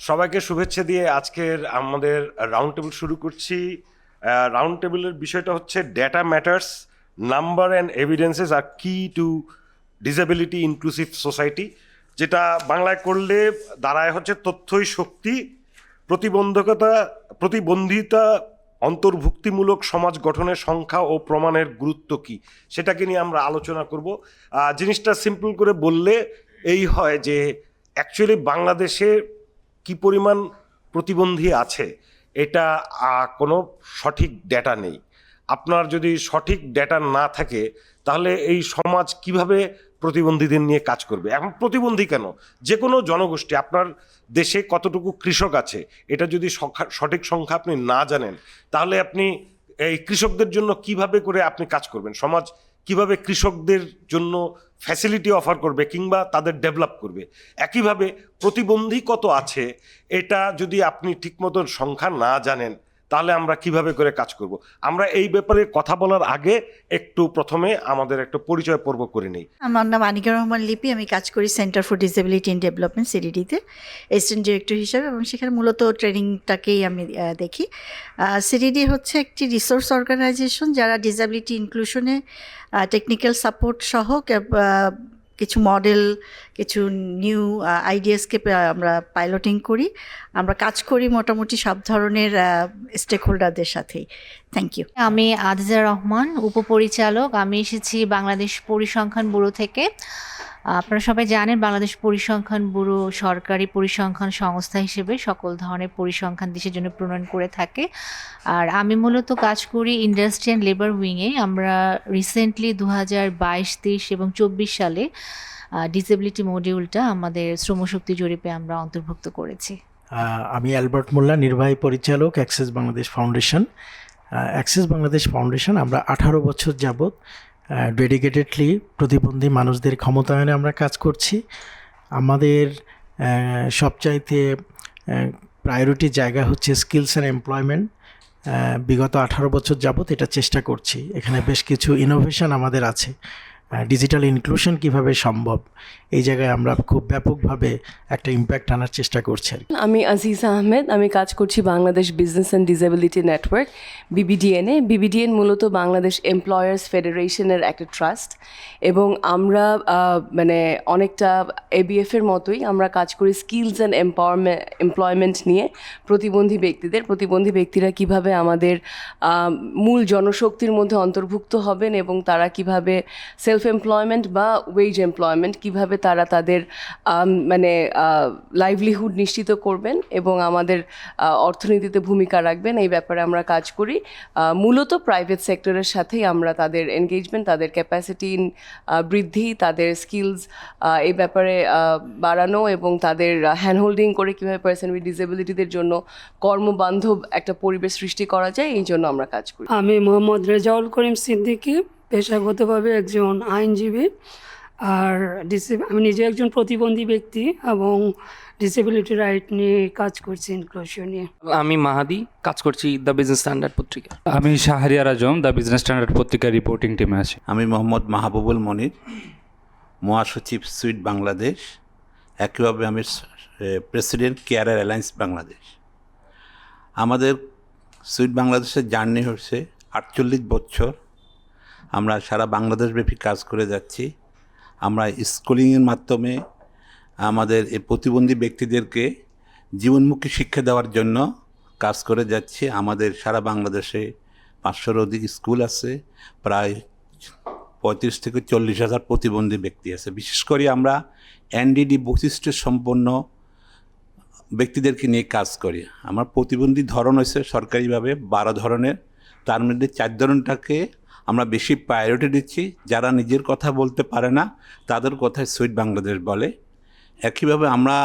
সবাইকে শুভেচ্ছা দিয়ে আজকের আমাদের রাউন্ড টেবিল শুরু করছি। রাউন্ড টেবিলের বিষয়টা হচ্ছে data matters, number and evidences আর কি টু ডিসেবিলিটি ইনক্লুসিভ সোসাইটি, যেটা বাংলায় করলে দাঁড়ায় হচ্ছে তথ্যই শক্তি, প্রতিবন্ধিতা অন্তর্ভুক্তিমূলক সমাজ গঠনের সংখ্যা ও প্রমাণের গুরুত্ব কি, সেটাকে নিয়ে আমরা আলোচনা করব। জিনিসটা সিম্পল করে বললে এই হয় যে অ্যাকচুয়ালি বাংলাদেশে কি পরিমাণ প্রতিবন্ধী আছে এটা কোনো সঠিক ডেটা নেই। আপনার যদি সঠিক ডেটা না থাকে তাহলে এই সমাজ কিভাবে প্রতিবন্ধীদের নিয়ে কাজ করবে? এখন প্রতিবন্ধী কেন, যে কোনো জনগোষ্ঠী, আপনার দেশে কতটুকু কৃষক আছে এটা যদি সঠিক সংখ্যা আপনি না জানেন তাহলে আপনি এই কৃষকদের জন্য কিভাবে করে আপনি কাজ করবেন? সমাজ কিভাবে কৃষকদের জন্য ফ্যাসিলিটি অফার করবে কিংবা তাদের ডেভেলপ করবে? একইভাবে প্রতিবন্ধী কত আছে এটা যদি আপনি ঠিক মতন সংখ্যা না জানেন তাহলে আমরা কিভাবে করে কাজ করব? আমরা এই ব্যাপারে কথা বলার আগে একটু প্রথমে আমাদের একটা পরিচয় পর্ব করে নেই। আমার নাম আনিকা রহমান লিপি, আমি কাজ করি centre for disability in development সিডিডিতে অ্যাসিস্ট্যান্ট ডিরেক্টর হিসেবে, এবং সেখানে মূলত ট্রেনিংটাকেই আমি দেখি। সিডিডি হচ্ছে একটি রিসোর্স অর্গানাইজেশন যারা ডিসেবিলিটি ইনক্লুশনে টেকনিক্যাল সাপোর্ট সহ কিছু মডেল, কিছু নিউ আইডিয়াসকে আমরা পাইলটিং করি। আমরা কাজ করি মোটামুটি সব ধরনের স্টেক হোল্ডারদের সাথেই। Thank you. আমি আজিজা রহমান, উপপরিচালক। আমি এসেছি বাংলাদেশ পরিসংখ্যান ব্যুরো থেকে। আপনারা সবাই জানেন বাংলাদেশ পরিসংখ্যান ব্যুরো সরকারি পরিসংখ্যান সংস্থা হিসেবে সকল ধরনের পরিসংখ্যান দেশের জন্য প্রণয়ন করে থাকে। আর আমি মূলত কাজ করি ইন্ডাস্ট্রি অ্যান্ড লেবার উইংয়ে। আমরা রিসেন্টলি 2022-23 এবং 24 সালে ডিসেবিলিটি মডিউলটা আমাদের শ্রমশক্তি জরিপে আমরা অন্তর্ভুক্ত করেছি। আমি অ্যালবার্ট মোল্লা, নির্বাহী পরিচালক, access Bangladesh foundation. Access Bangladesh foundation আমরা 18 বছর যাবৎ ডেডিকেটেডলি প্রতিবন্ধী মানুষদের ক্ষমতায়নে আমরা কাজ করছি। আমাদের সবচাইতে প্রায়োরিটি জায়গা হচ্ছে স্কিলস অ্যান্ড এমপ্লয়মেন্ট। বিগত 18 বছর যাবৎ এটা চেষ্টা করছি। এখানে বেশ কিছু ইনোভেশন আমাদের আছে। ডিজিটাল ইনক্লুশন কিভাবে সম্ভব, এই জায়গায় আমরা খুব ব্যাপকভাবে একটা ইম্প্যাক্ট আনার চেষ্টা করছি। আমি আজিজা আহমেদ, আমি কাজ করছি Bangladesh business and disability network বিবিডিএনে। বিবিডিএন মূলত বাংলাদেশ এমপ্লয়ার্স ফেডারেশনের একটা ট্রাস্ট, এবং আমরা মানে অনেকটা এবিএফের মতোই আমরা কাজ করি স্কিলস অ্যান্ড এমপ্লয়মেন্ট নিয়ে। প্রতিবন্ধী ব্যক্তিরা কিভাবে আমাদের মূল জনশক্তির মধ্যে অন্তর্ভুক্ত হবেন এবং তারা কিভাবে সেলফ এমপ্লয়মেন্ট বা ওয়েজ এমপ্লয়মেন্ট কিভাবে তারা তাদের মানে লাইভলিহুড নিশ্চিত করবেন এবং আমাদের অর্থনীতিতে ভূমিকা রাখবেন, এই ব্যাপারে আমরা কাজ করি। মূলত প্রাইভেট সেক্টরের সাথেই আমরা তাদের এনগেজমেন্ট, তাদের ক্যাপাসিটি বৃদ্ধি, তাদের স্কিলস এই ব্যাপারে বাড়ানো এবং তাদের হ্যান্ডহোল্ডিং করে কীভাবে পার্সন উইথ ডিসেবিলিটিদের জন্য কর্মবান্ধব একটা পরিবেশ সৃষ্টি করা যায়, এই জন্য আমরা কাজ করি। আমি মোহাম্মদ রেজাউল করিম সিদ্দিকী, পেশাগতভাবে একজন আইনজীবী। আর আমি নিজে একজন প্রতিবন্ধী ব্যক্তি এবং ডিসেবিলিটি রাইট নিয়ে কাজ করছি, ইনক্লুশন নিয়ে। আমি মাহাদি, কাজ করছি দ্য বিজনেস স্ট্যান্ডার্ড পত্রিকা। আমি শাহরিয়ার আজম, দ্য বিজনেস স্ট্যান্ডার্ড পত্রিকার রিপোর্টিং টিমে আছি। আমি মোহাম্মদ মাহবুবুল মনির, মহাসচিব সুইট বাংলাদেশ। একইভাবে আমি প্রেসিডেন্ট কেয়ারার অ্যালায়েন্স বাংলাদেশ। আমাদের সুইট বাংলাদেশের জার্নি হচ্ছে 48 বছর। আমরা সারা বাংলাদেশব্যাপী কাজ করে যাচ্ছি। আমরা স্কুলিংয়ের মাধ্যমে আমাদের এই প্রতিবন্ধী ব্যক্তিদেরকে জীবনমুখী শিক্ষা দেওয়ার জন্য কাজ করে যাচ্ছি। আমাদের সারা বাংলাদেশে 500-র অধিক স্কুল আছে, প্রায় 35 থেকে 40 হাজার প্রতিবন্ধী ব্যক্তি আছে। বিশেষ করে আমরা এনডিডি বৈশিষ্ট্য সম্পন্ন ব্যক্তিদেরকে নিয়ে কাজ করি। আমার প্রতিবন্ধী ধরন হয়েছে সরকারিভাবে 12 ধরনের, তার মধ্যে 4 ধরনটাকে আমরা বেশি প্রায়োরিটি দিচ্ছি। যারা নিজের কথা বলতে পারে না তাদের কথায় সুইট বাংলাদেশ বলে। একইভাবে আমরা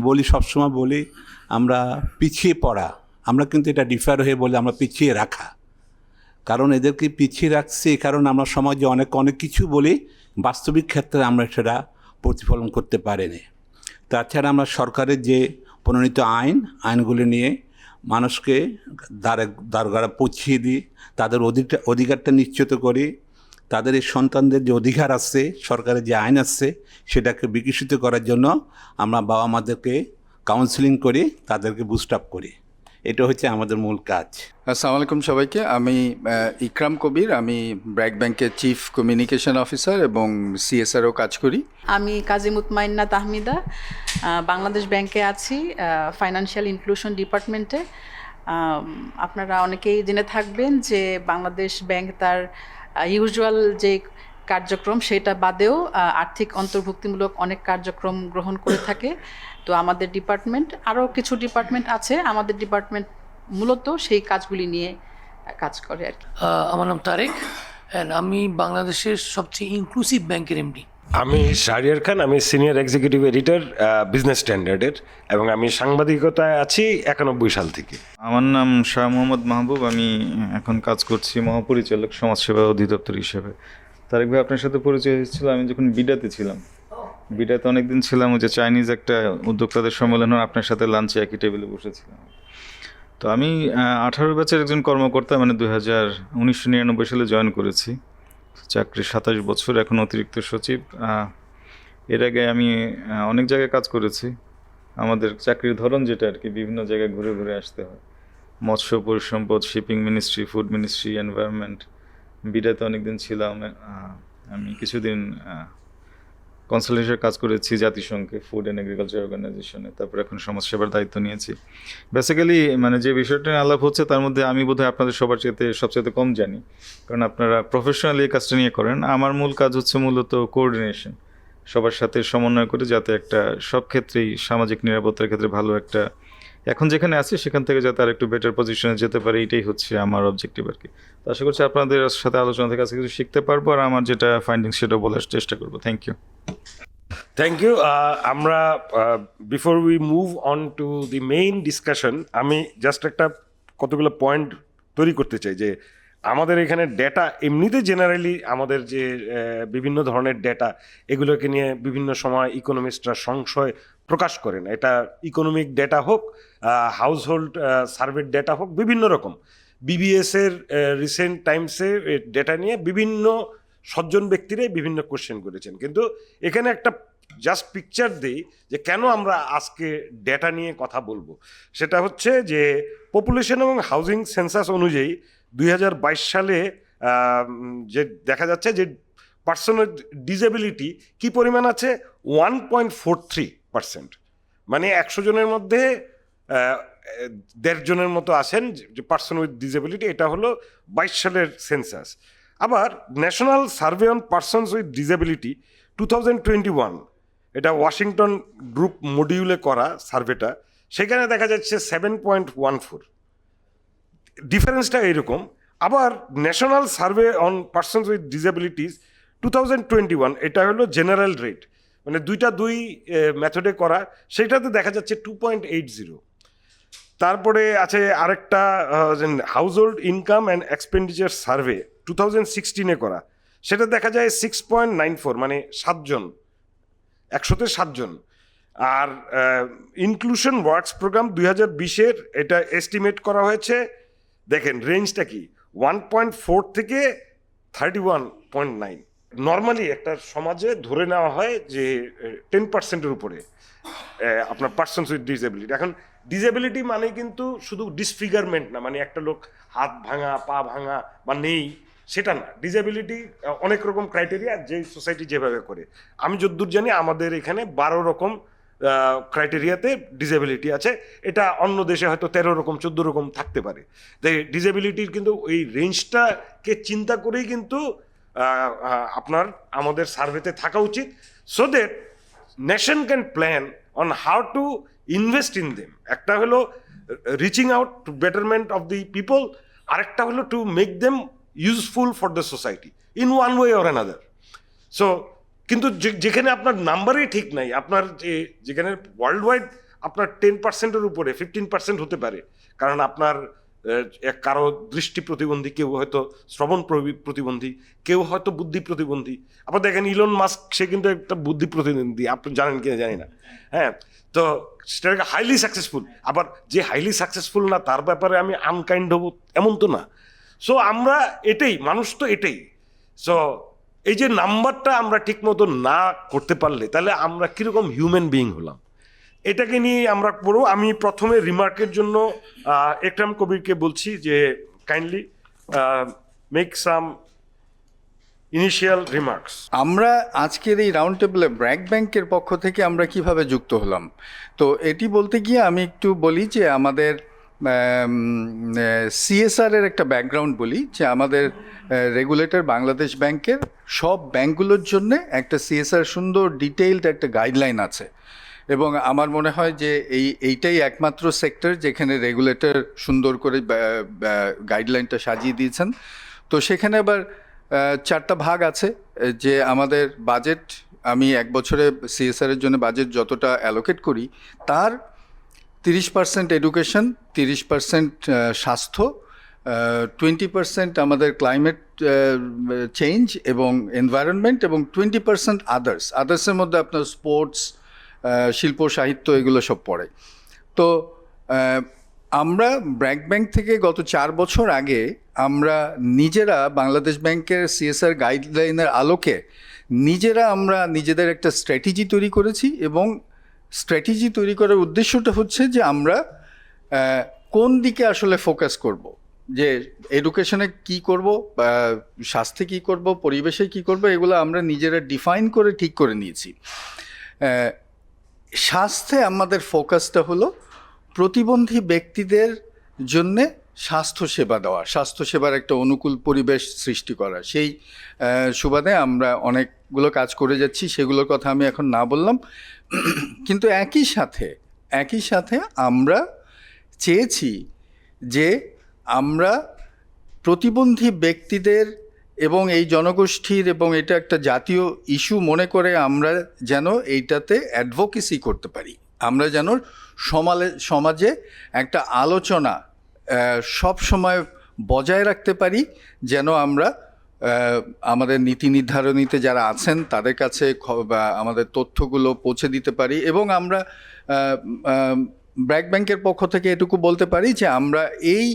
বলি, সবসময় বলি আমরা পিছিয়ে পড়া, আমরা কিন্তু এটা ডিফার হয়ে বলি আমরা পিছিয়ে রাখা। কারণ এদেরকে পিছিয়ে রাখছি এই কারণে আমরা সমাজে অনেক কিছু বলি, বাস্তবিক ক্ষেত্রে আমরা সেটা প্রতিফলন করতে পারিনি। তাছাড়া আমরা সরকারের যে প্রণীত আইনগুলি নিয়ে মানুষকে দ্বারগাড়া পৌঁছিয়ে দিই, তাদের অধিকারটা নিশ্চিত করি। তাদের এই সন্তানদের যে অধিকার আছে, সরকারের যে আইন আছে সেটাকে বিকশিত করার জন্য আমরা বাবা মাদেরকে কাউন্সিলিং করে তাদেরকে বুস্ট আপ করি। এটা হচ্ছে আমাদের মূল কাজ। আসসালামু আলাইকুম সবাইকে। আমি ইকরাম কবির, আমি ব্র্যাক ব্যাংকের চিফ কমিউনিকেশন অফিসার এবং সিএসআরও কাজ করি। আমি কাজী মুতমাইন্না তাহমিদা, বাংলাদেশ ব্যাংকে আছি, ফাইন্যান্সিয়াল ইনক্লুশন ডিপার্টমেন্টে। আপনারা অনেকেই জেনে থাকবেন যে বাংলাদেশ ব্যাংক তার ইউজুয়াল যে কার্যক্রম সেটা বাদেও আর্থিক অন্তর্ভুক্তিমূলক অনেক কার্যক্রম গ্রহণ করে থাকে। তো আমাদের ডিপার্টমেন্ট, আরও কিছু ডিপার্টমেন্ট আছে, আমাদের ডিপার্টমেন্ট মূলত সেই কাজগুলি নিয়ে কাজ করে আর কি। আমার নাম তারেক, অ্যান্ড আমি বাংলাদেশের সবচেয়ে ইনক্লুসিভ ব্যাংকের এমডি। আমি শাহরিয়ার খান, আমি সিনিয়র এক্সিকিউটিভ এডিটর বিজনেস স্ট্যান্ডার্ডের, এবং আমি সাংবাদিকতায় আছি 91 সাল থেকে। আমার নাম শাহ মোহাম্মদ মাহবুব, আমি এখন কাজ করছি মহাপরিচালক সমাজসেবা অধিদপ্তর হিসেবে। তারেক ভাই, আপনার সাথে পরিচয় হয়েছিল আমি যখন বিডাতে ছিলাম। বিডাতে অনেকদিন ছিলাম, ওই যে চাইনিজ একটা উদ্যোক্তাদের সম্মেলন, আপনার সাথে লাঞ্চে একই টেবিলে বসেছিলাম। তো আমি 18 ব্যাচের একজন কর্মকর্তা, মানে 1999 সালে জয়েন করেছি, চাকরি 27 বছর, এখন অতিরিক্ত সচিব। এর আগে আমি অনেক জায়গায় কাজ করেছি। আমাদের চাকরির ধরন যেটা আর কি, বিভিন্ন জায়গায় ঘুরে ঘুরে আসতে হয়। মৎস্য পরিসম্পদ, shipping ministry, food ministry, environment. বিডাতে অনেকদিন ছিলাম। আমি কিছুদিন কনসালটেন্সির কাজ করেছি জাতিসংঘে, ফুড অ্যান্ড এগ্রিকালচার অর্গানাইজেশনে। তারপর এখন সমাজসেবার দায়িত্ব নিয়েছি। বেসিক্যালি মানে যে বিষয়টা নিয়ে আলাপ হচ্ছে তার মধ্যে আমি বোধহয় আপনাদের সবার সবচেয়ে কম জানি, কারণ আপনারা প্রফেশনালি এই কাজটা নিয়ে করেন। আমার মূল কাজ হচ্ছে মূলত কোঅর্ডিনেশন, সবার সাথে সমন্বয় করে যাতে একটা সব ক্ষেত্রেই সামাজিক নিরাপত্তার ক্ষেত্রে ভালো একটা, এখন যেখানে আছি সেখান থেকে যাতে আর একটু বেটার পজিশনে যেতে পারে, এটাই হচ্ছে আমার অবজেক্টিভ আর কি। তো আশা করছি আপনাদের সাথে আলোচনা থেকে আজকে কিছু শিখতে পারবো, আর আমার যেটা ফাইন্ডিংস সেটা বলার চেষ্টা করবো। Thank you. Thank you. আমরা before we move on to the main discussion, আমি জাস্ট একটা কতগুলো পয়েন্ট তৈরি করতে চাই যে আমাদের এখানে ডেটা এমনিতে জেনারেলি আমাদের যে বিভিন্ন ধরনের ডেটা, এগুলোকে নিয়ে বিভিন্ন সময় ইকোনমিস্টরা সংশয় প্রকাশ করেন। এটা ইকোনমিক ডেটা হোক, হাউসহোল্ড সার্ভের ডেটা হোক, বিভিন্ন রকম। বিবিএসের রিসেন্ট টাইমসে ডেটা নিয়ে বিভিন্ন সজ্জন ব্যক্তিরাই বিভিন্ন কোশ্চেন করেছেন, কিন্তু এখানে একটা জাস্ট পিকচার দিই যে কেন আমরা আজকে ডেটা নিয়ে কথা বলবো। সেটা হচ্ছে যে পপুলেশন এবং হাউজিং সেন্সাস অনুযায়ী 2022 সালে যে দেখা যাচ্ছে যে পার্সন উইথ ডিসেবিলিটি কী পরিমাণ আছে, 1.43%। মানে 100 জনের মধ্যে 1.5 জনের মতো আছেন যে পার্সন উইথ ডিসেবিলিটি। এটা হলো 22 সালের সেন্সাস। আবার national survey on persons with disability 2021, এটা ওয়াশিংটন গ্রুপ মডিউলে করা সার্ভেটা, সেখানে দেখা যাচ্ছে 7.14। ডিফারেন্সটা এইরকম। আবার national survey on persons with disabilities 2021, এটা হলো জেনারেল রেট, মানে দুই মেথডে করা, সেটাতে দেখা যাচ্ছে 2.80। তারপরে আছে আরেকটা household income and expenditure survey 2016-এ করা, সেটা দেখা যায় 6.94, মানে 7 জন, 100-তে 7 জন। আর ইনক্লুশন ওয়ার্কস প্রোগ্রাম 2020-এর এটা এস্টিমেট করা হয়েছে, দেখেন রেঞ্জটা কি, 1.4 থেকে 31.9। নর্মালি একটা সমাজে ধরে নেওয়া হয় যে 10%-এর উপরে আপনার পার্সনস উইথ ডিসেবিলিটি। এখন ডিসেবিলিটি মানে কিন্তু শুধু ডিসফিগারমেন্ট না, মানে একটা লোক হাত ভাঙা, পা ভাঙা বা নেই, সেটা না। ডিসেবিলিটি অনেক রকম ক্রাইটেরিয়া, যে সোসাইটি যেভাবে করে। আমি যতদূর জানি আমাদের এখানে 12 রকম ক্রাইটেরিয়াতে ডিসেবিলিটি আছে। এটা অন্য দেশে হয়তো 13 রকম 14 রকম থাকতে পারে। তাই ডিসেবিলিটির কিন্তু এই রেঞ্জটাকে চিন্তা করেই কিন্তু আপনার আমাদের সার্ভেতে থাকা উচিত, so that nation can plan on how to invest in them. একটা হলো reaching out to betterment of the people, আরেকটা হলো to make them useful for the society in one way or another. So কিন্তু যেখানে আপনার নাম্বারই ঠিক নাই, আপনার যেখানে ওয়ার্ল্ড ওয়াইড আপনার 10%-এর উপরে 15% হতে পারে, কারণ আপনার কারো দৃষ্টি প্রতিবন্ধী, কেউ হয়তো শ্রবণ প্রতিবন্ধী, কেউ হয়তো বুদ্ধি প্রতিবন্ধী। আবার দেখেন ইলন মাস্ক, সে কিন্তু একটা বুদ্ধি প্রতিবন্ধী, আপনি জানেন কিনা জানি না। হ্যাঁ, তো সেটাকে হাইলি সাকসেসফুল। আবার যে হাইলি সাকসেসফুল না তার ব্যাপারে আমি আনকাইন্ড হব এমন তো না। সো আমরা এটাই, মানুষ তো এটাই। সো এই যে নাম্বারটা আমরা ঠিক মতো না করতে পারলে তাহলে আমরা কীরকম হিউম্যান বিইং হলাম। এটাকে নিয়ে আমরা পড়ব। আমি প্রথমে রিমার্কের জন্য একরাম কবিরকে বলছি যে kindly make some initial remarks. আমরা আজকের এই রাউন্ড টেবলে ব্র্যাক ব্যাংকের পক্ষ থেকে আমরা কিভাবে যুক্ত হলাম, তো এটি বলতে গিয়ে আমি একটু বলি যে আমাদের সিএসআর এর একটা ব্যাকগ্রাউন্ড বলি, যে আমাদের রেগুলেটর বাংলাদেশ ব্যাংকের সব ব্যাংকগুলোর জন্য একটা সিএসআর সুন্দর ডিটেইলড একটা গাইডলাইন আছে, এবং আমার মনে হয় যে এইটাই একমাত্র সেক্টর যেখানে রেগুলেটর সুন্দর করে গাইডলাইনটা সাজিয়ে দিয়েছেন। তো সেখানে আবার 4টা ভাগ আছে, যে আমাদের বাজেট, আমি এক বছরে সিএসআর এর জন্য বাজেট যতটা অ্যালোকেট করি তার 30% এডুকেশন, 30% স্বাস্থ্য, 20% আমাদের ক্লাইমেট চেঞ্জ এবং এনভায়রনমেন্ট, এবং 20% আদার্সের মধ্যে আপনার স্পোর্টস, শিল্প সাহিত্য এগুলো সব পড়ে। তো আমরা ব্র্যাক ব্যাংক থেকে গত 4 বছর আগে আমরা নিজেরা বাংলাদেশ ব্যাংকের সিএসআর গাইডলাইনের আলোকে আমরা নিজেদের একটা স্ট্র্যাটেজি তৈরি করেছি, এবং স্ট্র্যাটেজি তৈরি করার উদ্দেশ্যটা হচ্ছে যে আমরা কোন দিকে আসলে ফোকাস করব, যে এডুকেশনে কি করব, স্বাস্থ্যে কি করব, পরিবেশে কি করব, এগুলো আমরা নিজেরা ডিফাইন করে ঠিক করে নিয়েছি। স্বাস্থ্যে আমাদের ফোকাসটা হলো প্রতিবন্ধী ব্যক্তিদের জন্যে স্বাস্থ্যসেবা দেওয়া, স্বাস্থ্যসেবার একটা অনুকূল পরিবেশ সৃষ্টি করা। সেই সুবাদে আমরা অনেকগুলো কাজ করে যাচ্ছি, সেগুলোর কথা আমি এখন না বললাম। কিন্তু একই সাথে আমরা চেয়েছি যে আমরা প্রতিবন্ধী ব্যক্তিদের এবং এই জনগোষ্ঠীর, এবং এটা একটা জাতীয় ইস্যু মনে করে আমরা যেন এইটাতে অ্যাডভোকেসি করতে পারি, আমরা যেন সমাজে একটা আলোচনা সব সময় বজায় রাখতে পারি, যেন আমরা আমাদের নীতি নির্ধারণীতে যারা আছেন তাদের কাছে আমাদের তথ্যগুলো পৌঁছে দিতে পারি। এবং আমরা ব্র্যাক ব্যাংকের পক্ষ থেকে এটুকু বলতে পারি যে আমরা এই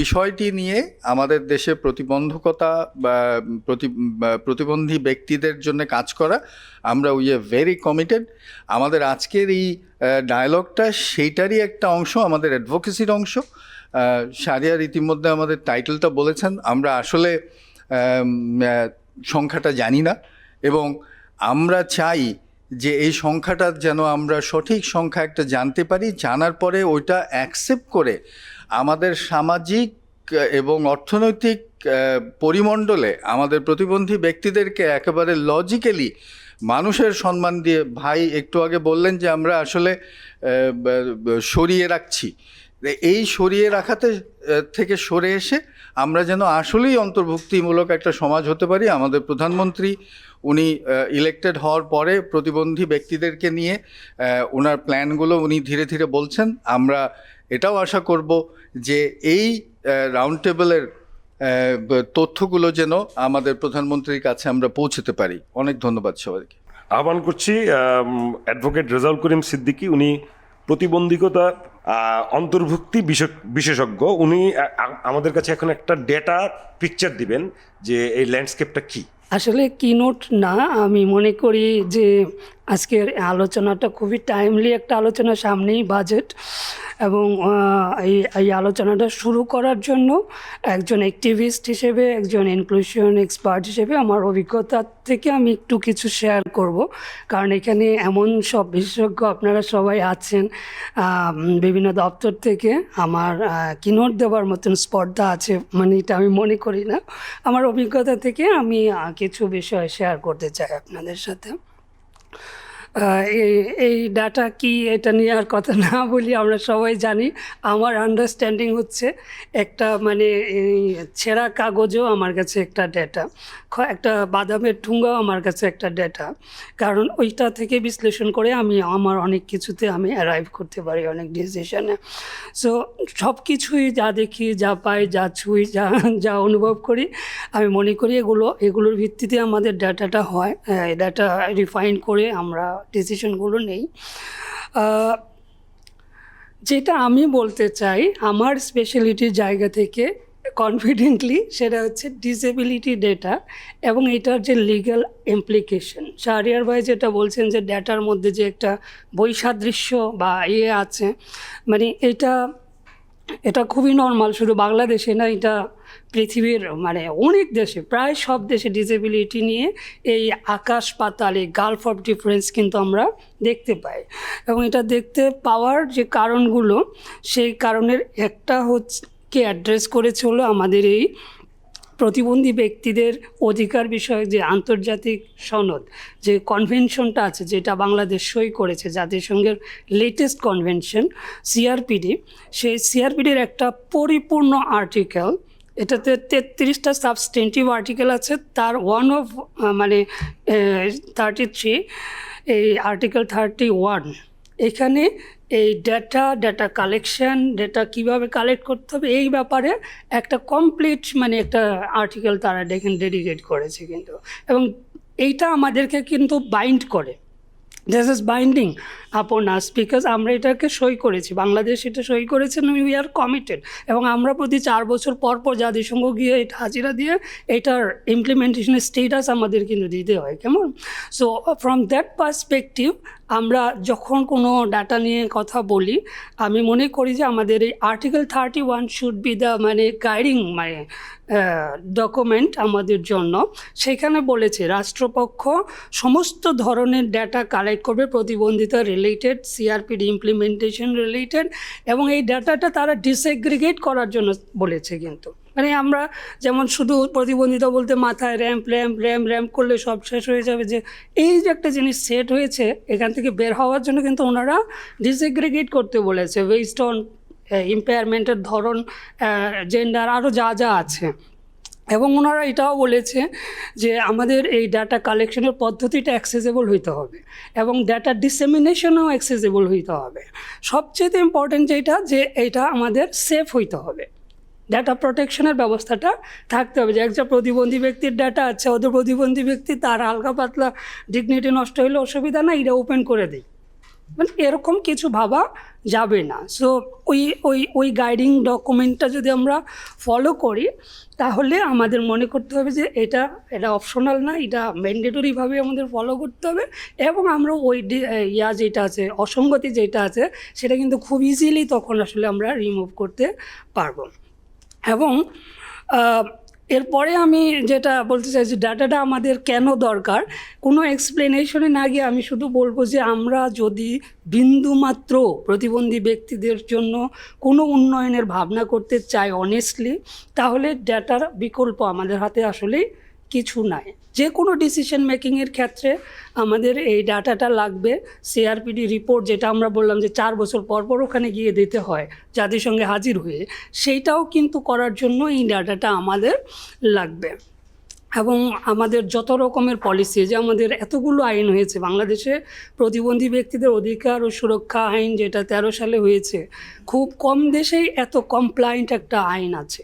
বিষয়টি নিয়ে আমাদের দেশে প্রতিবন্ধকতা বা প্রতিবন্ধী ব্যক্তিদের জন্য কাজ করা, আমরা উই আর ভেরি কমিটেড। আমাদের আজকের এই ডায়ালগটা সেইটারই একটা অংশ, আমাদের অ্যাডভোকেসির অংশ। শাহরিয়ার ইতিমধ্যে আমাদের টাইটেলটা বলেছেন, আমরা আসলে সংখ্যাটা জানি না, এবং আমরা চাই যে এই সংখ্যাটা যেন আমরা সঠিক সংখ্যা একটা জানতে পারি, জানার পরে ওইটা অ্যাকসেপ্ট করে আমাদের সামাজিক এবং অর্থনৈতিক পরিমণ্ডলে আমাদের প্রতিবন্ধী ব্যক্তিদেরকে একেবারে লজিক্যালি মানুষের সম্মান দিয়ে, ভাই একটু আগে বললেন যে আমরা আসলে সরিয়ে রাখছি, এই সরিয়ে রাখাতে থেকে সরে এসে আমরা যেন আসলেই অন্তর্ভুক্তিমূলক একটা সমাজ হতে পারি। আমাদের প্রধানমন্ত্রী উনি ইলেক্টেড হওয়ার পরে প্রতিবন্ধী ব্যক্তিদেরকে নিয়ে ওনার প্ল্যানগুলো উনি ধীরে ধীরে বলছেন। আমরা এটাও আশা করব যে এই রাউন্ড টেবলের তথ্যগুলো যেন আমাদের প্রধানমন্ত্রীর কাছে আমরা পৌঁছতে পারি। অনেক ধন্যবাদ সবাইকে। আহ্বান করছি অ্যাডভোকেট রেজাউল করিম সিদ্দিকী, উনি প্রতিবন্ধকতা অন্তর্ভুক্তি বিশেষজ্ঞ। উনি আমাদের কাছে এখন একটা ডেটা পিকচার দিবেন যে এই ল্যান্ডস্কেপটা কি। আসলে কিনোট না, আমি মনে করি যে আজকের আলোচনাটা খুবই টাইমলি একটা আলোচনা, সামনেই বাজেট, এবং এই আলোচনাটা শুরু করার জন্য একজন অ্যাক্টিভিস্ট হিসেবে, একজন ইনক্লুশন এক্সপার্ট হিসেবে আমার অভিজ্ঞতা থেকে আমি একটু কিছু শেয়ার করব, কারণ এখানে এমন সব বিশেষজ্ঞ আপনারা সবাই আছেন বিভিন্ন দপ্তর থেকে। আমার কিনোট দেওয়ার মতন স্পর্ধা আছে মানে এটা আমি মনে করি না। আমার অভিজ্ঞতা থেকে আমি কিছু বিষয় শেয়ার করতে চাই আপনাদের সাথে। এই ডাটা কি এটা নিয়ে আর কথা না বলি, আমরা সবাই জানি। আমার আন্ডারস্ট্যান্ডিং হচ্ছে একটা মানে এই ছেঁড়া কাগজও আমার কাছে একটা ডেটা, একটা বাদামের ঠুঙ্গাও আমার কাছে একটা ডেটা, কারণ ওইটা থেকে বিশ্লেষণ করে আমি আমার অনেক কিছুতে আমি অ্যারাইভ করতে পারি, অনেক ডিসিশনে। সো সব কিছুই যা দেখি, যা পাই, যা ছুঁই, যা অনুভব করি, আমি মনে করি এগুলোর ভিত্তিতে আমাদের ডাটাটা হয়। ডাটা রিফাইন করে আমরা ডিসিশনগুলো নেই। যেটা আমি বলতে চাই আমার স্পেশালিটির জায়গা থেকে, কনফিডেন্টলি, সেটা হচ্ছে ডিসেবিলিটি ডেটা এবং এটার যে লিগ্যাল ইমপ্লিকেশন। শাহরিয়ার ভাই যেটা বলছেন যে ডেটার মধ্যে যে একটা বৈসাদৃশ্য বা আছে, মানে এটা খুবই নর্মাল, শুধু বাংলাদেশে না, এটা পৃথিবীর মানে অনেক দেশে, প্রায় সব দেশে ডিসেবিলিটি নিয়ে এই আকাশ পাতাল, এই গালফ অফ ডিফারেন্স কিন্তু আমরা দেখতে পাই। এবং এটা দেখতে পাওয়ার যে কারণগুলো, সেই কারণের একটা কে অ্যাড্রেস করেছে হলো আমাদের এই প্রতিবন্ধী ব্যক্তিদের অধিকার বিষয়ক যে আন্তর্জাতিক সনদ, যে কনভেনশনটা আছে, যেটা বাংলাদেশ সই করেছে জাতিসংঘের লেটেস্ট কনভেনশন সিআরপিডি, সেই সিআরপিডির একটা পরিপূর্ণ আর্টিকেল, এটাতে 33টা সাবস্টেন্টিভ আর্টিকেল আছে, তার ওয়ান অফ 33, এই আর্টিকেল 31, এখানে এই ডেটা কালেকশন, ডেটা কিভাবে কালেক্ট করতে হবে এই ব্যাপারে একটা কমপ্লিট একটা আর্টিকেল তারা ডেডিকেট করেছে কিন্তু। এবং এইটা আমাদেরকে কিন্তু বাইন্ড করে, দিস ইজ বাইন্ডিং আপন আস, বিকজ আমরা এটাকে সই করেছি, বাংলাদেশ এটা সই করেছে, উই আর কমিটেড। এবং আমরা প্রতি 4 বছর পর জাতিসংঘ গিয়ে এটা হাজিরা দিয়ে এটার ইমপ্লিমেন্টেশনের স্টেটাস আমাদের কিন্তু দিতে হয়, কেমন? সো ফ্রম দ্যাট পার্সপেক্টিভ আমরা যখন কোনো ডাটা নিয়ে কথা বলি, আমি মনে করি যে আমাদের এই article 31 should be the guiding document আমাদের জন্য। সেখানে বলেছে রাষ্ট্রপক্ষ সমস্ত ধরনের ডাটা কালেক্ট করবে প্রতিবন্ধিতা রিলেটেড, সিআরপিডি ইমপ্লিমেন্টেশন রিলেটেড, এবং এই ডাটাটা তারা ডিসএগ্রিগেট করার জন্য বলেছে কিন্তু। আমরা যেমন শুধু প্রতিবন্ধিতা বলতে মাথায় র্যাম্প করলে সব শেষ হয়ে যাবে, যে এই যে একটা জিনিস সেট হয়েছে এখান থেকে বের হওয়ার জন্য কিন্তু ওনারা ডিসএগ্রিগেট করতে বলেছে, বেসড অন ইম্পেয়ারমেন্টের ধরন, জেন্ডার, আরও যা আছে। এবং ওনারা এটাও বলেছে যে আমাদের এই ডাটা কালেকশনের পদ্ধতিটা অ্যাক্সেসেবল হইতে হবে এবং ডাটা ডিসেমিনেশনও অ্যাক্সেসেবল হইতে হবে। সবচেয়ে ইম্পর্টেন্ট যেটা, যে এটা আমাদের সেফ হইতে হবে, ডাটা প্রোটেকশনের ব্যবস্থাটা থাকতে হবে, যে একজন প্রতিবন্ধী ব্যক্তির ডাটা আছে, ওদের প্রতিবন্ধী ব্যক্তি তার হালকা পাতলা ডিগনিটি নষ্ট হইলে অসুবিধা না, এটা ওপেন করে দিই, এরকম কিছু ভাবা যাবে না। সো ওই গাইডিং ডকুমেন্টটা যদি আমরা ফলো করি, তাহলে আমাদের মনে করতে হবে যে এটা অপশনাল না, এটা ম্যান্ডেটরিভাবে আমাদের ফলো করতে হবে। এবং আমরা ওই যেটা আছে, অসঙ্গতি যেটা আছে, সেটা কিন্তু খুব ইজিলি তখন আসলে আমরা রিমুভ করতে পারবো। এবং এরপরে আমি যেটা বলতে চাইছি, ডাটাটা আমাদের কেন দরকার, কোনো এক্সপ্লেনেশনে না গিয়ে আমি শুধু বলবো যে আমরা যদি বিন্দুমাত্র প্রতিবন্ধী ব্যক্তিদের জন্য কোনো উন্নয়নের ভাবনা করতে চাই অনেস্টলি, তাহলে ডাটার বিকল্প আমাদের হাতে আসলেই কিছু নাই। যে কোনো ডিসিশন মেকিংয়ের ক্ষেত্রে আমাদের এই ডাটাটা লাগবে। সিআরপিডি রিপোর্ট যেটা আমরা বললাম যে 4 বছর পর ওখানে গিয়ে দিতে হয় জাতিসংঘে হাজির হয়ে, সেইটাও কিন্তু করার জন্য এই ডাটাটা আমাদের লাগবে। এবং আমাদের যত রকমের পলিসি, যে আমাদের এতগুলো আইন হয়েছে বাংলাদেশে, প্রতিবন্ধী ব্যক্তিদের অধিকার ও সুরক্ষা আইন যেটা 13 সালে হয়েছে, খুব কম দেশেই এত কমপ্লায়েন্ট একটা আইন আছে।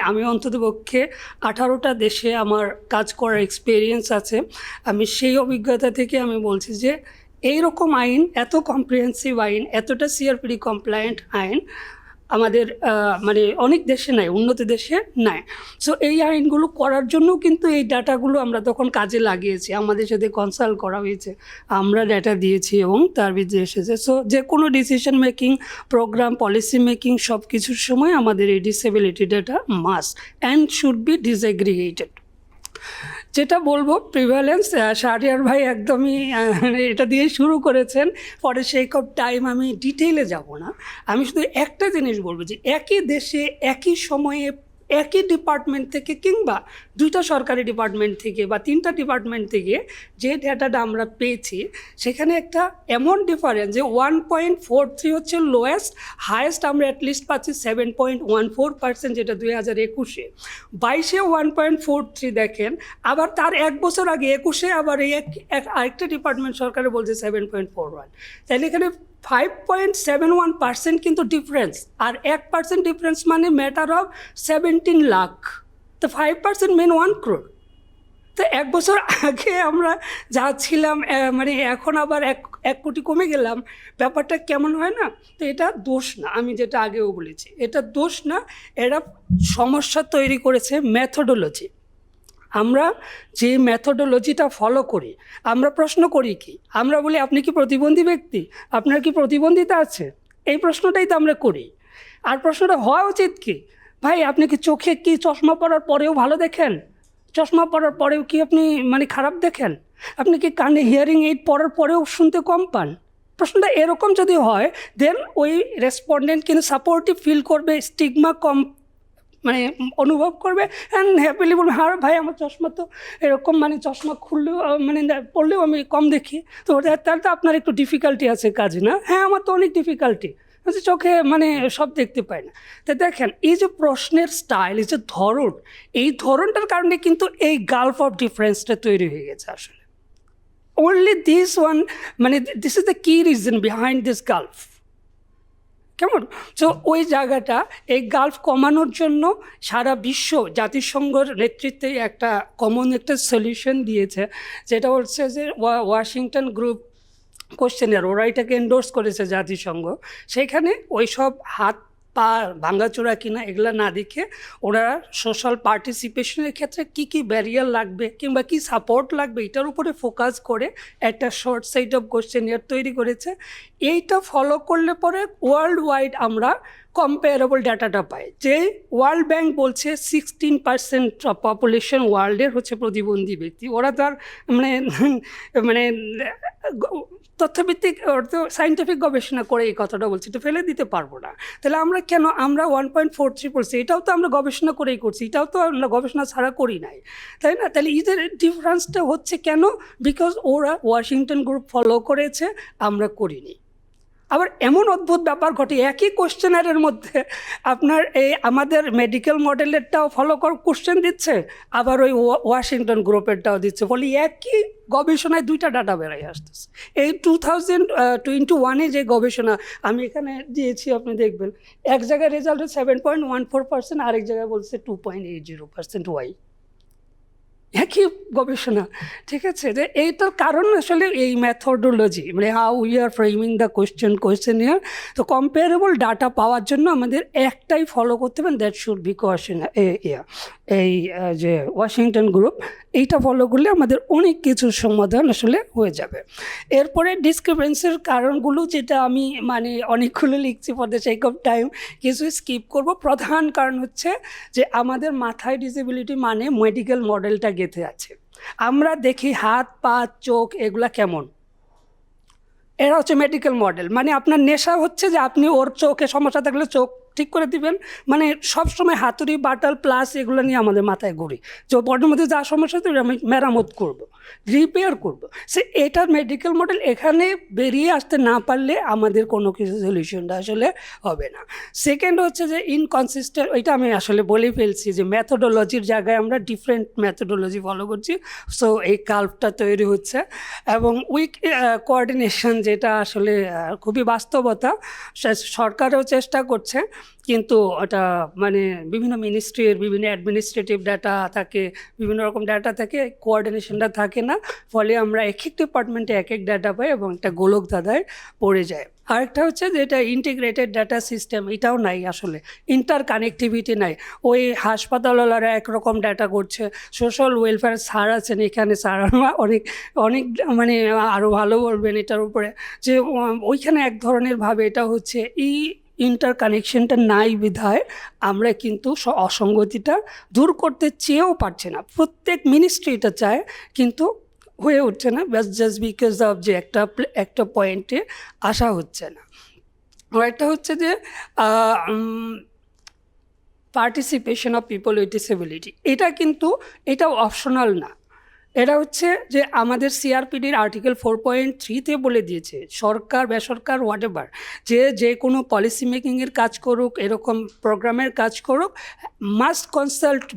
আমি অন্ততপক্ষে 18টা দেশে আমার কাজ করার এক্সপিরিয়েন্স আছে। আমি সেই অভিজ্ঞতা থেকে আমি বলছি যে এইরকম আইন, এত কম্প্রিহেন্সিভ আইন, এতটা সিআরপিডি কমপ্লায়েন্ট আইন আমাদের অনেক দেশে নাই, উন্নত দেশে নাই। সো এই আইনগুলো করার জন্য কিন্তু এই ডাটাগুলো আমরা তখন কাজে লাগিয়েছি, আমাদের সাথে কনসাল্ট করা হয়েছে, আমরা ডাটা দিয়েছি এবং তার ভিতরে এসেছে। সো যে কোনো decision making, programme, policy making সব কিছুর সময় আমাদের এই disability data must and should be disaggregated. যেটা বলবো প্রিভ্যালেন্স, শাহরিয়ার ভাই একদমই এটা দিয়ে শুরু করেছেন, পরে সেই সব টাইম আমি ডিটেইলে যাব না। আমি শুধু একটা জিনিস বলবো যে একই দেশে একই সময়ে একই ডিপার্টমেন্ট থেকে, কিংবা 2টা সরকারি ডিপার্টমেন্ট থেকে বা 3টা ডিপার্টমেন্ট থেকে যে ডেটাটা আমরা পেয়েছি, সেখানে একটা এমন ডিফারেন্স যে 1.43 হচ্ছে লোয়েস্ট, হায়েস্ট আমরা অ্যাটলিস্ট পাচ্ছি 7.14%, যেটা 2021-এ। 22-এ 1.43 দেখেন, আবার তার 1 বছর আগে 21-এ আবার এই আরেকটা ডিপার্টমেন্ট সরকারে বলছে 7.41। তাহলে এখানে 5.71% কিন্তু ডিফারেন্স, আর 1% ডিফারেন্স মানে ম্যাটার অফ 17 লাখ। তো 5% মেন 1 crore। তো 1 বছর আগে আমরা যা ছিলাম, এখন আবার 1 কোটি কমে গেলাম, ব্যাপারটা কেমন হয় না? তো এটা দোষ না, আমি যেটা আগেও বলেছি, এটা দোষ না, এরা সমস্যা তৈরি করেছে মেথোডোলজি। আমরা যে মেথোডোলজিটা ফলো করি, আমরা প্রশ্ন করি কি, আমরা বলি আপনি কি প্রতিবন্ধী ব্যক্তি, আপনার কি প্রতিবন্ধিতা আছে, এই প্রশ্নটাই তো আমরা করি। আর প্রশ্নটা হওয়া উচিত কি, ভাই আপনি কি চোখে কি চশমা পরার পরেও ভালো দেখেন, চশমা পরার পরেও কি আপনি মানে খারাপ দেখেন, আপনি কি কানে হিয়ারিং এইড পরার পরেও শুনতে কম পান? প্রশ্নটা এরকম যদি হয়, দেন ওই রেসপন্ডেন্ট কিন্তু সাপোর্টিভ ফিল করবে, স্টিগমা কম মানে অনুভব করবে, অ্যান্ড হ্যাপিলি বলবে হ্যাঁ ভাই আমার চশমা তো এরকম, মানে চশমা খুললেও মানে পড়লেও আমি কম দেখি, তো তাহলে তো আপনার একটু ডিফিকাল্টি আছে কাজে না? হ্যাঁ আমার তো অনেক ডিফিকাল্টি, চোখে মানে সব দেখতে পাই না। তো দেখেন এই যে প্রশ্নের স্টাইল, এই যে ধরন, এই ধরনটার কারণে কিন্তু এই গালফ অফ ডিফারেন্সটা তৈরি হয়ে গেছে আসলে। only this one, মানে this is the key reason behind this gulf, কেমন? তো ওই জায়গাটা, এই গালফ কমানোর জন্য সারা বিশ্ব জাতিসংঘের নেতৃত্বে একটা কমন একটা সলিউশন দিয়েছে, যেটা হচ্ছে যে ওয়াশিংটন গ্রুপ কোশ্চেনের, ওরা এটাকে এন্ডোর্স করেছে জাতিসংঘ। সেখানে ওই সব হাত পা ভাঙাচোরা কিনা এগুলো না দেখে ওরা সোশ্যাল পার্টিসিপেশনের ক্ষেত্রে কি কি ব্যারিয়ার লাগবে কিংবা কি সাপোর্ট লাগবে এটার উপরে ফোকাস করে একটা শর্ট সেট অফ কোশ্চেনিয়ার তৈরি করেছে। এইটা ফলো করলে পরে ওয়ার্ল্ড ওয়াইড আমরা কম্পেয়ারেবল ডাটাটা পাই, যে ওয়ার্ল্ড ব্যাংক বলছে 16% পপুলেশন ওয়ার্ল্ডের হচ্ছে প্রতিবন্ধী ব্যক্তি। ওরা তার মানে মানে তথ্যভিত্তিক সায়েন্টিফিক গবেষণা করে এই কথাটা বলছি, তো ফেলে দিতে পারবো না। তাহলে আমরা কেন, আমরা 1.43 বলছি, এটাও তো আমরা গবেষণা করেই করছি, এটাও তো আমরা গবেষণা ছাড়া করি নাই, তাই না? তাহলে এদের ডিফারেন্সটা হচ্ছে কেন? বিকজ ওরা ওয়াশিংটন গ্রুপ ফলো করেছে, আমরা করিনি। আবার এমন অদ্ভুত ব্যাপার ঘটে, একই কোশ্চেনারের মধ্যে আপনার এই আমাদের মেডিকেল মডেলেরটাও ফলো কর কোশ্চেন দিচ্ছে, আবার ওই ওয়াশিংটন গ্রুপেরটাও দিচ্ছে, ফলে একই গবেষণায় দুইটা ডাটা বেড়াই আসতেছে। এই 2021 যে গবেষণা আমি এখানে দিয়েছি, আপনি দেখবেন এক জায়গায় রেজাল্ট 7.14%, আরেক জায়গায় বলছে 2.80%। ওয়াই? একই গবেষণা, ঠিক আছে? যে এইটার কারণ আসলে এই মেথোডোলজি, মানে how we are framing the questionnaire. তো কম্পেয়ারেবল ডাটা পাওয়ার জন্য আমাদের একটাই ফলো করতে হবে, দ্যাট শুড বি এই যে ওয়াশিংটন গ্রুপ, এইটা ফলো করলে আমাদের অনেক কিছুর সমাধান আসলে হয়ে যাবে। এরপরে ডিসক্রিপেন্সির কারণগুলো, যেটা আমি মানে অনেকগুলো লিখছি for the sake of time, কিছু স্কিপ করব। প্রধান কারণ হচ্ছে যে আমাদের মাথায় ডিসেবিলিটি মানে মেডিকেল মডেলটা গেঁথে আছে। আমরা দেখি হাত পা চোখ এগুলা কেমন, এরা হচ্ছে মেডিকেল মডেল। মানে আপনার নেশা হচ্ছে যে আপনি ওর চোখে সমস্যা থাকলে চোখ ঠিক করে দিবেন, মানে সবসময় হাতুড়ি বাটাল প্লাস এগুলো নিয়ে আমাদের মাথায় ঘুরি, যে বডির মধ্যে যা সমস্যা হচ্ছে আমি মেরামত করব, রিপেয়ার করব। সে এটার মেডিকেল মডেল এখানে বেরিয়ে আসতে না পারলে আমাদের কোনো কিছু সলিউশনটা আসলে হবে না। সেকেন্ড হচ্ছে যে ইনকনসিস্টেন্ট, ওইটা আমি আসলে বলেই ফেলছি যে মেথোডোলজির জায়গায় আমরা ডিফারেন্ট মেথোডোলজি ফলো করছি, সো এই কাল্পটা তৈরি হচ্ছে। এবং উইক কোঅর্ডিনেশন, যেটা আসলে খুবই বাস্তবতা, সরকারও চেষ্টা করছে, কিন্তু ওটা মানে বিভিন্ন মিনিস্ট্রির বিভিন্ন অ্যাডমিনিস্ট্রেটিভ ডাটা থাকে, বিভিন্ন রকম ডাটা থাকে, কোঅর্ডিনেশনটা থাকে না, ফলে আমরা এক এক ডিপার্টমেন্টে এক এক ডাটা পাই এবং একটা গোলক ধাঁধায় পড়ে যায়। আরেকটা হচ্ছে যে এটা ইন্টিগ্রেটেড ডাটা সিস্টেম, এটাও নাই আসলে, ইন্টার কানেক্টিভিটি নাই। ওই হাসপাতালওয়ালারা একরকম ডাটা করছে, সোশ্যাল ওয়েলফেয়ার স্যার আছেন এখানে, স্যার অনেক অনেক মানে আরও ভালো বলবেন এটার উপরে, যে ওইখানে এক ধরনের ভাবে, এটা হচ্ছে এই ইন্টার কানেকশনটা নাই বিধায় আমরা কিন্তু অসঙ্গতিটা দূর করতে চেয়েও পারছি না। প্রত্যেক মিনিস্ট্রি এটা চায়, কিন্তু হয়ে উঠছে না, জাস্ট বিকজ অফ যে একটা পয়েন্টে আসা হচ্ছে না। আর একটা হচ্ছে যে participation of people with disability, এটা কিন্তু এটাও অপশনাল না, এটা হচ্ছে যে আমাদের সিআরপিডির আর্টিকেল 4.3-তে বলে দিয়েছে সরকার বেসরকার হোয়াটএভার যে কোনো পলিসি মেকিংয়ের কাজ করুক, এরকম প্রোগ্রামের কাজ করুক, must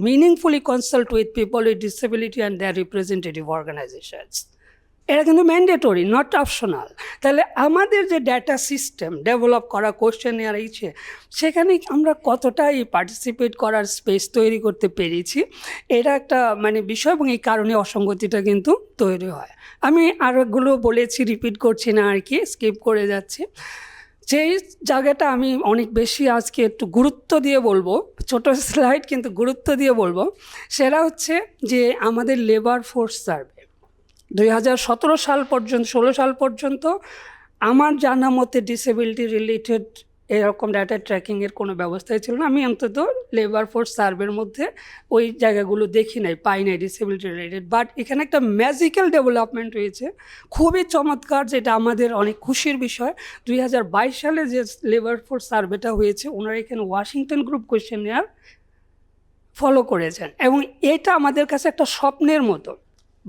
meaningfully consult with people with disability and their representative organisations. এটা কিন্তু ম্যান্ডেটরি, নট অপশনাল। তাহলে আমাদের যে ডাটা সিস্টেম ডেভেলপ করা, কোশ্চেনিয়ার ইচ্ছে, সেখানে আমরা কতটাই পার্টিসিপেট করার স্পেস তৈরি করতে পেরেছি, এটা একটা মানে বিষয়, এবং এই কারণে অসঙ্গতিটা কিন্তু তৈরি হয়। আমি আরেকগুলো বলেছি, রিপিট করছি না আর কি, স্কিপ করে যাচ্ছি। যেই জায়গাটা আমি অনেক বেশি আজকে একটু গুরুত্ব দিয়ে বলবো, ছোট স্লাইড কিন্তু গুরুত্ব দিয়ে বলবো, সেটা হচ্ছে যে আমাদের লেবার ফোর্স সার্ভে 2017 সাল পর্যন্ত 16 সাল পর্যন্ত আমার জানা মতে ডিসেবিলিটি রিলেটেড এরকম ডাটা ট্র্যাকিংয়ের কোনো ব্যবস্থাই ছিল না। আমি অন্তত লেবার ফোর্স সার্ভের মধ্যে ওই জায়গাগুলো দেখি নাই, পাই নাই ডিসেবিলিটি রিলেটেড। বাট এখানে একটা ম্যাজিক্যাল ডেভেলপমেন্ট হয়েছে, খুবই চমৎকার, যেটা আমাদের অনেক খুশির বিষয়। 2022 সালে যে লেবার ফোর্স সার্ভেটা হয়েছে, ওনারা এখানে ওয়াশিংটন গ্রুপ কোয়েশ্চেনিয়ার ফলো করেছেন, এবং এটা আমাদের কাছে একটা স্বপ্নের মতো।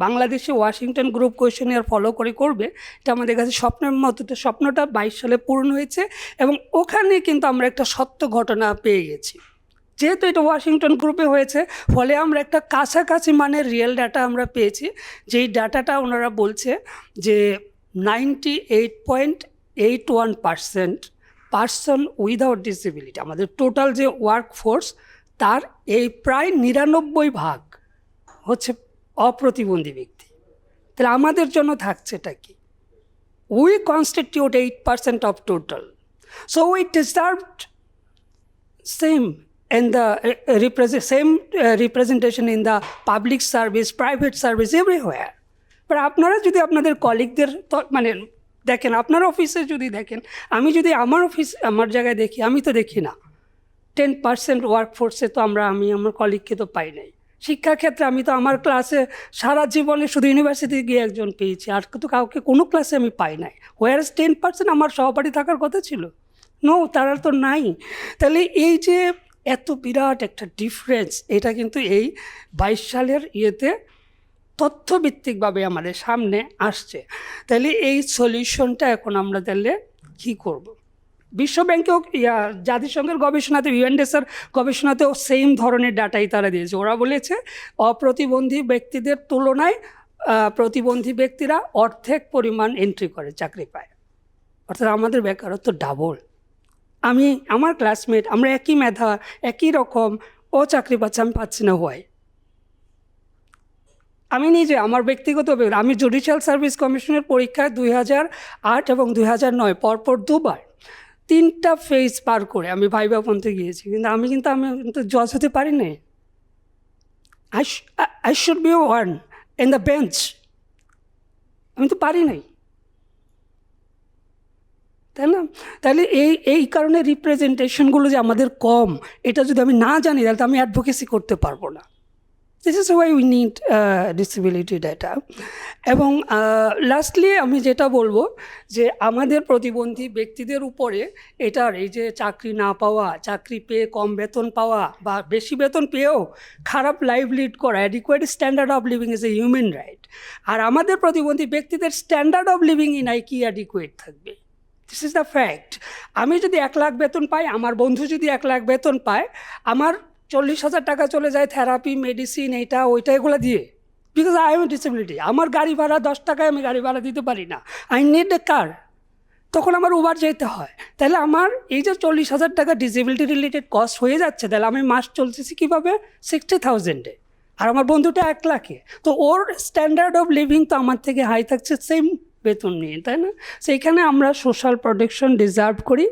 বাংলাদেশে ওয়াশিংটন গ্রুপ কোয়েশ্চেনিয়ার ফলো করবে, এটা আমাদের কাছে স্বপ্নের মতো। তো স্বপ্নটা 22 সালে পূর্ণ হয়েছে, এবং ওখানে কিন্তু আমরা একটা সত্য ঘটনা পেয়ে গেছি। যেহেতু এটা ওয়াশিংটন গ্রুপে হয়েছে, ফলে আমরা একটা কাছাকাছি মানের রিয়েল ডাটা আমরা পেয়েছি। যেই ডাটাটা ওনারা বলছে যে 98.81% পার্সন উইদাউট ডিসেবিলিটি, আমাদের টোটাল যে ওয়ার্ক ফোর্স, তার এই প্রায় 99% হচ্ছে অপ্রতিবন্ধী ব্যক্তি। তাহলে আমাদের জন্য থাকছেটা কি? We constitute 8% of total, so we deserved same in the same representation in the public service, private service, everywhere. But আপনারা যদি আপনাদের কলিগদের মানে দেখেন, আপনার অফিসে যদি দেখেন, আমি যদি আমার জায়গায় দেখি, আমি তো দেখি না 10% ওয়ার্কফোর্সে তো আমি আমার কলিগকে তো পাই নাই। শিক্ষাক্ষেত্রে আমি তো আমার ক্লাসে সারা জীবনে শুধু ইউনিভার্সিটি গিয়ে একজন পেয়েছি, আর তো কাউকে কোনো ক্লাসে আমি পাই নাই। হোয়ারস 10% আমার সহপাঠী থাকার কথা ছিল, নো, তারা তো নাই। তাহলে এই যে এত বিরাট একটা ডিফারেন্স, এটা কিন্তু এই 22 সালের ইয়েতে তথ্যভিত্তিকভাবে আমাদের সামনে আসছে। তাহলে এই সলিউশনটা এখন আমরা তাহলে কী করব? বিশ্বব্যাংকেও জাতিসংঘের গবেষণাতে, ইউএনডিএসের গবেষণাতেও সেম ধরনের ডাটাই তারা দিয়েছে। ওরা বলেছে অপ্রতিবন্ধী ব্যক্তিদের তুলনায় প্রতিবন্ধী ব্যক্তিরা অর্ধেক পরিমাণ এন্ট্রি করে, চাকরি পায়। অর্থাৎ আমাদের বেকারত্ব ডাবল। আমার ক্লাসমেট, আমরা একই মেধা, একই রকম, ও চাকরি পাচ্ছে, আমি পাচ্ছি না। হয় আমি নিজে আমার ব্যক্তিগত, আমি জুডিশিয়াল সার্ভিস কমিশনের পরীক্ষায় 2008 এবং 2009 পরপর 2 বার 3টা ফেজ পার করে আমি ভাইবা পর্যন্ত গিয়েছি, কিন্তু আমি জজ হতে পারি নাই। I should be one in the bench, আমি তো পারি নাই, তাই না? তাহলে এই কারণে রিপ্রেজেন্টেশনগুলো যে আমাদের কম, এটা যদি আমি না জানি, তাহলে তো আমি অ্যাডভোকেসি করতে পারবো না। This is why we need disability data. এবং লাস্টলি আমি যেটা বলবো, যে আমাদের প্রতিবন্ধী ব্যক্তিদের উপরে এটার এই যে চাকরি না পাওয়া, চাকরি পেয়ে কম বেতন পাওয়া, বা বেশি বেতন পেয়েও খারাপ লাইফ লিড করা, adequate standard of living is a human right. আর আমাদের প্রতিবন্ধী ব্যক্তিদের স্ট্যান্ডার্ড অফ লিভিংই নাই, কি অ্যাডিকুয়েট থাকবে? This is the fact. আমি যদি 1 লাখ বেতন পাই, আমার বন্ধু যদি 1 লাখ বেতন পায়, আমার 40,000 টাকা চলে যায় থেরাপি, মেডিসিন, এইটা ওইটা, এগুলো দিয়ে, বিকজ আই এম ডিসেবিলিটি। আমার গাড়ি ভাড়া 10 টাকায় আমি গাড়ি ভাড়া দিতে পারি না, আই নিড এ কার, তখন আমার উবার যেতে হয়। তাহলে আমার এই যে 40,000 টাকা ডিসেবিলিটি রিলেটেড কস্ট হয়ে যাচ্ছে, তাহলে আমি মাস চলতেছি কীভাবে? 60,000-এ, আর আমার বন্ধুটা 1 লাখে। তো ওর স্ট্যান্ডার্ড অফ লিভিং তো আমার থেকে হাই থাকছে সেম বেতন নিয়ে, তাই না? সেইখানে আমরা সোশ্যাল প্রোটেকশন ডিজার্ভ করি,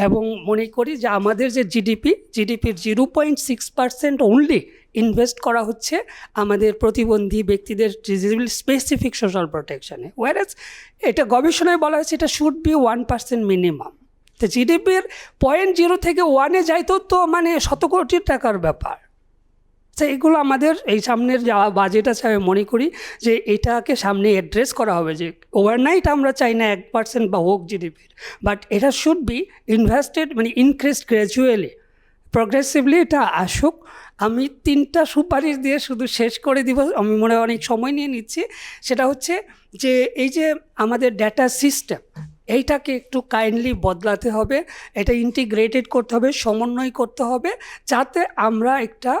এবং মনে করি যে আমাদের যে জিডিপির 0.6% অনলি ইনভেস্ট করা হচ্ছে আমাদের প্রতিবন্ধী ব্যক্তিদের ডিসেবল স্পেসিফিক সোশ্যাল প্রোটেকশনে। ওয়ারেজ এটা গবেষণায় বলা হয়েছে এটা শুড বি 1% মিনিমাম। তো জিডিপির 0.0 থেকে 1-এ যাইতো তো মানে শত কোটি টাকার ব্যাপার। তো এগুলো আমাদের এই সামনের যা বাজেট আছে, আমি মনে করি যে এটাকে সামনে অ্যাড্রেস করা হবে, যে ওভারনাইট আমরা চাই না 1% বা হোক জিডিপির, বাট এটা শুড বি ইনভেস্টেড, মানে ইনক্রিজড গ্র্যাজুয়ালি, প্রগ্রেসিভলি এটা আসুক। আমি 3টা সুপারিশ দিয়ে শুধু শেষ করে দিব, আমি মনে হয় অনেক সময় নিয়ে নিচ্ছি। সেটা হচ্ছে যে এই যে আমাদের ডেটা সিস্টেম, এইটাকে একটু কাইন্ডলি বদলাতে হবে, এটা ইন্টিগ্রেটেড করতে হবে, সমন্বয় করতে হবে, যাতে আমরা একটা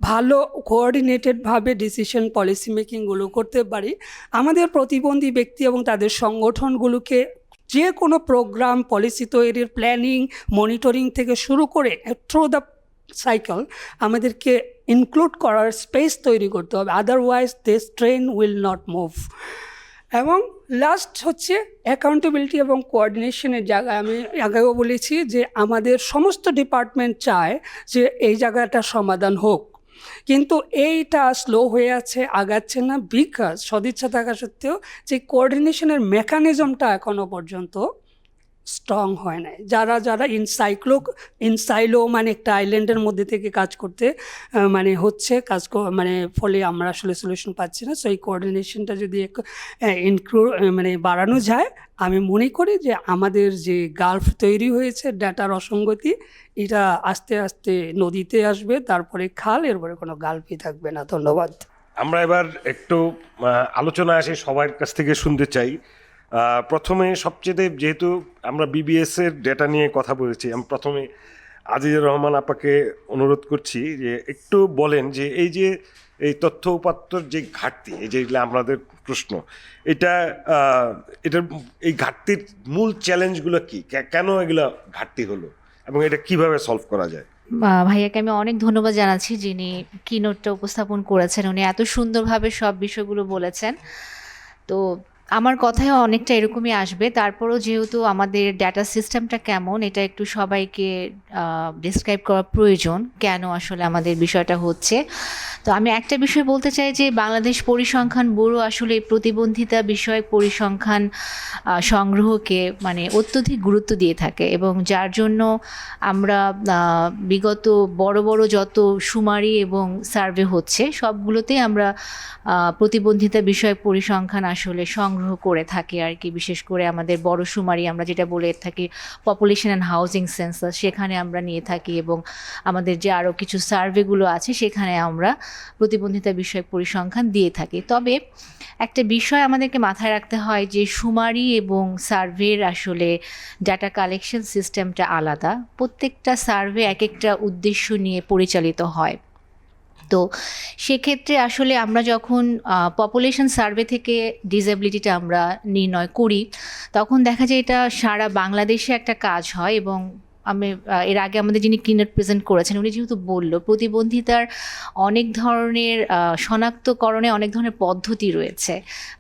ভালো কোঅর্ডিনেটেডভাবে ডিসিশন পলিসি মেকিংগুলো করতে পারি। আমাদের প্রতিবন্ধী ব্যক্তি এবং তাদের সংগঠনগুলোকে যে কোনো প্রোগ্রাম, পলিসি তৈরির প্ল্যানিং, মনিটরিং থেকে শুরু করে থ্রু দ্য সাইকেল আমাদেরকে ইনক্লুড করার স্পেস তৈরি করতে হবে, otherwise this train will not move. এবং লাস্ট হচ্ছে অ্যাকাউন্টেবিলিটি এবং কোঅর্ডিনেশনের জায়গায় আমি আগেও বলেছি যে আমাদের সমস্ত ডিপার্টমেন্ট চায় যে এই জায়গাটা সমাধান হোক, কিন্তু এইটা স্লো হয়ে আছে, আগাচ্ছে না, বিকজ সদিচ্ছা থাকা সত্ত্বেও যে কোঅর্ডিনেশনের মেকানিজমটা এখনও পর্যন্ত স্ট্রং হয় নাই। যারা যারা ইনসাইলো মানে একটা আইল্যান্ডের মধ্যে থেকে কাজ করতে মানে হচ্ছে মানে ফলে আমরা আসলে সলিউশন পাচ্ছি না। সো এই কোঅর্ডিনেশনটা যদি মানে বাড়ানো যায়, আমি মনে করি যে আমাদের যে গালফ তৈরি হয়েছে ডাটার অসঙ্গতি, এটা আস্তে আস্তে নদীতে আসবে, তারপরে খাল, এরপরে কোনো গালফই থাকবে না। ধন্যবাদ। আমরা এবার একটু আলোচনা আসে সবার কাছ থেকে শুনতে চাই। প্রথমে সবচেয়ে যেহেতু আমরা বিবিএস এর ডেটা নিয়ে কথা বলেছি, আমি প্রথমে আজিজুর রহমান আপাকে অনুরোধ করছি যে একটু বলেন যে এই তথ্য উপাত্তর যে ঘাটতি, এই যে আমাদের প্রশ্ন, এটার এই ঘাটতির মূল চ্যালেঞ্জগুলো কি, কেন এগুলো ঘাটতি হলো এবং এটা কিভাবে সলভ করা যায়? ভাইয়াকে আমি অনেক ধন্যবাদ জানাচ্ছি, যিনি কিনোটটা উপস্থাপন করেছেন। উনি এত সুন্দরভাবে সব বিষয়গুলো বলেছেন। তো আমার কথায় অনেকটা এরকমই আসবে। তারপরও যেহেতু আমাদের ডাটা সিস্টেমটা কেমন, এটা একটু সবাইকে ডিসক্রাইব করা প্রয়োজন, কেন আসলে আমাদের বিষয়টা হচ্ছে। তো আমি একটা বিষয় বলতে চাই যে বাংলাদেশ পরিসংখ্যান ব্যুরো আসলে প্রতিবন্ধিতা বিষয়ক পরিসংখ্যান সংগ্রহকে মানে অত্যধিক গুরুত্ব দিয়ে থাকে, এবং যার জন্য আমরা বিগত বড় বড় যত সুমারি এবং সার্ভে হচ্ছে সবগুলোতেই আমরা প্রতিবন্ধিতা বিষয়ক পরিসংখ্যান আসলে সংগ্রহ করে থাকি আর কি। বিশেষ করে আমাদের বড় সুমারি আমরা যেটা বলে থাকি পপুলেশন অ্যান্ড হাউজিং সেন্সাস, সেখানে আমরা নিয়ে থাকি, এবং আমাদের যে আরও কিছু সার্ভেগুলো আছে সেখানে আমরা প্রতিবন্ধিতা বিষয়ক পরিসংখ্যান দিয়ে থাকি। তবে একটা বিষয় আমাদেরকে মাথায় রাখতে হয় যে সুমারি এবং সার্ভের আসলে ডাটা কালেকশন সিস্টেমটা আলাদা। প্রত্যেকটা সার্ভে এক একটা উদ্দেশ্য নিয়ে পরিচালিত হয়। তো সেক্ষেত্রে আসলে আমরা যখন পপুলেশন সার্ভে থেকে ডিসএবিলিটিটা আমরা নির্ণয় করি, তখন দেখা যায় এটা সারা বাংলাদেশে একটা কাজ হয়। এবং আমি এর আগে আমাদের যিনি কিনোট প্রেজেন্ট করেছেন উনি যেহেতু বললো প্রতিবন্ধিতার অনেক ধরনের শনাক্তকরণে অনেক ধরনের পদ্ধতি রয়েছে।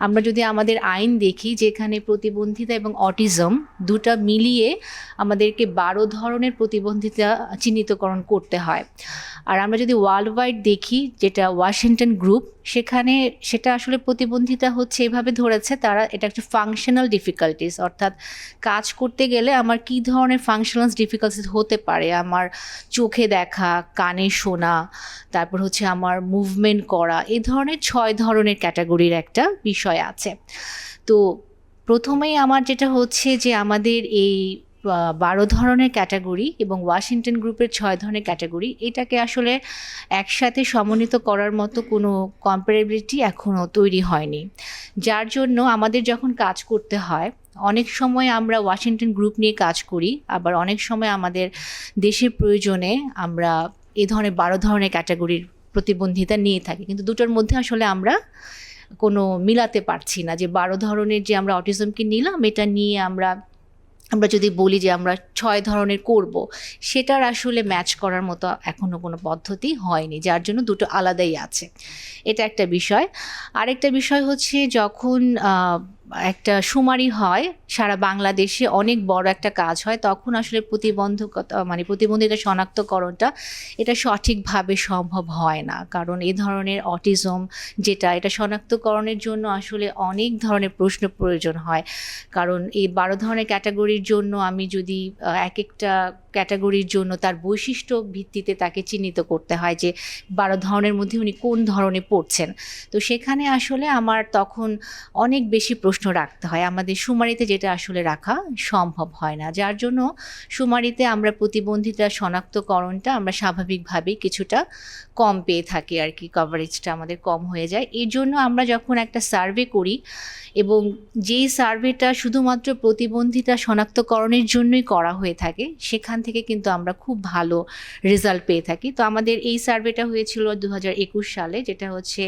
আমরা যদি আমাদের আইন দেখি, যেখানে প্রতিবন্ধিতা এবং অটিজম দুটা মিলিয়ে আমাদেরকে 12 ধরনের প্রতিবন্ধিতা চিহ্নিতকরণ করতে হয়। আর আমরা যদি ওয়ার্ল্ড ওয়াইড দেখি, যেটা ওয়াশিংটন গ্রুপ, সেখানে সেটা আসলে প্রতিবন্ধিতা হচ্ছে এভাবে ধরেছে তারা, এটা একটা ফাংশনাল ডিফিকাল্টিস, অর্থাৎ কাজ করতে গেলে আমার কী ধরনের ফাংশনাল ডিফিকাল্টিস হতে পারে, আমার চোখে দেখা, কানে শোনা, তারপর হচ্ছে আমার মুভমেন্ট করা, এই ধরনের 6 ধরনের ক্যাটাগরির একটা বিষয় আছে। তো প্রথমেই আমার যেটা হচ্ছে যে আমাদের এই 12 ধরনের ক্যাটাগরি এবং ওয়াশিংটন গ্রুপের 6 ধরনের ক্যাটাগরি, এটাকে আসলে একসাথে সমন্বিত করার মতো কোনো কম্পারেবিলিটি এখনও তৈরি হয়নি। যার জন্য আমাদের যখন কাজ করতে হয়, অনেক সময় আমরা ওয়াশিংটন গ্রুপ নিয়ে কাজ করি, আবার অনেক সময় আমাদের দেশের প্রয়োজনে আমরা এই ধরনের 12 ধরনের ক্যাটাগরির প্রতিবন্ধিতা নিয়ে থাকি, কিন্তু দুটোর মধ্যে আসলে আমরা কোনো মিলাতে পারছি না যে 12 ধরনের যে আমরা অটিজমকে নিলাম, এটা নিয়ে আমরা যদি বলি যে আমরা 6 ধরনের করব, সেটার আসলে ম্যাচ করার মতো এখনও কোনো পদ্ধতি হয়নি, যার জন্য দুটো আলাদাই আছে। এটা একটা বিষয়। আরেকটা বিষয় হচ্ছে যখন একটা সুমারি হয় সারা বাংলাদেশে, অনেক বড় একটা কাজ হয়, তখন আসলে প্রতিবন্ধিতা শনাক্তকরণটা এটা সঠিকভাবে সম্ভব হয় না। কারণ এই ধরনের অটিজম যেটা, এটা শনাক্তকরণের জন্য আসলে অনেক ধরনের প্রশ্ন প্রয়োজন হয়। কারণ এই 12 ধরনের ক্যাটাগরির জন্য আমি যদি এক একটা ক্যাটাগরির জন্য তার বৈশিষ্ট্য ভিত্তিতে তাকে চিহ্নিত করতে হয় যে 12 ধরনের মধ্যে উনি কোন ধরনে পড়ছেন। তো সেখানে আসলে আমার তখন অনেক বেশি প্রশ্ন রাখতে হয়, আমাদের শুমারিতে যেটা আসলে রাখা সম্ভব হয় না, যার জন্য শুমারিতে আমরা প্রতিবন্ধিতা শনাক্তকরণটা আমরা স্বাভাবিকভাবেই কিছুটা কম পেয়ে থাকি আর কি, কভারেজটা আমাদের কম হয়ে যায়। এই জন্য আমরা যখন একটা সার্ভে করি এবং যেই সার্ভেটা শুধুমাত্র প্রতিবন্ধিতা শনাক্তকরণের জন্যই করা হয়ে থাকে, সেখান থেকে কিন্তু আমরা খুব ভালো রেজাল্ট পেয়ে থাকি। তো আমাদের এই সার্ভেটা হয়েছিল 2021 সালে, যেটা হচ্ছে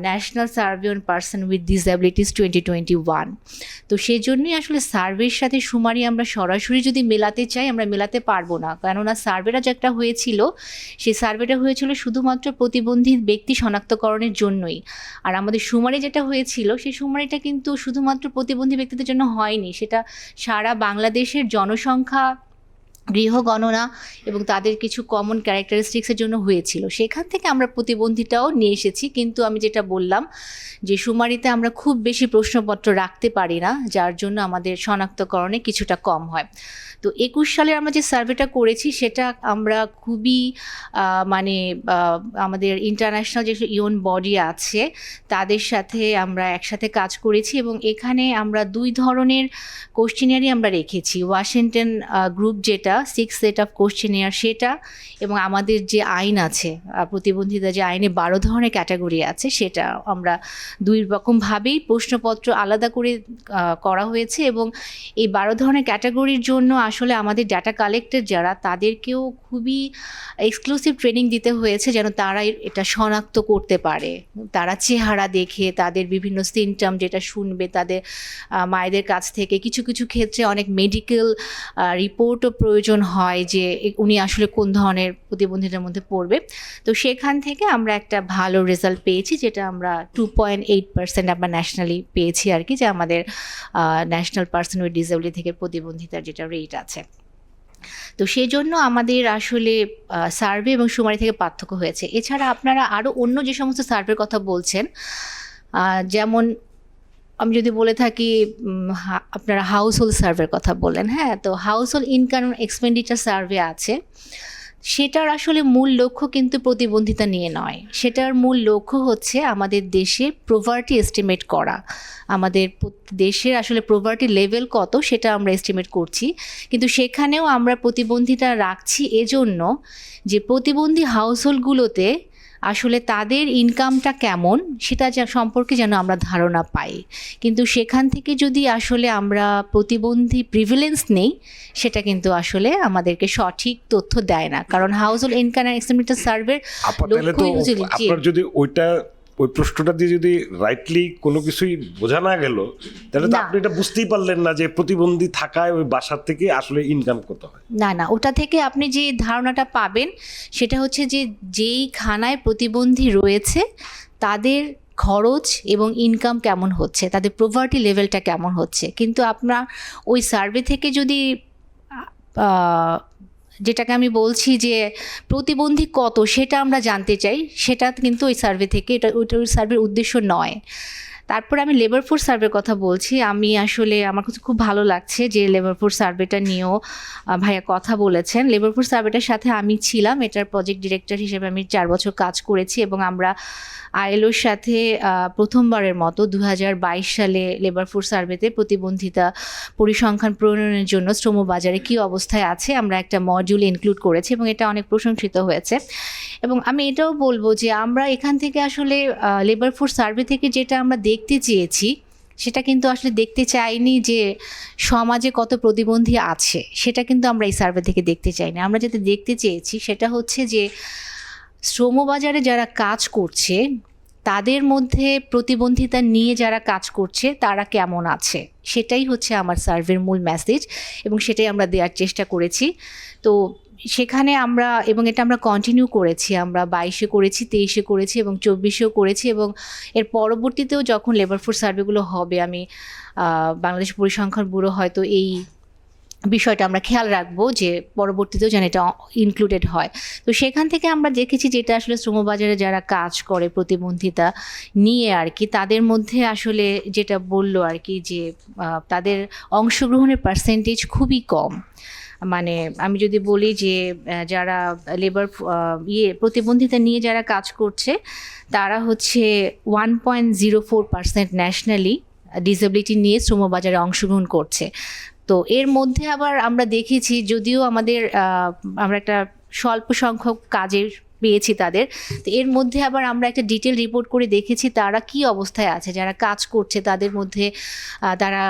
national survey on person with disabilities 2021। তো সেই জন্যই আসলে সার্ভের সাথে শুমারি আমরা সরাসরি যদি মেলাতে চাই আমরা মেলাতে পারবো না, কেননা সার্ভেটা যেটা হয়েছিল সেই সার্ভেটা হয়েছিল শুধুমাত্র প্রতিবন্ধী ব্যক্তি শনাক্তকরণের জন্যই, আর আমাদের শুমারি যেটা হয়েছিল সেই শুমারিটা কিন্তু শুধুমাত্র প্রতিবন্ধী ব্যক্তিদের জন্য হয়নি, সেটা সারা বাংলাদেশের জনসংখ্যা, গৃহ গণনা এবং তাদের কিছু কমন ক্যারেক্টারিস্টিক্সের জন্য হয়েছিল। সেখান থেকে আমরা প্রতিবন্ধিতাও নিয়ে এসেছি, কিন্তু আমি যেটা বললাম যে শুমারিতে আমরা খুব বেশি প্রশ্নপত্র রাখতে পারি না, যার জন্য আমাদের শনাক্তকরণে কিছুটা কম হয়। তো 21 সালে আমরা যে সার্ভেটা করেছি সেটা আমরা খুবই আমাদের ইন্টারন্যাশনাল যে ইউন বডি আছে তাদের সাথে আমরা একসাথে কাজ করেছি, এবং এখানে আমরা 2 ধরনের কোশ্চেনিয়ারই আমরা রেখেছি। ওয়াশিংটন গ্রুপ যেটা 6 সেট অফ কোশ্চেনিয়ার সেটা, এবং আমাদের যে আইন আছে প্রতিবন্ধিতা যে আইনে 12 ধরনের ক্যাটাগরি আছে সেটা আমরা 2 রকমভাবেই প্রশ্নপত্র আলাদা করে করা হয়েছে। এবং এই 12 ধরনের ক্যাটাগরির জন্য আসলে আমাদের ডাটা কালেক্টর যারা তাদেরকেও খুবই এক্সক্লুসিভ ট্রেনিং দিতে হয়েছে যেন তারা এটা শনাক্ত করতে পারে। তারা চেহারা দেখে তাদের বিভিন্ন সিমটম যেটা শুনবে তাদের মায়েদের কাছ থেকে, কিছু কিছু ক্ষেত্রে অনেক মেডিকেল রিপোর্টও প্রয়োজন হয় যে উনি আসলে কোন ধরনের প্রতিবন্ধিতার মধ্যে পড়বে। তো সেখান থেকে আমরা একটা ভালো রেজাল্ট পেয়েছি, যেটা আমরা 2.8% আমরা ন্যাশনালি পেয়েছি আর কি, যে আমাদের ন্যাশনাল পার্সন উইথ ডিসএবিলিটি থেকে প্রতিবন্ধিতার যেটা রেট আছে। তো সেই জন্য আমাদের আসলে সার্ভে এবং শুমারি থেকে পার্থক্য হয়েছে। এছাড়া আপনারা আরও অন্য যে সমস্ত সার্ভের কথা বলছেন, যেমন আমি যদি বলে থাকি আপনারা হাউস হোল্ড সার্ভের কথা বললেন, হ্যাঁ, তো house hold income expenditure survey আছে, সেটার আসলে মূল লক্ষ্য কিন্তু প্রতিবন্ধিতা নিয়ে নয়, সেটার মূল লক্ষ্য হচ্ছে আমাদের দেশে প্রভার্টি এস্টিমেট করা, আমাদের দেশের আসলে প্রভার্টি লেভেল কত সেটা আমরা এস্টিমেট করছি। কিন্তু সেখানেও আমরা প্রতিবন্ধিতা রাখছি এজন্য যে প্রতিবন্ধী হাউসহোল্ডগুলোতে আসলে তাদের ইনকামটা কেমন সেটা সম্পর্কে যেন আমরা ধারণা পাই। কিন্তু সেখান থেকে যদি আসলে আমরা প্রতিবন্ধী প্রিভিলেন্স নেই সেটা কিন্তু আসলে আমাদেরকে সঠিক তথ্য দেয় না, কারণ হাউস হোল্ড ইনকাম এস্টিমেটর সার্ভের আপনার যদি ওই প্রশ্নটা দিয়ে যদি রাইটলি কোনো কিছুই বোঝা না গেল তাহলে তো আপনি এটা বুঝতেই পারলেন না যে প্রতিবন্ধী থাকায় ওই বাসার থেকে আসলে ইনকাম কত হয়। না, ওটা থেকে আপনি যে ধারণাটা পাবেন সেটা হচ্ছে যে যেই খানায় প্রতিবন্ধী রয়েছে তাদের খরচ এবং ইনকাম কেমন হচ্ছে, তাদের প্রভার্টি লেভেলটা কেমন হচ্ছে। কিন্তু আপনার ওই সার্ভে থেকে যদি যেটাকে আমি বলছি যে প্রতিবন্ধী কত সেটা আমরা জানতে চাই, সেটা কিন্তু ওই সার্ভে থেকে ওই সার্ভের উদ্দেশ্য নয়। তারপর আমি লেবার ফোর্স সার্ভের কথা বলছি। আমি আসলে আমার কাছে খুব ভালো লাগছে যে লেবার ফোর্স সার্ভেটা নিয়েও ভাইয়া কথা বলেছেন। লেবার ফোর্স সার্ভেটার সাথে আমি ছিলাম, এটার প্রজেক্ট ডিরেক্টর হিসেবে আমি 4 বছর কাজ করেছি, এবং আমরা আইএলওর সাথে প্রথমবারের মতো 2022 সালে লেবার ফোর্স সার্ভেতে প্রতিবন্ধিতা পরিসংখ্যান প্রণয়নের জন্য শ্রমবাজারে কী অবস্থায় আছে আমরা একটা মডিউল ইনক্লুড করেছি, এবং এটা অনেক প্রশংসিত হয়েছে। এবং আমি এটাও বলবো যে আমরা এখান থেকে আসলে লেবার ফোর্স সার্ভে থেকে যেটা আমরা দেখতে চেয়েছি সেটা কিন্তু আসলে দেখতে চাইনি যে সমাজে কত প্রতিবন্ধী আছে, সেটা কিন্তু আমরা এই সার্ভে থেকে দেখতে চাইনি। আমরা যেটা দেখতে চেয়েছি সেটা হচ্ছে যে শ্রমবাজারে যারা কাজ করছে তাদের মধ্যে প্রতিবন্ধিতা নিয়ে যারা কাজ করছে তারা কেমন আছে, সেটাই হচ্ছে আমার সার্ভের মূল মেসেজ, এবং সেটাই আমরা দেওয়ার চেষ্টা করেছি। তো সেখানে আমরা, এবং এটা আমরা কন্টিনিউ করেছি, আমরা 22-এ করেছি, 23-এ করেছি এবং 24-এও করেছি, এবং এর পরবর্তীতেও যখন লেবার ফোর্স সার্ভেগুলো হবে আমি বাংলাদেশ পরিসংখ্যান ব্যুরো হয়তো এই বিষয়টা আমরা খেয়াল রাখবো যে পরবর্তীতেও যেন এটা ইনক্লুডেড হয়। তো সেখান থেকে আমরা দেখেছি যেটা আসলে শ্রমবাজারে যারা কাজ করে প্রতিবন্ধিতা নিয়ে আর কি, তাদের মধ্যে আসলে যেটা বললো আর কি যে তাদের অংশগ্রহণের পার্সেন্টেজ খুবই কম। মানে আমি যদি বলি যে যারা লেবার প্রতিবন্ধিতা নিয়ে যারা কাজ করছে তারা হচ্ছে 1.04% ন্যাশনালি ডিসেবিলিটি নিয়ে শ্রমবাজারে অংশগ্রহণ করছে। তো এর মধ্যে আবার আমরা দেখেছি, যদিও আমাদের আমরা একটা স্বল্প সংখ্যক কাজের পেয়েছি তাদের, তো এর মধ্যে আবার আমরা একটা ডিটেল রিপোর্ট করে দেখেছি তারা কি অবস্থায় আছে, যারা কাজ করছে তাদের মধ্যে তারা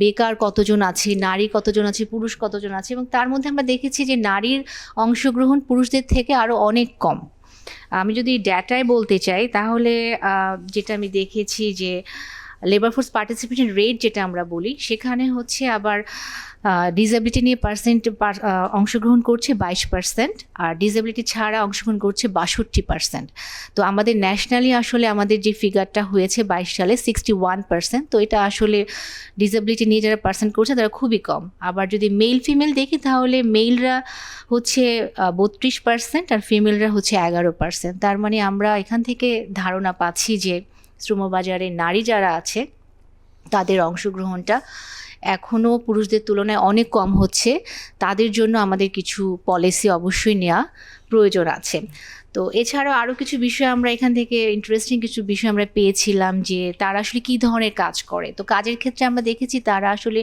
বেকার কতজন আছে, নারী কতজন আছে, পুরুষ কতজন আছে, এবং তার মধ্যে আমরা দেখেছি যে নারীর অংশগ্রহণ পুরুষদের থেকে আরও অনেক কম। আমি যদি ডেটায় বলতে চাই তাহলে যেটা আমি দেখেছি যে লেবার ফোর্স পার্টিসিপেশন রেট যেটা আমরা বলি, সেখানে হচ্ছে আবার ডিসেবিলিটি নিয়ে অংশগ্রহণ করছে 22%, আর ডিসেবিলিটি ছাড়া অংশগ্রহণ করছে 62%। তো আমাদের ন্যাশনালি আসলে আমাদের যে ফিগারটা হয়েছে 22 সালে 61%, তো এটা আসলে ডিসেবিলিটি নিয়ে যারা পার্সেন্ট করছে তারা খুবই কম। আবার যদি মেল ফিমেল দেখি তাহলে মেলরা হচ্ছে 32% আর ফিমেলরা হচ্ছে 11%। তার মানে আমরা এখান থেকে ধারণা পাচ্ছি যে শ্রমবাজারে নারী যারা আছে তাদের অংশগ্রহণটা এখনও পুরুষদের তুলনায় অনেক কম হচ্ছে। তাদের জন্য আমাদের কিছু পলিসি অবশ্যই নেওয়া প্রয়োজন আছে। তো এছাড়াও আরও কিছু বিষয় আমরা এখান থেকে ইন্টারেস্টিং কিছু বিষয় আমরা পেয়েছিলাম যে তারা আসলে কী ধরনের কাজ করে। তো কাজের ক্ষেত্রে আমরা দেখেছি তারা আসলে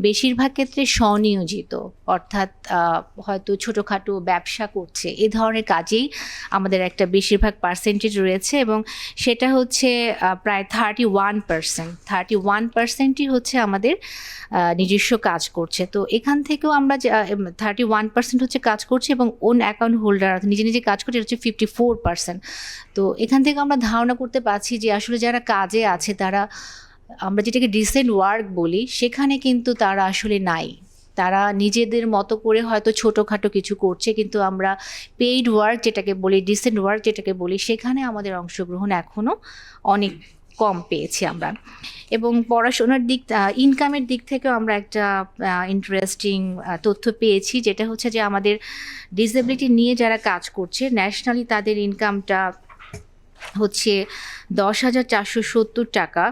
বেশিরভাগ ক্ষেত্রে স্বনিয়োজিত, অর্থাৎ হয়তো ছোটোখাটো ব্যবসা করছে, এ ধরনের কাজেই আমাদের একটা বেশিরভাগ পার্সেন্টেজ রয়েছে, এবং সেটা হচ্ছে প্রায় 31%ই হচ্ছে আমাদের নিজস্ব কাজ করছে। তো এখান থেকেও আমরা 31% হচ্ছে কাজ করছে, এবং ওন অ্যাকাউন্ট হোল্ডার নিজে নিজে কাজ করছে হচ্ছে 54%। তো এখান থেকে আমরা ধারণা করতে পারছি যে আসলে যারা কাজে আছে তারা, আমরা যেটাকে ডিসেন্ট ওয়ার্ক বলি, সেখানে কিন্তু তারা আসলে নাই। তারা নিজেদের মতো করে হয়তো ছোটোখাটো কিছু করছে, কিন্তু আমরা পেইড ওয়ার্ক যেটাকে বলি, ডিসেন্ট ওয়ার্ক যেটাকে বলি, সেখানে আমাদের অংশগ্রহণ এখনও অনেক কম পেয়েছি আমরা। এবং পড়াশোনার দিক, ইনকামের দিক থেকেও আমরা একটা ইন্টারেস্টিং তথ্য পেয়েছি, যেটা হচ্ছে যে আমাদের ডিসেবিলিটি নিয়ে যারা কাজ করছে ন্যাশনালি তাদের ইনকামটা হচ্ছে 10,470 টাকা,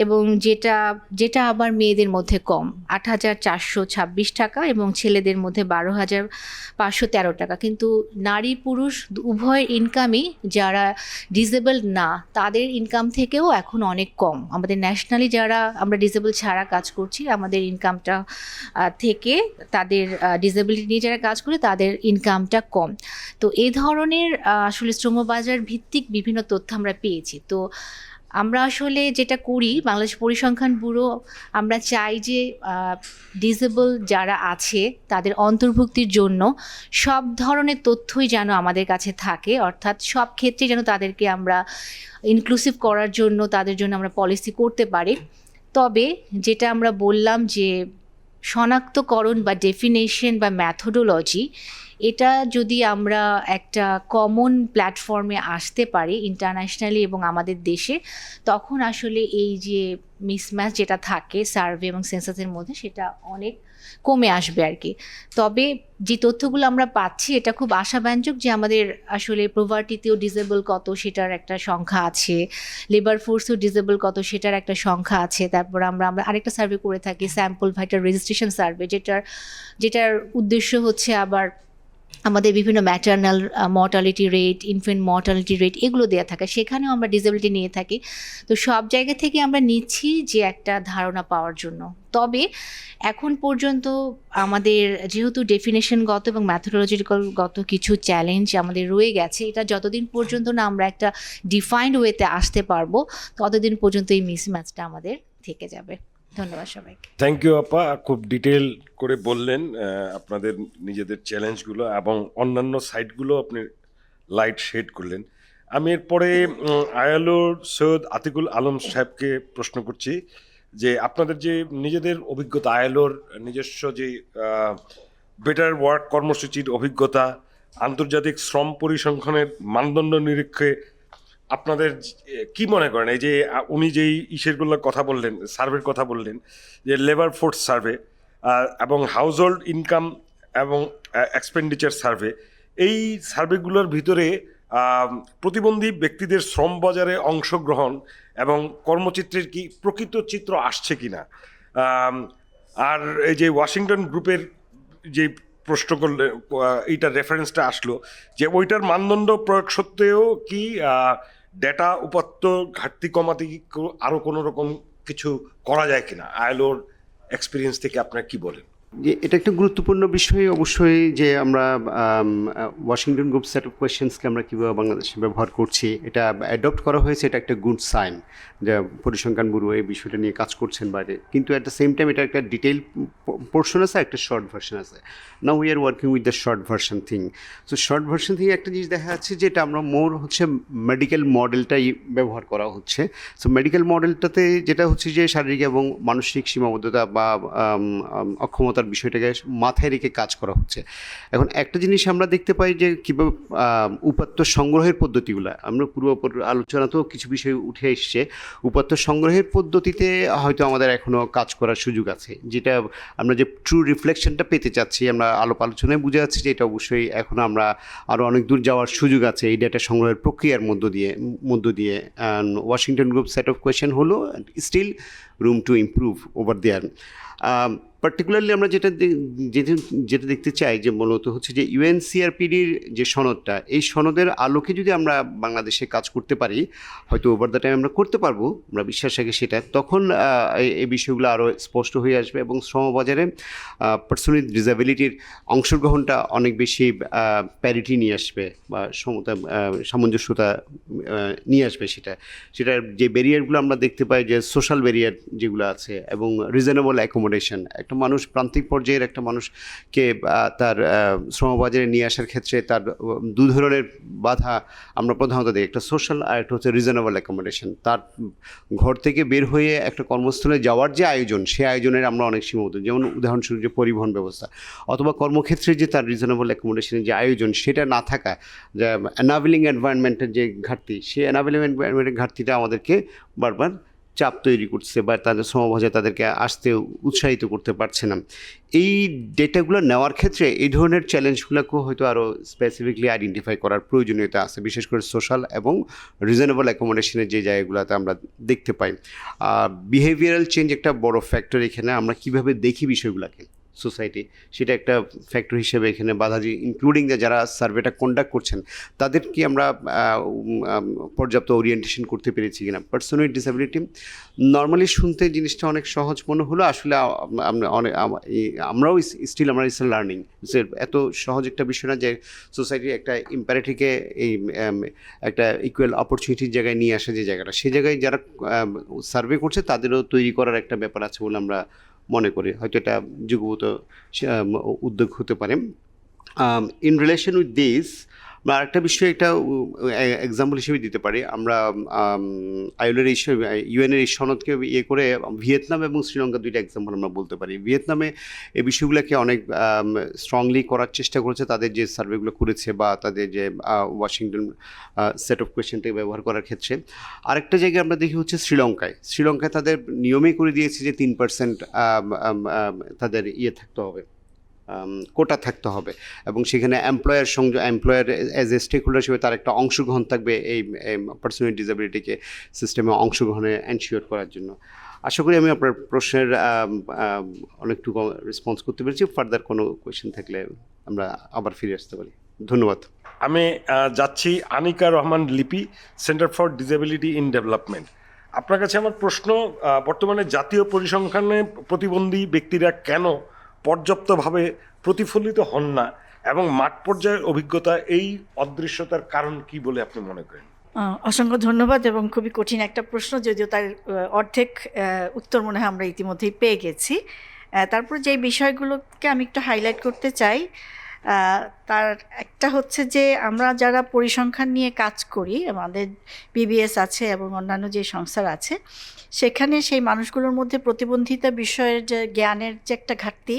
এবং যেটা আবার মেয়েদের মধ্যে কম 8,426 টাকা, এবং ছেলেদের মধ্যে 12,513 টাকা। কিন্তু নারী পুরুষ উভয় ইনকামই যারা ডিসেবল না তাদের ইনকাম থেকেও এখন অনেক কম। আমাদের ন্যাশনালি যারা আমরা ডিসেবল ছাড়া কাজ করছি, আমাদের ইনকামটা থেকে তাদের ডিসেবিলিটি নিয়ে যারা কাজ করে তাদের ইনকামটা কম। তো এই ধরনের আসলে শ্রমবাজার ভিত্তিক বিভিন্ন তথ্য আমরা পেয়েছি। তো আমরা আসলে যেটা করি, বাংলাদেশ পরিসংখ্যান ব্যুরো, আমরা চাই যে ডিসেবল যারা আছে তাদের অন্তর্ভুক্তির জন্য সব ধরনের তথ্যই যেন আমাদের কাছে থাকে, অর্থাৎ সব ক্ষেত্রে যেন তাদেরকে আমরা ইনক্লুসিভ করার জন্য তাদের জন্য আমরা পলিসি করতে পারি। তবে যেটা আমরা বললাম যে শনাক্তকরণ বা ডেফিনেশন বা ম্যাথোডোলজি, এটা যদি আমরা একটা কমন প্ল্যাটফর্মে আসতে পারি ইন্টারন্যাশনালি এবং আমাদের দেশে, তখন আসলে এই যে মিসম্যাচ যেটা থাকে সার্ভে এবং সেন্সাসের মধ্যে, সেটা অনেক কমে আসবে আর কি। তবে যে তথ্যগুলো আমরা পাচ্ছি এটা খুব আশাব্যঞ্জক যে আমাদের আসলে প্রভার্টিতেও ডিসেবল কত সেটার একটা সংখ্যা আছে, লেবার ফোর্সেও ডিসেবল কত সেটার একটা সংখ্যা আছে। তারপর আমরা আরেকটা সার্ভে করে থাকি, স্যাম্পল ভাইটাল রেজিস্ট্রেশন সার্ভে, যেটার উদ্দেশ্য হচ্ছে আবার আমাদের বিভিন্ন maternal mortality rate, infant mortality rate এগুলো দেওয়া থাকে, সেখানেও আমরা ডিসেবিলিটি নিয়ে থাকি। তো সব জায়গা থেকে আমরা নিচ্ছি যে একটা ধারণা পাওয়ার জন্য। তবে এখন পর্যন্ত আমাদের যেহেতু ডেফিনেশনগত এবং ম্যাথোডোলজিক্যালগত কিছু চ্যালেঞ্জ আমাদের রয়ে গেছে, এটা যতদিন পর্যন্ত না আমরা একটা ডিফাইন্ড ওয়েতে আসতে পারবো ততদিন পর্যন্ত এই মিসম্যাচটা আমাদের থেকে যাবে। ধন্যবাদ সবাইকে। থ্যাংক ইউ আপা, খুব ডিটেল করে বললেন আপনাদের নিজেদের চ্যালেঞ্জগুলো এবং অন্যান্য সাইটগুলো আপনি লাইট শেড করলেন। আমি এরপরে আয়ালোর সৈয়দ আতিকুল আলম সাহেবকে প্রশ্ন করছি যে আপনাদের যে নিজেদের অভিজ্ঞতা, আয়ালোর নিজস্ব যে বেটার ওয়ার্ক কর্মসূচির অভিজ্ঞতা, আন্তর্জাতিক শ্রম পরিসংখ্যানের মানদণ্ড নিরীক্ষে আপনাদের কি মনে করেন, এই যে উনি যেই ইস্যুগুলোর কথা বললেন, সার্ভের কথা বললেন, যে লেবার ফোর্স সার্ভে এবং হাউস হোল্ড ইনকাম এবং এক্সপেন্ডিচার সার্ভে, এই সার্ভেগুলোর ভিতরে প্রতিবন্ধী ব্যক্তিদের শ্রম বাজারে অংশগ্রহণ এবং কর্মচিত্রের কি প্রকৃত চিত্র আসছে কিনা, আর এই যে ওয়াশিংটন গ্রুপের যে প্রশ্ন করলে এইটার রেফারেন্সটা আসলো যে ওইটার মানদণ্ড প্রয়োগ সত্ত্বেও কি ডেটা উপাত্ত ঘাটতি কমাতে কি আরও কোনো রকম কিছু করা যায় কিনা, আইএলওর এক্সপিরিয়েন্স থেকে আপনারা কি বলেন? যে এটা একটা গুরুত্বপূর্ণ বিষয় অবশ্যই, যে আমরা ওয়াশিংটন গ্রুপ সেট অফ কোয়েশ্চেন্সকে আমরা কীভাবে বাংলাদেশে ব্যবহার করছি, এটা অ্যাডপ্ট করা হয়েছে, এটা একটা গুড সাইন যে পরিসংখ্যান ব্যুরো এই বিষয়টা নিয়ে কাজ করছেন বাইরে। কিন্তু অ্যাট দ্য সেম টাইম এটা একটা ডিটেইল পোর্শন আছে, একটা শর্ট ভার্সন আছে। Now we are working with the short version thing. So short version থেকে একটা জিনিস দেখা যাচ্ছে যে এটা আমরা মোর হচ্ছে মেডিকেল মডেলটাই ব্যবহার করা হচ্ছে। সো মেডিকেল মডেলটাতে যেটা হচ্ছে যে শারীরিক এবং মানসিক সীমাবদ্ধতা বা অক্ষমতার বিষয়টাকে মাথায় রেখে কাজ করা হচ্ছে। এখন একটা জিনিস আমরা দেখতে পাই যে কীভাবে উপাত্ত সংগ্রহের পদ্ধতিগুলো, আমরা পূর্ব আলোচনাতেও কিছু বিষয় উঠে এসছে, উপাত্ত সংগ্রহের পদ্ধতিতে হয়তো আমাদের এখনও কাজ করার সুযোগ আছে, যেটা আমরা যে ট্রু রিফ্লেকশনটা পেতে চাচ্ছি, আমরা আলোচনায় বুঝে যাচ্ছি যে এটা অবশ্যই এখনও আমরা আরও অনেক দূর যাওয়ার সুযোগ আছে এই ডেটা সংগ্রহের প্রক্রিয়ার মধ্য দিয়ে। Washington group set of question হলো still room to improve over there. Particularly আমরা যেটা দেখতে চাই যে মূলত হচ্ছে যে ইউএনসিআরপিডির যে সনদটা, এই সনদের আলোকে যদি আমরা বাংলাদেশে কাজ করতে পারি, হয়তো ওভার দ্য টাইম আমরা করতে পারবো, আমরা বিশ্বাস রাখি সেটা, তখন এই বিষয়গুলো আরও স্পষ্ট হয়ে আসবে এবং শ্রমবাজারে পার্সন উইথ ডিসএবিলিটির অংশগ্রহণটা অনেক বেশি প্যারিটি নিয়ে আসবে বা সামঞ্জস্যতা নিয়ে আসবে। সেটার যে ব্যারিয়ারগুলো আমরা দেখতে পাই, যে সোশ্যাল ব্যারিয়ার যেগুলো আছে এবং রিজনেবল অ্যাকোমোডেশন, একটা মানুষ প্রান্তিক পর্যায়ের একটা মানুষকে তার শ্রমবাজারে নিয়ে আসার ক্ষেত্রে তার দু ধরনের বাধা আমরা প্রধানত দেখি, একটা সোশ্যাল আর একটা হচ্ছে রিজনেবল অ্যাকোমোডেশন। তার ঘর থেকে বের হয়ে একটা কর্মস্থলে যাওয়ার যে আয়োজন, সেই আয়োজনের আমরা অনেক সীমাবদ্ধ, যেমন উদাহরণস্বরূপ যে পরিবহন ব্যবস্থা অথবা কর্মক্ষেত্রে যে তার রিজনেবল অ্যাকোমোডেশনের যে আয়োজন, সেটা না থাকা, যে এনাবেলিং এনভায়রনমেন্টের যে ঘাটতি, সেই এনাবেলিং এনভায়রনমেন্টের ঘাটতিটা আমাদেরকে বারবার চাপ তৈরি করছে বা তাদের শ্রমবাজারে তাদেরকে আসতে উৎসাহিত করতে পারছে না। এই ডেটাগুলো নেওয়ার ক্ষেত্রে এই ধরনের চ্যালেঞ্জগুলোকেও হয়তো আরও স্পেসিফিকলি আইডেন্টিফাই করার প্রয়োজনীয়তা আছে, বিশেষ করে সোশ্যাল এবং রিজনেবল অ্যাকোমোডেশনের যে জায়গাগুলোতে আমরা দেখতে পাই। বিহেভিয়ারাল চেঞ্জ একটা বড় ফ্যাক্টর এখানে, আমরা কীভাবে দেখি বিষয়গুলোকে সোসাইটি, সেটা একটা ফ্যাক্টর হিসেবে এখানে বাধা দিয়ে, ইনক্লুডিং যারা সার্ভেটা কন্ডাক্ট করছেন তাদের কি আমরা পর্যাপ্ত ওরিয়েন্টেশন করতে পেরেছি কিনা। পার্সন উইথ ডিসএবিলিটি নর্মালি শুনতে জিনিসটা অনেক সহজ মনে হলো, আসলে আমরাও স্টিল লার্নিং, যে এত সহজ একটা বিষয় না যে সোসাইটি একটা ইম্পারেটিভকে এই একটা ইকুয়াল অপরচুনিটির জায়গায় নিয়ে আসে, যে জায়গাটা সেই জায়গায় যারা সার্ভে করছে তাদেরও তৈরি করার একটা ব্যাপার আছে বলে আমরা মনে করি। হয়তো এটা যুগপত উদ্যোগ হতে পারে। ইন রিলেশন উইথ দিস বা আরেকটা বিষয়, একটা এক্সাম্পল হিসেবে দিতে পারি, আমরা আইএলওর ইউএনের এই সনদকে ইয়ে করে ভিয়েতনাম এবং শ্রীলঙ্কা দুইটা এক্সাম্পল আমরা বলতে পারি। ভিয়েতনামে এই বিষয়গুলোকে অনেক স্ট্রংলি করার চেষ্টা করেছে, তাদের যে সার্ভেগুলো করেছে বা তাদের যে ওয়াশিংটন সেট অফ কোয়েশ্চেনটাকে ব্যবহার করার ক্ষেত্রে। আরেকটা জায়গায় আমরা দেখি হচ্ছে শ্রীলঙ্কায় তাদের নিয়মেই করে দিয়েছে যে 3% তাদের থাকতে হবে, কোটা থাকতে হবে, এবং সেখানে employer as a stakeholder হিসেবে তার একটা অংশগ্রহণ থাকবে এই পার্সন উইথ ডিসএবিলিটিকে সিস্টেমে অংশগ্রহণে এনশিওর করার জন্য। আশা করি আমি আপনার প্রশ্নের অনেকটুকু রেসপন্স করতে পেরেছি। ফার্দার কোনো কোয়েশ্চেন থাকলে আমরা আবার ফিরে আসতে পারি। ধন্যবাদ। আমি যাচ্ছি আনিকা রহমান লিপি, centre for disability in development. আপনার কাছে আমার প্রশ্ন, বর্তমানে জাতীয় পরিসংখ্যানে প্রতিবন্ধী ব্যক্তিরা কেন পর্যাপ্তভাবে প্রতিফলিত হন না এবং মাঠ পর্যায়ের অভিজ্ঞতা এই অদৃশ্যতার কারণ কি বলে আপনি মনে করেন? অসংখ্য ধন্যবাদ এবং খুবই কঠিন একটা প্রশ্ন, যদিও তার অর্ধেক উত্তর মনে হয় আমরা ইতিমধ্যেই পেয়ে গেছি। তারপর যে বিষয়গুলোকে আমি একটু হাইলাইট করতে চাই, তার একটা হচ্ছে যে আমরা যারা পরিসংখ্যান নিয়ে কাজ করি, আমাদের বিবিএস আছে এবং অন্যান্য যে সংস্থার আছে, সেখানে সেই মানুষগুলোর মধ্যে প্রতিবন্ধিতা বিষয়ের যে জ্ঞানের যে একটা ঘাটতি,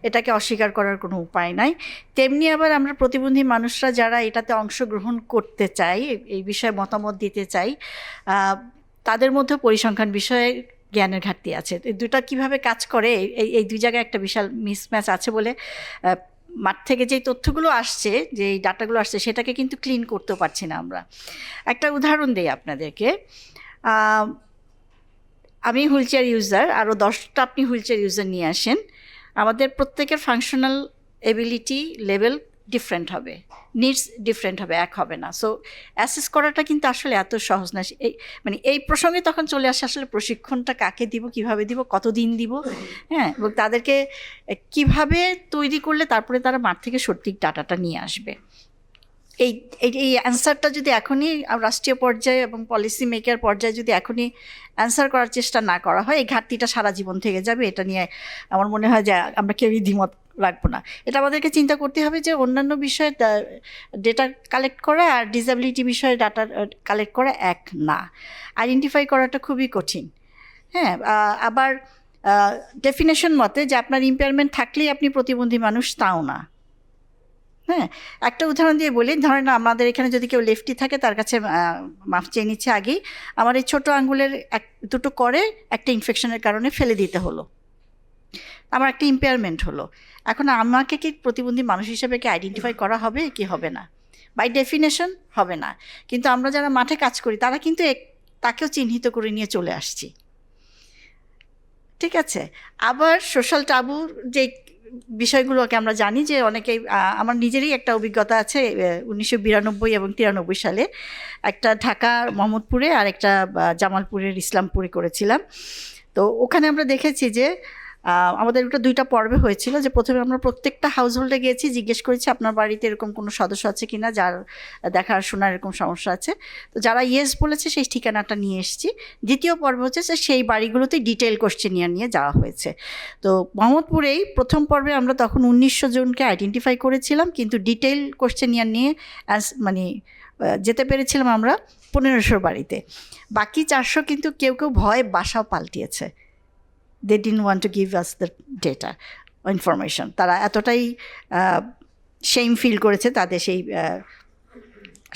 এটাকে অস্বীকার করার কোনো উপায় নাই। তেমনি আবার আমরা প্রতিবন্ধী মানুষরা যারা এটাতে অংশগ্রহণ করতে চাই, এই বিষয়ে মতামত দিতে চাই, তাদের মধ্যে পরিসংখ্যান বিষয়ে জ্ঞানের ঘাটতি আছে। এই দুটা কিভাবে কাজ করে, এই দুই জায়গায় একটা বিশাল মিসম্যাচ আছে বলে মাঠ থেকে যেই তথ্যগুলো আসছে, যে এই ডাটাগুলো আসছে, সেটাকে কিন্তু ক্লিন করতেও পারছি না আমরা। একটা উদাহরণ দিই আপনাদেরকে। আমি হুইল চেয়ার ইউজার, আরও 10টা আপনি হুইল চেয়ার ইউজার নিয়ে আসেন, আমাদের প্রত্যেকের ফাংশনাল এবিলিটি লেভেল ডিফারেন্ট হবে, নিডস ডিফারেন্ট হবে, এক হবে না। সো অ্যাসেস করাটা কিন্তু আসলে এত সহজ না। এই প্রসঙ্গে তখন চলে আসে আসলে প্রশিক্ষণটা কাকে দিব, কিভাবে দিব, কতদিন দিব, হ্যাঁ, এবং তাদেরকে কিভাবে তৈরি করলে তারপরে তারা মাঠ থেকে সঠিক ডাটাটা নিয়ে আসবে। এই অ্যান্সারটা যদি এখনই রাষ্ট্রীয় পর্যায়ে এবং পলিসি মেকার পর্যায়ে যদি এখনই অ্যান্সার করার চেষ্টা না করা হয়, এই ঘাটতিটা সারা জীবন থেকে যাবে। এটা নিয়ে আমার মনে হয় যে আমরা কেউই দ্বিমত রাখবো না। এটা আমাদেরকে চিন্তা করতে হবে যে অন্যান্য বিষয়ে ডেটা কালেক্ট করা আর ডিসেবিলিটি বিষয়ে ডাটা কালেক্ট করা এক না, আইডেন্টিফাই করাটা খুবই কঠিন। হ্যাঁ, আবার ডেফিনেশন মতে যে আপনার ইম্পেয়ারমেন্ট থাকলেই আপনি প্রতিবন্ধী মানুষ, তাও না। হ্যাঁ, একটা উদাহরণ দিয়ে বলি, ধরেন আমাদের এখানে যদি কেউ লেফটি থাকে, তার কাছে মাফ চেয়ে নিচ্ছে আগেই, আমার এই ছোটো আঙ্গুলের দুটো করে একটা ইনফেকশনের কারণে ফেলে দিতে হলো, আমার একটা ইম্পেয়ারমেন্ট হলো। এখন আমাকে কি প্রতিবন্ধী মানুষ হিসেবে কি আইডেন্টিফাই করা হবে কি হবে না? বাই ডেফিনেশন হবে না, কিন্তু আমরা যারা মাঠে কাজ করি তারা কিন্তু তাকেও চিহ্নিত করে নিয়ে চলে আসছি। ঠিক আছে, আবার সোশ্যাল টাবুর যে বিষয়গুলোকে আমরা জানি যে অনেকেই, আমার নিজেরই একটা অভিজ্ঞতা আছে, 1992 এবং 93 সালে একটা ঢাকা মোহাম্মদপুরে আর একটা জামালপুরের ইসলামপুরে করেছিলাম। তো ওখানে আমরা দেখেছি যে আমাদের ওটা 2টা পর্বে হয়েছিল। যে প্রথমে আমরা প্রত্যেকটা হাউস হোল্ডে গিয়েছি, জিজ্ঞেস করেছি আপনার বাড়িতে এরকম কোনো সদস্য আছে কিনা যার দেখার শোনার এরকম সমস্যা আছে। তো যারা ইয়েস বলেছে সেই ঠিকানাটা নিয়ে এসেছি। দ্বিতীয় পর্ব হচ্ছে যে সেই বাড়িগুলোতে ডিটেইল কোশ্চেনিয়ার নিয়ে যাওয়া হয়েছে। তো মোহাম্মদপুরেই প্রথম পর্বে আমরা তখন 1900 জনকে আইডেন্টিফাই করেছিলাম, কিন্তু ডিটেইল কোশ্চেনিয়ার নিয়ে যেতে পেরেছিলাম আমরা 1500 বাড়িতে। বাকি 400 কিন্তু কেউ কেউ ভয়ে বাসাও পাল্টিয়েছে। They didn't want to give us the data information. তারা এতটাই শেম ফিল করেছে তাদের সেই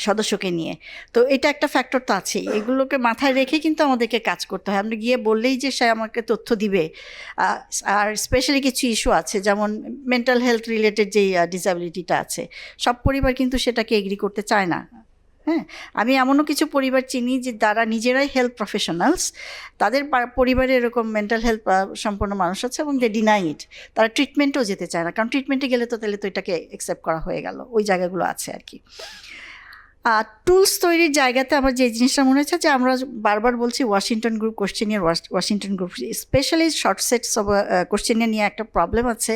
সদস্যকে নিয়ে। তো এটা একটা ফ্যাক্টর তো আছেই, এগুলোকে মাথায় রেখে কিন্তু আমাদেরকে কাজ করতে হয়। আমরা গিয়ে বললেই যে সে আমাকে তথ্য দিবে, আর স্পেশালি কিছু ইস্যু আছে, যেমন মেন্টাল হেলথ রিলেটেড যেই ডিসেবিলিটিটা আছে, সব পরিবার কিন্তু সেটাকে এগ্রি করতে চায় না। হ্যাঁ, আমি এমনও কিছু পরিবার চিনি যে তারা নিজেরাই হেলথ প্রফেশনালস, তাদের পরিবারে এরকম মেন্টাল হেলথ সম্পন্ন মানুষ আছে এবং দে ডিনাই ইট, তারা ট্রিটমেন্টেও যেতে চায় না, কারণ ট্রিটমেন্টে গেলে তো তাহলে তো এটাকে অ্যাকসেপ্ট করা হয়ে গেল। ওই জায়গাগুলো আছে আর কি। টুলস তৈরির জায়গাতে আমার যে জিনিসটা মনে হচ্ছে যে আমরা বারবার বলছি Washington group questionnaire, Washington group specially short sets of questionnaire নিয়ে একটা প্রবলেম আছে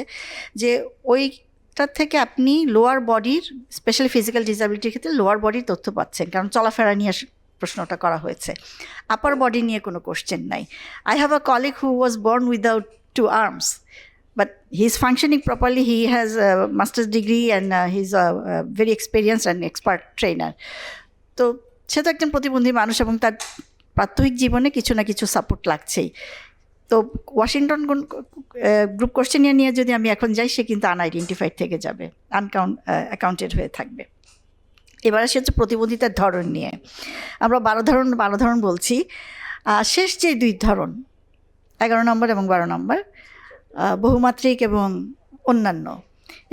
যে ওইটার থেকে আপনি লোয়ার বডির, স্পেশালি ফিজিক্যাল ডিসেবিলিটির ক্ষেত্রে লোয়ার বডির তথ্য পাচ্ছেন, কারণ চলাফেরা নিয়ে প্রশ্নটা করা হয়েছে। আপার বডি নিয়ে কোনো কোশ্চেন নাই। I have a colleague who was born without 2 arms, but he's functioning properly. He has a master's degree and he's a very experienced and expert trainer. তো সে তো একজন প্রতিবন্ধী মানুষ এবং তার প্রাত্যহিক জীবনে কিছু না কিছু সাপোর্ট লাগছেই। তো ওয়াশিংটন গ্রুপ কোশ্চেনিয়ার নিয়ে যদি আমি এখন যাই, সে কিন্তু আনআইডেন্টিফাইড থেকে যাবে, অ্যাকাউন্টেড হয়ে থাকবে। এবার আসে হচ্ছে প্রতিবন্ধিতার ধরন নিয়ে। আমরা 12 ধরন বলছি। শেষ যে 2 ধরন, 11 নম্বর এবং 12 নম্বর, বহুমাত্রিক এবং অন্যান্য,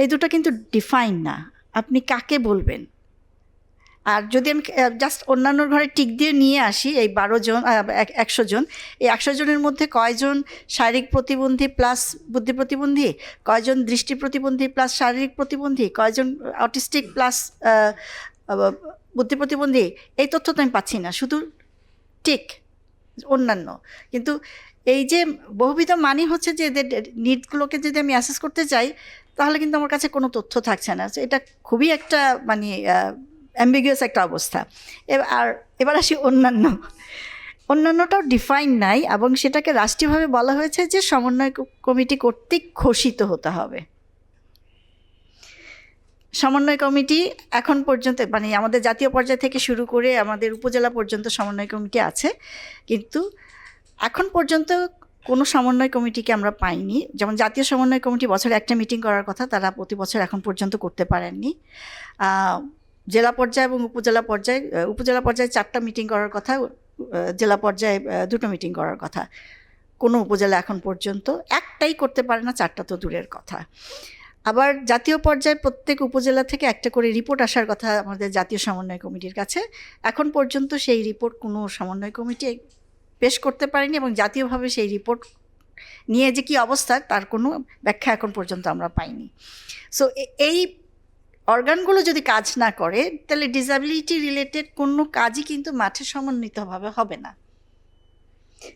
এই দুটো কিন্তু ডিফাইন না, আপনি কাকে বলবেন। আর যদি আমি জাস্ট অন্যান্যর ঘরে টিক দিয়ে নিয়ে আসি, এই 12 জন 100 জন, এই 100 জনের মধ্যে কয়জন শারীরিক প্রতিবন্ধী প্লাস বুদ্ধি প্রতিবন্ধী, কয়জন দৃষ্টি প্রতিবন্ধী প্লাস শারীরিক প্রতিবন্ধী, কয়জন অটিস্টিক প্লাস বুদ্ধি প্রতিবন্ধী, এই তথ্য তো আমি পাচ্ছি না, শুধু টিক অন্যান্য। কিন্তু এই যে বহুবিধ মানে হচ্ছে যে এদের নিডগুলোকে যদি আমি অ্যাসেস করতে চাই, তাহলে কিন্তু আমার কাছে কোনো তথ্য থাকছে না। এটা খুবই একটা মানে অ্যাম্বিগুয়াস একটা অবস্থা। এবার আসি অন্যান্যটাও ডিফাইন নাই, এবং সেটাকে রাষ্ট্রীয়ভাবে বলা হয়েছে যে সমন্বয় কমিটি কর্তৃক ঘোষিত হতে হবে। সমন্বয় কমিটি এখন পর্যন্ত মানে আমাদের জাতীয় পর্যায় থেকে শুরু করে আমাদের উপজেলা পর্যন্ত সমন্বয় কমিটি আছে, কিন্তু এখন পর্যন্ত কোনো সমন্বয় কমিটিকে আমরা পাইনি। যেমন জাতীয় সমন্বয় কমিটি বছরে একটা মিটিং করার কথা, তারা প্রতি বছর এখন পর্যন্ত করতে পারেননি। জেলা পর্যায়ে এবং উপজেলা পর্যায়ে 4টা মিটিং করার কথা, জেলা পর্যায়ে 2টো মিটিং করার কথা, কোনো উপজেলা এখন পর্যন্ত একটাই করতে পারে না, 4টা তো দূরের কথা। আবার জাতীয় পর্যায়ে প্রত্যেক উপজেলা থেকে একটা করে রিপোর্ট আসার কথা আমাদের জাতীয় সমন্বয় কমিটির কাছে, এখন পর্যন্ত সেই রিপোর্ট কোনো সমন্বয় কমিটি পেশ করতে পারেনি, এবং জাতীয়ভাবে সেই রিপোর্ট নিয়ে যে কি অবস্থা তার কোনো ব্যাখ্যা এখন পর্যন্ত আমরা পাইনি। সো এই অর্গানগুলো যদি কাজ না করে তাহলে ডিসএবিলিটি রিলেটেড কোনো কাজই কিন্তু মাঠে সমন্বিতভাবে হবে না।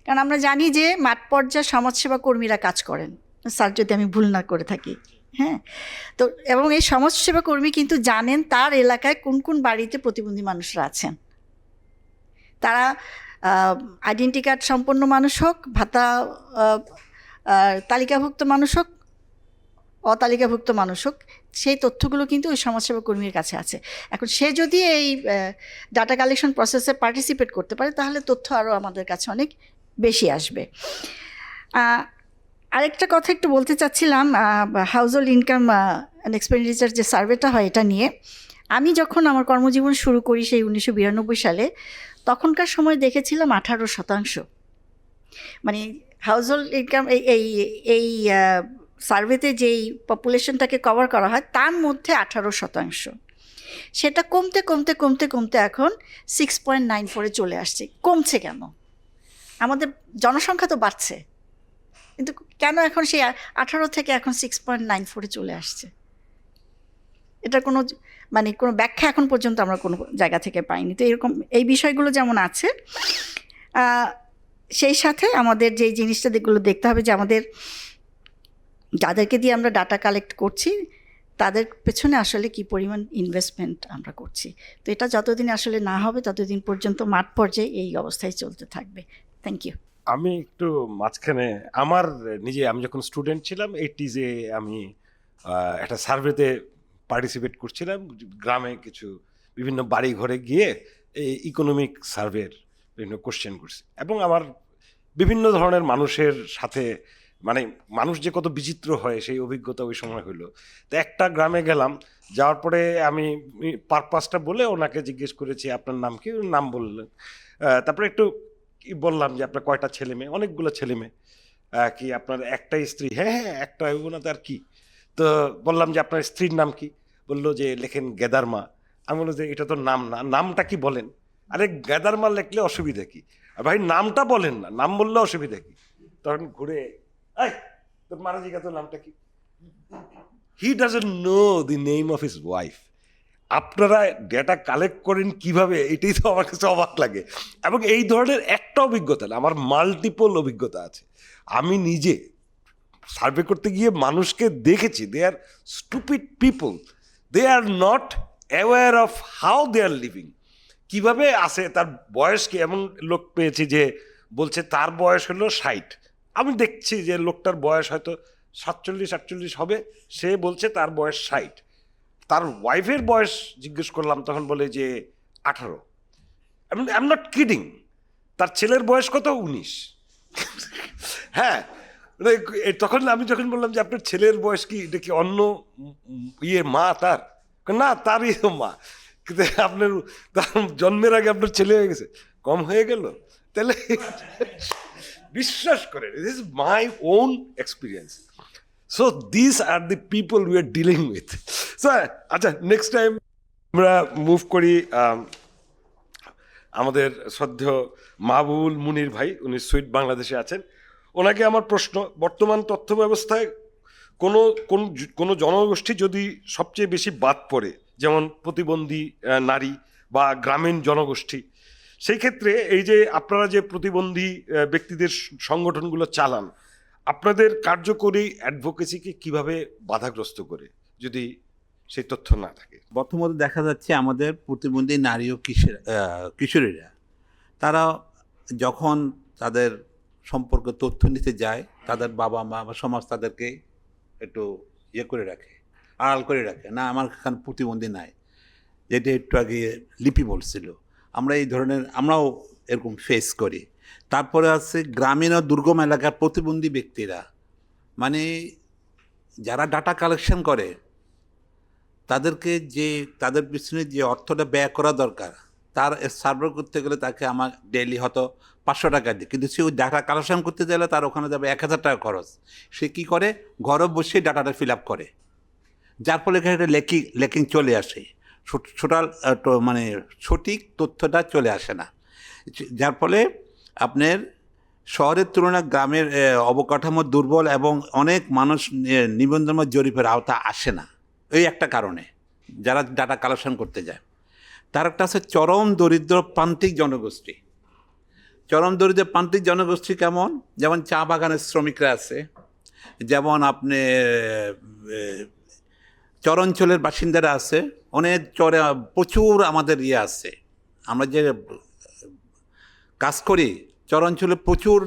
কারণ আমরা জানি যে মাঠ পর্যায়ে সমাজসেবা কর্মীরা কাজ করেন, স্যার যদি আমি ভুল না করে থাকি, হ্যাঁ। তো এবং এই সমাজসেবা কর্মী কিন্তু জানেন তার এলাকায় কোন কোন বাড়িতে প্রতিবন্ধী মানুষরা আছেন। তারা আইডেন্টি কার্ড সম্পন্ন মানুষ হোক, ভাতা তালিকাভুক্ত মানুষ হোক, অতালিকাভুক্ত মানুষ হোক, সেই তথ্যগুলো কিন্তু ওই সমাজসেবা কর্মীর কাছে আছে। এখন সে যদি এই ডাটা কালেকশন প্রসেসে পার্টিসিপেট করতে পারে তাহলে তথ্য আরও আমাদের কাছে অনেক বেশি আসবে। আরেকটা কথা একটু বলতে চাচ্ছিলাম, house hold income and expenditure যে সার্ভেটা হয় এটা নিয়ে। আমি যখন আমার কর্মজীবন শুরু করি সেই 1992 সালে, তখনকার সময় দেখেছিলাম 18%। মানে হাউস হোল্ড ইনকাম এই সার্ভেতে যেই পপুলেশনটাকে কভার করা হয় তার মধ্যে 18%। সেটা কমতে কমতে কমতে কমতে এখন 6.94-এ চলে আসছে। কমছে কেন? আমাদের জনসংখ্যা তো বাড়ছে, কিন্তু কেন এখন সেই 18 থেকে এখন 6.94-এ চলে আসছে? এটার কোনো কোনো ব্যাখ্যা এখন পর্যন্ত আমরা কোনো জায়গা থেকে পাইনি। তো এরকম এই বিষয়গুলো যেমন আছে, সেই সাথে আমাদের যেই জিনিসটা যেগুলো দেখতে হবে যে আমাদের যাদেরকে দিয়ে আমরা ডাটা কালেক্ট করছি তাদের পেছনে আসলে কি পরিমাণ ইনভেস্টমেন্ট আমরা করছি। তো এটা যতদিন আসলে না হবে ততদিন পর্যন্ত মাঠ পর্যায়ে এই অবস্থায় চলতে থাকবে। Thank you. আমি একটু মাঝখানে আমি যখন স্টুডেন্ট ছিলাম 80s-এ আমি একটা সার্ভেতে পার্টিসিপেট করছিলাম। গ্রামে কিছু বিভিন্ন বাড়ি ঘরে গিয়ে এই ইকোনমিক সার্ভের বিভিন্ন কোশ্চেন করছি এবং আমার বিভিন্ন ধরনের মানুষের সাথে মানুষ যে কত বিচিত্র হয় সেই অভিজ্ঞতা ওই সময় হলো। তো একটা গ্রামে গেলাম, যাওয়ার পরে আমি পারপাসটা বলে ওনাকে জিজ্ঞেস করেছি আপনার নাম কি, নাম বললেন। তারপরে একটু বললাম যে আপনার কয়টা ছেলে মেয়ে, অনেকগুলো ছেলে মেয়ে। কি আপনার একটাই স্ত্রী? হ্যাঁ হ্যাঁ একটা, ওনাতে আর কি। তো বললাম যে আপনার স্ত্রীর নাম কি? বললো যে লেখেন গেদারমা। আমি বললো যে এটা তো নাম না, নামটা কি বলেন? আরে গেদারমা লিখলে অসুবিধা কি? আর ভাই নামটা বলেন না, নাম বললে অসুবিধা কি? তখন ঘুরে তোর মারা জিজ্ঞাসা তোর নামটা কি? He doesn't know the name of his wife. আপনারা ডেটা কালেক্ট করেন কিভাবে, এটাই তো আমার কাছে অবাক লাগে। এবং এই ধরনের একটা অভিজ্ঞতা না, আমার মাল্টিপল অভিজ্ঞতা আছে। আমি নিজে সার্ভে করতে গিয়ে মানুষকে দেখেছি, they are stupid people, they are not aware of how they are living. কীভাবে আছে, তার বয়স কি? এমন লোক পেয়েছি যে বলছে তার বয়স হলো 60। আমি দেখছি যে লোকটার বয়স হয়তো 47-48 হবে, সে বলছে তার বয়স 60। তার ওয়াইফের বয়স জিজ্ঞেস করলাম, তখন বলে যে 18। I am not kidding. তার ছেলের বয়স কত? 19। হ্যাঁ, তখন আমি যখন বললাম যে আপনার ছেলের বয়স কি, এটা কি অন্য মা তার? না, তারই মা। কিন্তু আপনার জন্মের আগে আপনার ছেলে হয়ে গেছে, কম হয়ে গেল। তাহলে বিশ্বাস করেন, this is my own experience. So this are the people we are dealing with. So আচ্ছা, নেক্সট টাইম আমরা মুভ করি আমাদের শ্রদ্ধেয় মাহবুবুল মুনির ভাই, উনি সুইট বাংলাদেশে আছেন। ওনাকে আমার প্রশ্ন, বর্তমান তথ্য ব্যবস্থায় কোনো জনগোষ্ঠী যদি সবচেয়ে বেশি বাদ পড়ে, যেমন প্রতিবন্ধী নারী বা গ্রামীণ জনগোষ্ঠী, সেই ক্ষেত্রে এই যে আপনারা যে প্রতিবন্ধী ব্যক্তিদের সংগঠনগুলো চালান, আপনাদের কার্যকরী অ্যাডভোকেসিকে কিভাবে বাধাগ্রস্ত করে যদি সেই তথ্য না থাকে? প্রথমত দেখা যাচ্ছে আমাদের প্রতিবন্ধী নারী ও কিশোরীরা তারা যখন তাদের সম্পর্কে তথ্য নিতে যায়, তাদের বাবা মা বা সমাজ তাদেরকে একটু করে রাখে, আড়াল করে রাখে। না, আমার এখানে প্রতিবন্ধী নাই, যেটা একটু আগে লিপি বলছিল। আমরাও এরকম ফেস করি। তারপরে আছে গ্রামীণ ও দুর্গম এলাকার প্রতিবন্ধী ব্যক্তিরা, যারা ডাটা কালেকশন করে তাদের পিছনে যে অর্থটা ব্যয় করা দরকার, তার সার্ভে করতে গেলে তাকে আমার ডেইলি হয়তো 500 টাকা দিই, কিন্তু সে ওই ডাটা কালেকশন করতে গেলে তার ওখানে যাবে 1000 টাকা খরচ। সে কী করে? ঘরে বসে ডাটাটা ফিল আপ করে, যার ফলে এখানে লেকিং চলে আসে, সঠিক তথ্যটা চলে আসে না, যার ফলে আপনার শহরের তুলনায় গ্রামের অবকাঠামো দুর্বল এবং অনেক মানুষ নিবন্ধন জরিপের আওতা আসে না, এই একটা কারণে যারা ডাটা কালেকশন করতে যায়। তার একটা আছে চরম দরিদ্র প্রান্তিক জনগোষ্ঠী। চরম দরিদ্র প্রান্তিক জনগোষ্ঠী কেমন? যেমন চা বাগানের শ্রমিকরা আছে, যেমন আপনি চরাঞ্চলের বাসিন্দারা আছে, অনেক চরে প্রচুর আমাদের আছে, আমরা যে কাজ করি চরাঞ্চলে প্রচুর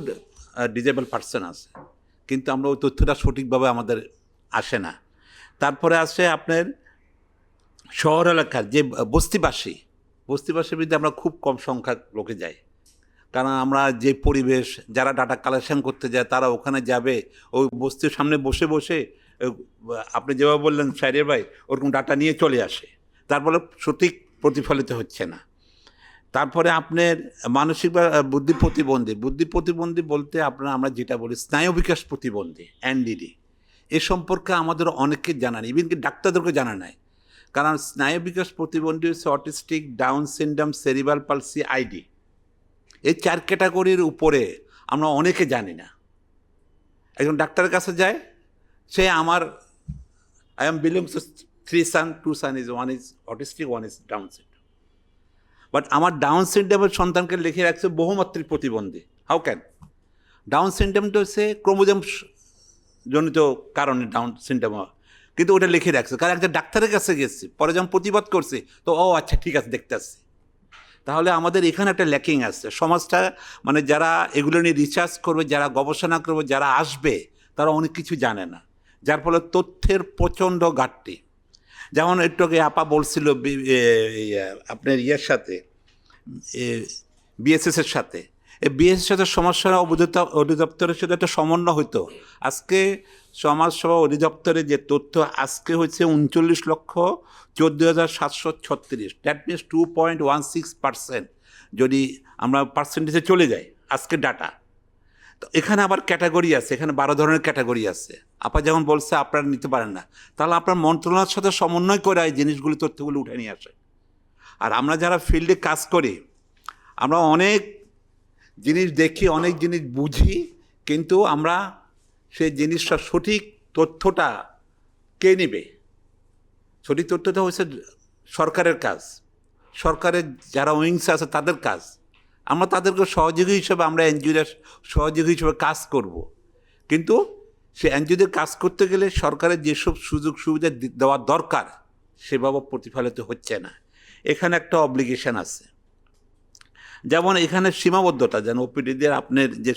ডিজেবল পার্সন আছে, কিন্তু আমরা ওই তথ্যটা সঠিকভাবে আমাদের আসে না। তারপরে আসে আপনার শহর এলাকার যে বস্তিবাসীর বিরুদ্ধে আমরা খুব কম সংখ্যক লোকে যাই, কারণ আমরা যে পরিবেশ, যারা ডাটা কালেকশন করতে যায় তারা ওখানে যাবে, ওই বস্তির সামনে বসে বসে আপনি যেভাবে বললেন সাইরের ভাই, ওরকম ডাটা নিয়ে চলে আসে, তারপরে সঠিক প্রতিফলিত হচ্ছে না। তারপরে আপনার মানসিক বা বুদ্ধি প্রতিবন্ধী বলতে আমরা যেটা বলি স্নায়ু বিকাশ প্রতিবন্ধী, এনডিডি, এ সম্পর্কে আমাদের অনেককে জানা নেই, ইভেন কি ডাক্তারদেরকে জানা নাই। কারণ স্নায়ু বিকাশ প্রতিবন্ধী হচ্ছে autistic, down syndrome, cerebral palsy, ID, এই 4 ক্যাটাগরির উপরে আমরা অনেকে জানি না। একজন ডাক্তারের কাছে যায়, সে I am belongs to 3 sons, 2 sons is, 1 is autistic, 1 is Down syndrome. But আমার ডাউন সিনড্রোমের সন্তানকে লিখে রাখছে বহুমাত্রিক প্রতিবন্ধী। How can? ডাউন সিনড্রোমটা হচ্ছে ক্রোমোজোম জনিত কারণে ডাউন সিনড্রোম, কিন্তু ওটা লিখে রাখছে, কারণ একটা ডাক্তারের কাছে গেছে, পরে যখন প্রতিবাদ করছে তো ও আচ্ছা ঠিক আছে দেখতে আসছে। তাহলে আমাদের এখানে একটা ল্যাকিং আছে, সমাজটা মানে যারা এগুলো নিয়ে রিসার্চ করবে, যারা গবেষণা করবে, যারা আসবে, তারা অনেক কিছু জানে না, যার ফলে তথ্যের প্রচণ্ড ঘাটতি। যেমন একটু আগে আপা বলছিল আপনার সাথে বিএসএসের সাথে, এই বিএসএসের সাথে সমাজসেবা অধিদপ্তরের সাথে একটা সমন্বয় হতো। আজকে সমাজসেবা অধিদপ্তরে যে তথ্য আজকে হচ্ছে 39,14,736, দ্যাট মিনস 2.16%, যদি আমরা পার্সেন্টেজে চলে যাই আজকে ডাটা। তো এখানে আবার ক্যাটাগরি আছে, এখানে 12 ধরনের ক্যাটাগরি আছে। আপা যেমন বলছে আপনারা নিতে পারেন না, তাহলে আপনার মন্ত্রণালয়ের সাথে সমন্বয় করে এই জিনিসগুলি, তথ্যগুলো উঠে নিয়ে আসে। আর আমরা যারা ফিল্ডে কাজ করি, আমরা অনেক জিনিস দেখি, অনেক জিনিস বুঝি, কিন্তু আমরা সেই জিনিসটা সঠিক তথ্যটা কে নেবে? সঠিক তথ্যটা হচ্ছে সরকারের কাজ, সরকারের যারা উইংস আছে তাদের কাজ। আমরা তাদেরকে সহযোগী হিসেবে, আমরা এনজিওর সহযোগী হিসেবে কাজ করব, কিন্তু সে এনজিওদের কাজ করতে গেলে সরকারের যেসব সুযোগ সুবিধা দেওয়া দরকার সেভাবে প্রতিফলিত হচ্ছে না। এখানে একটা অব্লিগেশন আছে, যেমন এখানে সীমাবদ্ধতা, যেন ওপিডিদের আপনার যে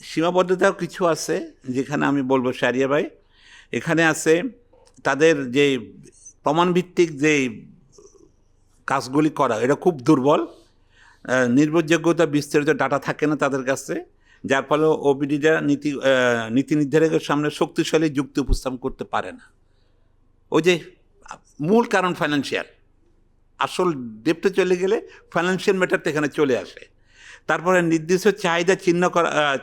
সীমাবদ্ধতাও কিছু আছে, যেখানে আমি বলবো সারিয়া ভাই, এখানে আছে তাদের যে প্রমাণভিত্তিক যে কাজগুলি করা, এটা খুব দুর্বল, নির্ভরযোগ্যতা বিস্তারিত ডাটা থাকে না তাদের কাছে, যার ফলে ওপিডিরা নীতি নির্ধারকের সামনে শক্তিশালী যুক্তি উপস্থাপন করতে পারে না। ওই যে মূল কারণ ফাইন্যান্সিয়াল, আসল ডেপথে চলে গেলে ফাইন্যান্সিয়াল ম্যাটারটা এখানে চলে আসে। তারপরে নির্দিষ্ট চাহিদা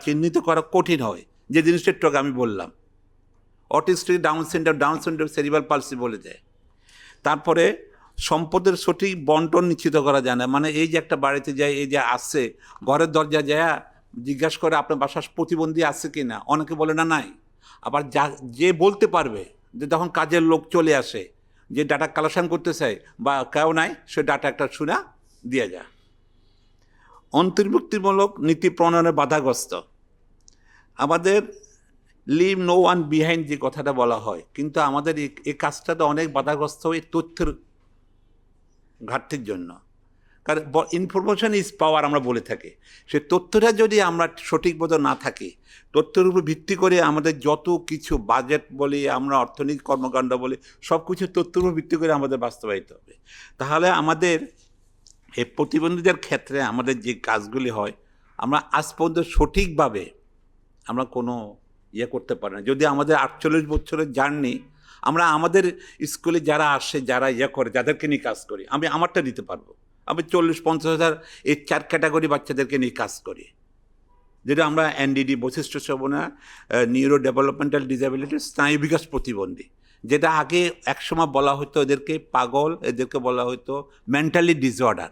চিহ্নিত করা কঠিন হয়, যে জিনিসটা একটু আমি বললাম, autistic, down syndrome, cerebral palsy বলে যায়। তারপরে সম্পদের সঠিক বন্টন নিশ্চিত করা যায় না, মানে এই যে একটা বাড়িতে যায়, এই যে আসছে ঘরের দরজা যায় জিজ্ঞাসা করে আপনার বাসার প্রতিবন্ধী আছে কি না, অনেকে বলে না নাই। আবার যে বলতে পারবে, যে তখন কাজের লোক চলে আসে, যে ডাটা কালেকশন করতে চায় বা কেউ নাই, সে ডাটা একটা শুনা দিয়ে যায়। অন্তর্ভুক্তিমূলক নীতি প্রণয়নে বাধাগ্রস্ত, আমাদের লিভ নো ওয়ান বিহাইন্ড যে কথাটা বলা হয়, কিন্তু আমাদের এই কাজটা তো অনেক বাধাগ্রস্ত হয় তথ্যের ঘাটতির জন্য। কারণ ইনফরমেশন ইজ পাওয়ার আমরা বলে থাকি, সে তথ্যটা যদি আমরা সঠিকভাবে না থাকি, তথ্যের উপর ভিত্তি করে আমাদের যত কিছু বাজেট বলি, আমরা অর্থনৈতিক কর্মকাণ্ড বলি, সব কিছু তথ্যের উপর ভিত্তি করে আমাদের বাস্তবায়িত হবে। তাহলে আমাদের এই প্রতিবন্ধীদের ক্ষেত্রে আমাদের যে কাজগুলি হয়, আমরা আজ পর্যন্ত সঠিকভাবে আমরা কোনো করতে পারি না। যদি আমাদের 48 বছরের জার্নি, আমরা আমাদের স্কুলে যারা আসে, যারা করে, যাদেরকে নিয়ে কাজ করি, আমি আমারটা দিতে পারবো। আমি 40-50 হাজার এই 4 ক্যাটাগরি বাচ্চাদেরকে নিয়ে কাজ করি, যেটা আমরা এনডিডি, বৈশিষ্ট্য শ্রবণা, নিউরো ডেভেলপমেন্টাল ডিসেবিলিটি, স্নায়ু বিকাশ প্রতিবন্ধী, যেটা আগে একসময় বলা হতো এদেরকে পাগল, এদেরকে বলা হতো মেন্টালি ডিসঅর্ডার।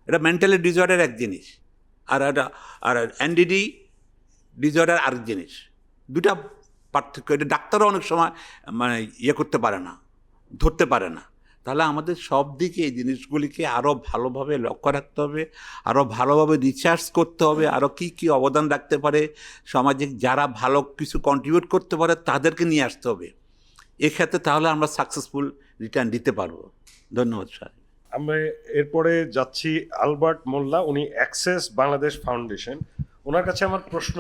এটা মেন্টালি ডিসঅর্ডার এক জিনিস, আর এনডিডি ডিসঅর্ডার আরেক জিনিস, দুটা পার্থক্য। এটা ডাক্তারও অনেক সময় মানে ইয়ে করতে পারে না, ধরতে পারে না। তাহলে আমাদের সব দিকে এই জিনিসগুলিকে আরও ভালোভাবে লক্ষ্য রাখতে হবে, আরও ভালোভাবে রিসার্চ করতে হবে, আরও কী কী অবদান রাখতে পারে সামাজিক, যারা ভালো কিছু কন্ট্রিবিউট করতে পারে তাদেরকে নিয়ে আসতে হবে এক্ষেত্রে। তাহলে আমরা সাকসেসফুল রিটার্ন দিতে পারবো। ধন্যবাদ স্যার। আমরা এরপরে যাচ্ছি আলবার্ট মোল্লা, উনি অ্যাক্সেস বাংলাদেশ ফাউন্ডেশন। ওনার কাছে আমার প্রশ্ন,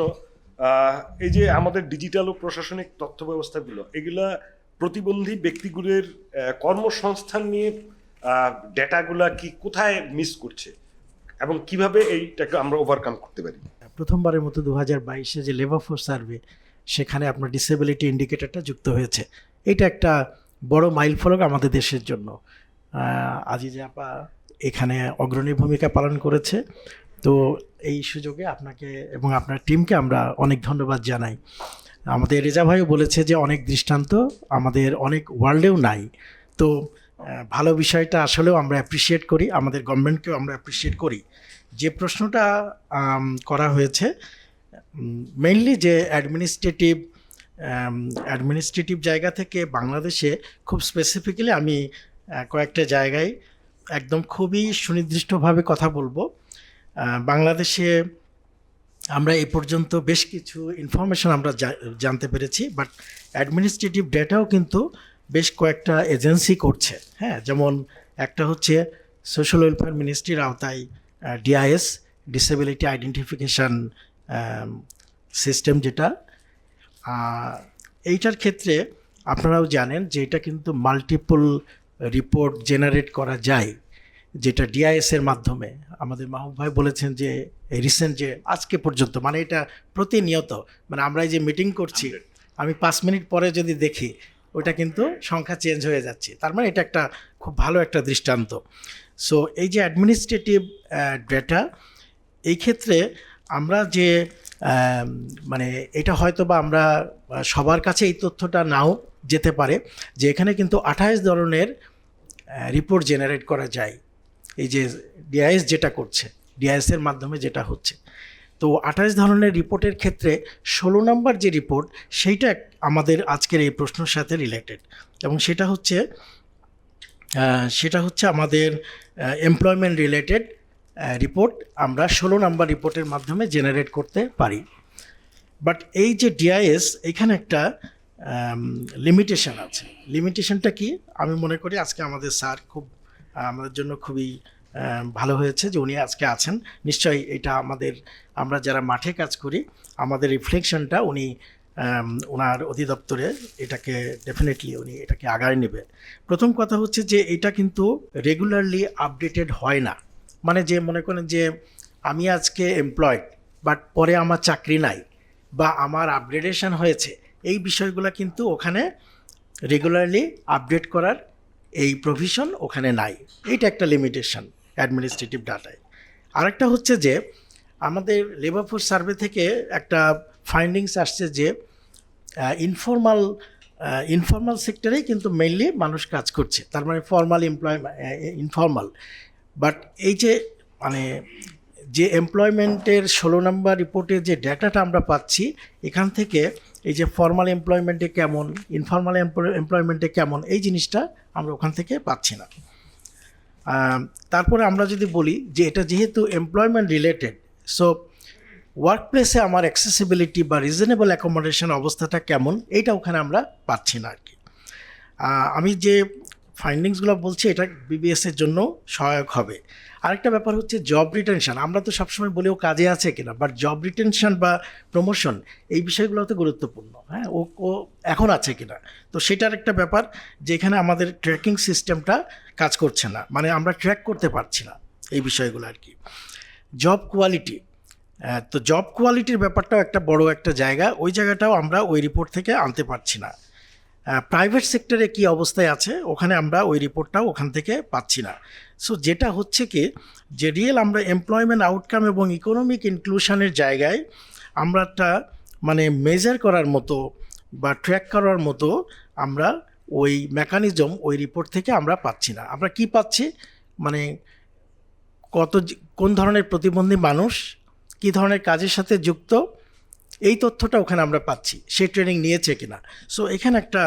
এই যে আমাদের ডিজিটাল ও প্রশাসনিক তথ্য ব্যবস্থাগুলো, এগুলা প্রতিবন্ধী ব্যক্তিগুলোর কর্মসংস্থান নিয়ে ডেটাগুলা কি কোথায় মিস করছে এবং কিভাবে এইটাকে আমরা ওভারকাম করতে পারি? প্রথমবারের মতো 2022-এ যে লেবার ফোর্স সার্ভে, সেখানে আপনার ডিসেবিলিটি ইন্ডিকেটরটা যুক্ত হয়েছে। এটা একটা বড় মাইলফলক আমাদের দেশের জন্য। আজিজা আপা এখানে অগ্রণী ভূমিকা পালন করেছে। তো এই সুযোগে আপনাকে এবং আপনার টিমকে আমরা অনেক ধন্যবাদ জানাই। আমাদের রেজা ভাইও বলেছে যে অনেক দৃষ্টান্ত আমাদের অনেক ওয়ার্ল্ডেও নাই। তো ভালো বিষয়টা আসলেও আমরা অ্যাপ্রিসিয়েট করি, আমাদের গভর্নমেন্টকেও আমরা অ্যাপ্রিসিয়েট করি। যে প্রশ্নটা করা হয়েছে মেইনলি যে অ্যাডমিনিস্ট্রেটিভ জায়গা থেকে বাংলাদেশে খুব স্পেসিফিক্যালি আমি কয়েকটা জায়গায় একদম খুবই সুনির্দিষ্টভাবে কথা বলবো। বাংলাদেশে আমরা এই পর্যন্ত বেশ কিছু ইনফরমেশন আমরা জানতে পেরেছি, বাট অ্যাডমিনিস্ট্রেটিভ ডেটাও কিন্তু বেশ কয়েকটা এজেন্সি করছে। হ্যাঁ, যেমন একটা হচ্ছে সোশ্যাল ওয়েলফেয়ার মিনিস্ট্রির আওতায় ডিআইএস, ডিসেবিলিটি আইডেন্টিফিকেশান সিস্টেম, যেটা এইটার ক্ষেত্রে আপনারাও জানেন যে এটা কিন্তু মাল্টিপল রিপোর্ট জেনারেট করা যায়, যেটা ডিআইএসের মাধ্যমে। আমাদের মাহবুব ভাই বলেছেন যে রিসেন্ট যে আজকে পর্যন্ত, মানে এটা প্রতিনিয়ত, মানে আমরা এই যে মিটিং করছি, আমি 5 মিনিট পরে যদি দেখি ওটা কিন্তু সংখ্যা চেঞ্জ হয়ে যাচ্ছে। তার মানে এটা একটা খুব ভালো একটা দৃষ্টান্ত। সো এই যে অ্যাডমিনিস্ট্রেটিভ ডেটা, এই ক্ষেত্রে আমরা যে মানে এটা হয়তো বা আমরা সবার কাছে এই তথ্যটা নাও যেতে পারে, যে এখানে কিন্তু 28 ধরনের রিপোর্ট জেনারেট করা যায়। এই যে ডিআইএস যেটা করছে, ডিআইএসের মাধ্যমে যেটা হচ্ছে, তো 28 ধরনের রিপোর্টের ক্ষেত্রে 16 নম্বর যে রিপোর্ট, সেইটা আমাদের আজকের এই প্রশ্নের সাথে রিলেটেড, এবং সেটা হচ্ছে আমাদের এমপ্লয়মেন্ট রিলেটেড রিপোর্ট আমরা 16 নম্বর রিপোর্টের মাধ্যমে জেনারেট করতে পারি। বাট এই যে ডিআইএস, এখানে একটা লিমিটেশন আছে। লিমিটেশনটা কি? আমি মনে করি আজকে আমাদের স্যার খুব আমাদের জন্য খুবই ভালো হয়েছে যে উনি আজকে আছেন। নিশ্চয়ই এটা আমরা যারা মাঠে কাজ করি, আমাদের রিফ্লেকশনটা উনি ওনার অধিদপ্তরে এটাকে ডেফিনেটলি উনি এটাকে আগায় নেবে। প্রথম কথা হচ্ছে যে এটা কিন্তু রেগুলারলি আপডেটেড হয় না। মানে যে মনে করেন যে আমি আজকে এমপ্লয়েড, বাট পরে আমার চাকরি নাই বা আমার আপগ্রেডেশন হয়েছে, এই বিষয়গুলো কিন্তু ওখানে রেগুলারলি আপডেট করার এই প্রভিশন ওখানে নাই। এইটা একটা লিমিটেশন অ্যাডমিনিস্ট্রেটিভ ডাটায়। আরেকটা হচ্ছে যে আমাদের লেবার ফোর্স সার্ভে থেকে একটা ফাইন্ডিংস আসছে যে ইনফর্মাল সেক্টরেই কিন্তু মেইনলি মানুষ কাজ করছে। তার মানে ফর্মাল ইনফর্মাল, বাট এই যে মানে যে এমপ্লয়মেন্টের 16 নম্বর রিপোর্টে যে ডাটাটা আমরা পাচ্ছি, এখান থেকে এই যে ফর্মাল এমপ্লয়মেন্টে কেমন, ইনফর্মাল এমপ্লয়মেন্টে কেমন, এই জিনিসটা আমরা ওখান থেকে পাচ্ছি না। তারপরে আমরা যদি বলি যে এটা যেহেতু এমপ্লয়মেন্ট রিলেটেড, সো ওয়ার্ক প্লেসে আমার অ্যাক্সেসিবিলিটি বা রিজনেবল অ্যাকোমোডেশন অবস্থাটা কেমন, এইটা ওখানে আমরা পাচ্ছি না আর কি। আমি যে ফাইন্ডিংসগুলো বলছি এটা বিবিএসের জন্য সহায়ক হবে। আরেকটা ব্যাপার হচ্ছে জব রিটেনশন। আমরা তো সবসময় বলি ও কাজে আছে কিনা, বাট জব রিটেনশন বা প্রমোশন এই বিষয়গুলো তো গুরুত্বপূর্ণ। হ্যাঁ, ও এখন আছে কিনা, তো সেটার একটা ব্যাপার যে এখানে আমাদের ট্র্যাকিং সিস্টেমটা কাজ করছে না, মানে আমরা ট্র্যাক করতে পারছি না এই বিষয়গুলো আর কি। জব কোয়ালিটি, তো জব কোয়ালিটির ব্যাপারটাও একটা বড় একটা জায়গা, ওই জায়গাটাও আমরা ওই রিপোর্ট থেকে আনতে পারছি না। প্রাইভেট সেক্টরে কি অবস্থায় আছে ওখানে আমরা ওই রিপোর্টটাও ওখান থেকে পাচ্ছি না। সো যেটা হচ্ছে কি যে রিয়েল আমরা এমপ্লয়মেন্ট আউটকাম এবং ইকোনমিক ইনক্লুশনের জায়গায় আমরা একটা মানে মেজার করার মতো বা ট্র্যাক করার মতো আমরা ওই মেকানিজম ওই রিপোর্ট থেকে আমরা পাচ্ছি না। আমরা কি পাচ্ছি, মানে কোন ধরনের প্রতিবন্ধী মানুষ কী ধরনের কাজের সাথে যুক্ত, এই তথ্যটা ওখানে আমরা পাচ্ছি, সে ট্রেনিং নিয়েছে কিনা। সো এখানে একটা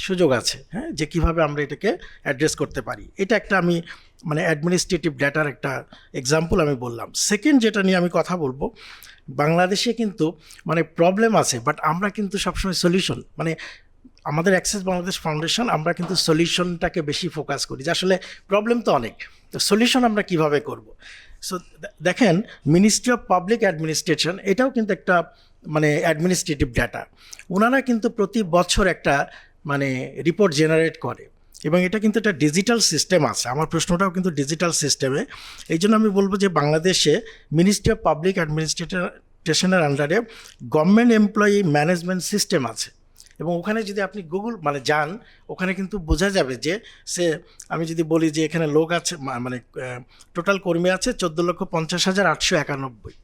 সুযোগ আছে, হ্যাঁ, যে কিভাবে আমরা এটাকে অ্যাড্রেস করতে পারি। এটা একটা আমি মানে অ্যাডমিনিস্ট্রেটিভ ডাটার একটা এক্সাম্পল আমি বললাম। সেকেন্ড যেটা নিয়ে আমি কথা বলবো, বাংলাদেশে কিন্তু মানে প্রবলেম আছে, বাট আমরা কিন্তু সবসময় সলিউশন, মানে আমাদের অ্যাক্সেস বাংলাদেশ ফাউন্ডেশন আমরা কিন্তু সলিউশনটাকে বেশি ফোকাস করি, যে আসলে প্রবলেম তো অনেক, তো সলিউশন আমরা কিভাবে করব। সো দেখেন, মিনিস্ট্রি অফ পাবলিক অ্যাডমিনিস্ট্রেশন এটাও কিন্তু একটা মানে অ্যাডমিনিস্ট্রেটিভ ডাটা, ওনারা কিন্তু প্রতি বছর একটা মানে রিপোর্ট জেনারেট করে, এবং এটা কিন্তু একটা ডিজিটাল সিস্টেম আছে। আমার প্রশ্নটাও কিন্তু ডিজিটাল সিস্টেমে। এই জন্য আমি বলবো যে বাংলাদেশে মিনিস্ট্রি অফ পাবলিক অ্যাডমিনিস্ট্রেশনের আন্ডারে গভর্নমেন্ট এমপ্লয়ি ম্যানেজমেন্ট সিস্টেম আছে, এবং ওখানে যদি আপনি গুগল মানে যান, ওখানে কিন্তু বোঝা যাবে যে আমি যদি বলি যে এখানে লোক আছে মানে টোটাল কর্মী আছে 14,50,891,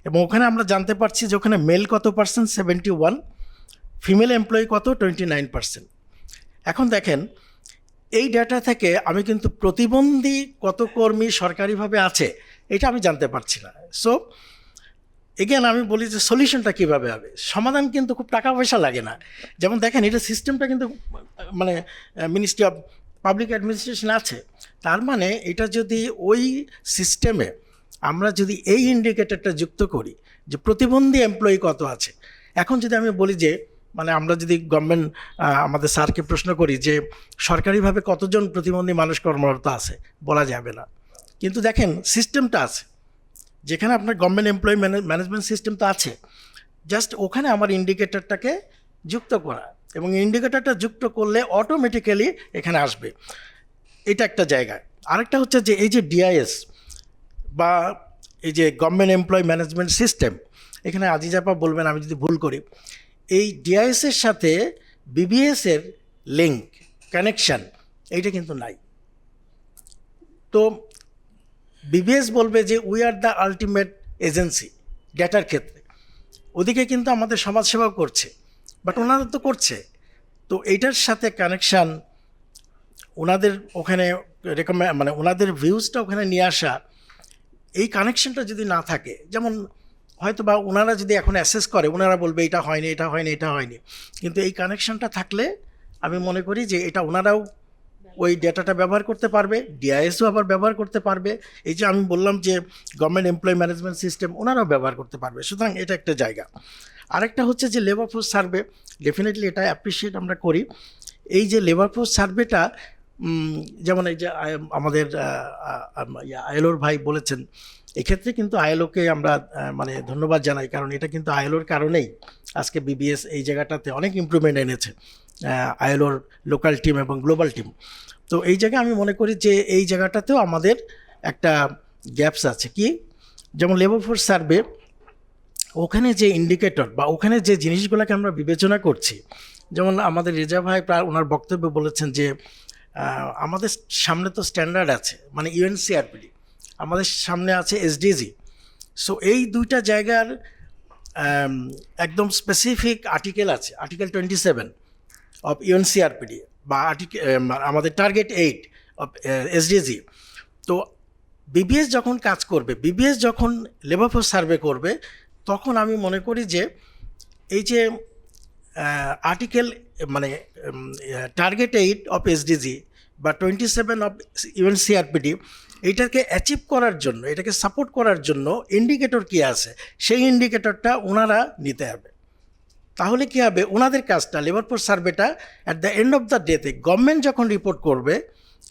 এবং ওখানে আমরা জানতে পারছি যে ওখানে মেল কত পার্সেন্ট, 71, ফিমেল এমপ্লয়ি কত, 29%। এখন দেখেন, এই ডাটা থেকে আমি কিন্তু প্রতিবন্ধী কত কর্মী সরকারিভাবে আছে এটা আমি জানতে পারছি না। সো এগেন আমি বলি যে সলিউশনটা কীভাবে হবে, সমাধান কিন্তু খুব টাকা পয়সা লাগে না। যেমন দেখেন, এটা সিস্টেমটা কিন্তু মানে মিনিস্ট্রি অফ পাবলিক অ্যাডমিনিস্ট্রেশন আছে, তার মানে এটা যদি ওই সিস্টেমে আমরা যদি এই ইন্ডিকেটরটা যুক্ত করি যে প্রতিবন্ধী এমপ্লয়ি কত আছে। এখন যদি আমি বলি যে মানে আমরা যদি গভর্নমেন্ট আমাদের স্যারকে প্রশ্ন করি যে সরকারিভাবে কতজন প্রতিবন্ধী মানুষ কর্মরত আছে, বলা যাবে না। কিন্তু দেখেন সিস্টেমটা আছে, যেখানে আপনার গভর্নমেন্ট এমপ্লয়ি ম্যানেজমেন্ট সিস্টেম তো আছে, জাস্ট ওখানে আমার ইন্ডিকেটরটাকে যুক্ত করা, এবং ইন্ডিকেটরটা যুক্ত করলে অটোমেটিক্যালি এখানে আসবে। এটা একটা জায়গা। আরেকটা হচ্ছে যে এই যে ডিআইএস বা এই যে গভর্নমেন্ট এমপ্লয়ি ম্যানেজমেন্ট সিস্টেম, এখানে আজিজাপা বলবেন আমি যদি ভুল করি, এই ডিআইএসের সাথে বিবিএসের লিঙ্ক কানেকশান এইটা কিন্তু নাই। তো বিবিএস বলবে যে we are the ultimate agency ডেটার ক্ষেত্রে, ওদিকে কিন্তু আমাদের সমাজসেবাও করছে, বাট ওনারা তো করছে, তো এইটার সাথে কানেকশান ওনাদের ওখানে মানে ওনাদের ভিউজটা ওখানে নিয়ে আসা, এই কানেকশনটা যদি না থাকে, যেমন হয়তো বা ওনারা যদি এখন অ্যাসেস করে, ওনারা বলবে এটা হয়নি, এটা হয়নি, এটা হয়নি, কিন্তু এই কানেকশনটা থাকলে আমি মনে করি যে এটা ওনারাও ওই ডেটাটা ব্যবহার করতে পারবে, ডিআইএসও আবার ব্যবহার করতে পারবে, এই যে আমি বললাম যে গভর্নমেন্ট এমপ্লয়ি ম্যানেজমেন্ট সিস্টেম ওনারাও ব্যবহার করতে পারবে। সুতরাং এটা একটা জায়গা। আরেকটা হচ্ছে যে লেবার ফোর্স সার্ভে, ডেফিনেটলি এটা অ্যাপ্রিসিয়েট আমরা করি। এই যে লেবার ফোর্স সার্ভেটা যেমন এই যে আমাদের আইএলওর ভাই বলেছেন, এক্ষেত্রে কিন্তু আইএলওকে আমরা মানে ধন্যবাদ জানাই, কারণ এটা কিন্তু আইএলওর কারণেই আজকে বিবিএস এই জায়গাটাতে অনেক ইমপ্রুভমেন্ট এনেছে, আইএলওর লোকাল টিম এবং গ্লোবাল টিম। তো এই জায়গায় আমি মনে করি যে এই জায়গাটাতেও আমাদের একটা গ্যাপস আছে। কি, যেমন লেবার ফোর্স সার্ভে, ওখানে যে ইন্ডিকেটর বা ওখানে যে জিনিসগুলোকে আমরা বিবেচনা করছি, যেমন আমাদের রেজা ভাই প্রায় ওনার বক্তব্যে বলেছেন যে আমাদের সামনে তো স্ট্যান্ডার্ড আছে, মানে ইউএনসিআরপিডি, আমাদের সামনে আছে এসডিজি। সো এই দুইটা জায়গার একদম স্পেসিফিক আর্টিকেল আছে, আর্টিকেল 27 অফ ইউএনসিআরপিডি বা আমাদের টার্গেট 8 অফ এসডিজি। তো বিবিএস যখন কাজ করবে, বিবিএস যখন লেবার ফোর্স সার্ভে করবে, তখন আমি মনে করি যে এই যে আর্টিকেল মানে টার্গেট 8 অফ এসডিজি বা 27 অফ ইউএনসিআরপিডি, এইটাকে অ্যাচিভ করার জন্য, এটাকে সাপোর্ট করার জন্য ইন্ডিকেটর কী আছে, সেই ইন্ডিকেটরটা ওনারা নিতে হবে। তাহলে কী হবে, ওনাদের কাজটা লেবার ফোর্স সার্ভেটা at the end of the ডেতে গভর্নমেন্ট যখন রিপোর্ট করবে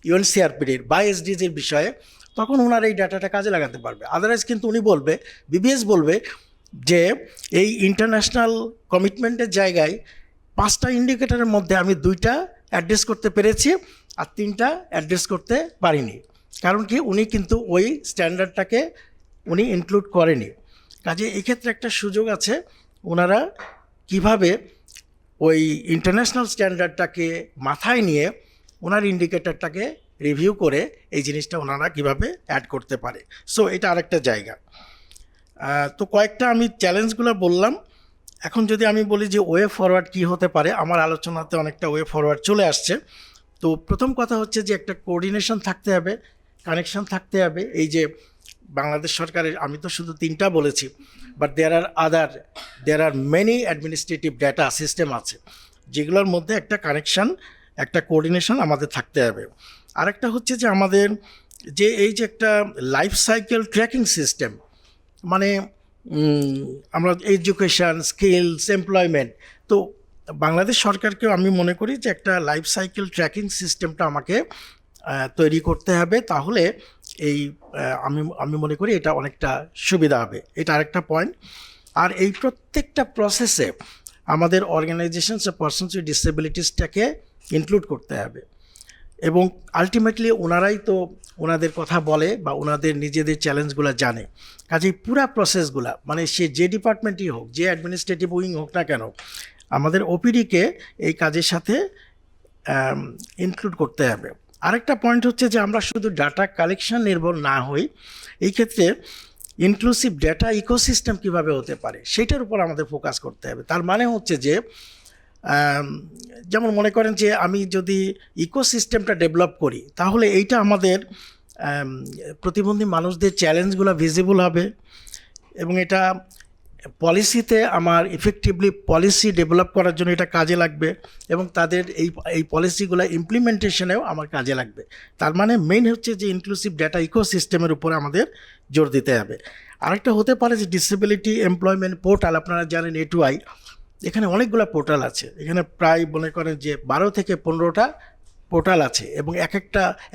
ইউএনসিআরপিডির বা এসডিজির বিষয়ে, তখন ওনারা এই ডাটাটা কাজে লাগাতে পারবে। আদারওয়াইজ কিন্তু উনি বলবে, বিবিএস বলবে যে এই ইন্টারন্যাশনাল কমিটমেন্টের জায়গায় 5টা ইন্ডিকেটরের মধ্যে আমি 2টা অ্যাড্রেস করতে পেরেছি আর 3টা অ্যাড্রেস করতে পারিনি। কারণ কি, উনি কিন্তু ওই স্ট্যান্ডার্ডটাকে উনি ইনক্লুড করেনি। কাজে এক্ষেত্রে একটা সুযোগ আছে, ওনারা কিভাবে ওই ইন্টারন্যাশনাল স্ট্যান্ডার্ডটাকে মাথায় নিয়ে ওনার ইন্ডিকেটরটাকে রিভিউ করে এই জিনিসটা ওনারা কিভাবে অ্যাড করতে পারে। সো এটা আরেকটা জায়গা। তো কয়েকটা আমি চ্যালেঞ্জগুলো বললাম। এখন যদি আমি বলি যে ওয়ে ফরওয়ার্ড কী হতে পারে, আমার আলোচনাতে অনেকটা ওয়ে ফরওয়ার্ড চলে আসছে। তো প্রথম কথা হচ্ছে যে একটা কোঅর্ডিনেশন থাকতে হবে, কানেকশন থাকতে হবে। এই যে বাংলাদেশ সরকারের, আমি তো শুধু 3টা বলেছি, but there are many administrative data system আছে, যেগুলোর মধ্যে একটা কানেকশন, একটা কোঅর্ডিনেশন আমাদের থাকতে হবে। আরেকটা হচ্ছে যে আমাদের যে এই যে একটা লাইফ সাইকেল ট্র্যাকিং সিস্টেম, মানে আমরা এডুকেশান, স্কিলস, এমপ্লয়মেন্ট, তো বাংলাদেশ সরকারকেও আমি মনে করি যে একটা লাইফ সাইকেল ট্র্যাকিং সিস্টেমটা আমাকে তৈরি করতে হবে, তাহলে এই আমি মনে করি এটা অনেকটা সুবিধা হবে। এটা আরেকটা পয়েন্ট। আর এই প্রত্যেকটা প্রসেসে আমাদের অর্গানাইজেশনস অফ পারসনস উইথ ডিসেবিলিটিসটাকে ইনক্লুড করতে হবে, এবং আলটিমেটলি ওনারাই তো ওনাদের কথা বলে বা ওনাদের নিজেদের চ্যালেঞ্জগুলো জানে। কাজেই পুরা প্রসেসগুলা, মানে সে যে ডিপার্টমেন্টই হোক, যে অ্যাডমিনিস্ট্রেটিভ উইং হোক না কেন, আমাদের ওপিডিকে এই কাজের সাথে ইনক্লুড করতে হবে। আরেকটা পয়েন্ট হচ্ছে যে আমরা শুধু ডাটা কালেকশন নির্ভর না হই, এই ক্ষেত্রে ইনক্লুসিভ ডেটা ইকোসিস্টেম কীভাবে হতে পারে সেটার উপর আমাদের ফোকাস করতে হবে। তার মানে হচ্ছে যে যেমন মনে করেন যে আমি যদি ইকোসিস্টেমটা ডেভেলপ করি, তাহলে এইটা আমাদের প্রতিবন্ধী মানুষদের চ্যালেঞ্জগুলো ভিজিবল হবে, এবং এটা পলিসিতে আমার ইফেক্টিভলি পলিসি ডেভেলপ করার জন্য এটা কাজে লাগবে, এবং তাদের এই পলিসিগুলো ইমপ্লিমেন্টেশনেও আমার কাজে লাগবে। তার মানে মেইন হচ্ছে যে ইনক্লুসিভ ডেটা ইকোসিস্টেমের উপরে আমাদের জোর দিতে হবে। আরেকটা হতে পারে যে ডিসেবিলিটি এমপ্লয়মেন্ট পোর্টাল, আপনারা জানেন A2I, এখানে অনেকগুলো পোর্টাল আছে, এখানে প্রায় মনে করেন যে 12 থেকে 15টা পোর্টাল আছে, এবং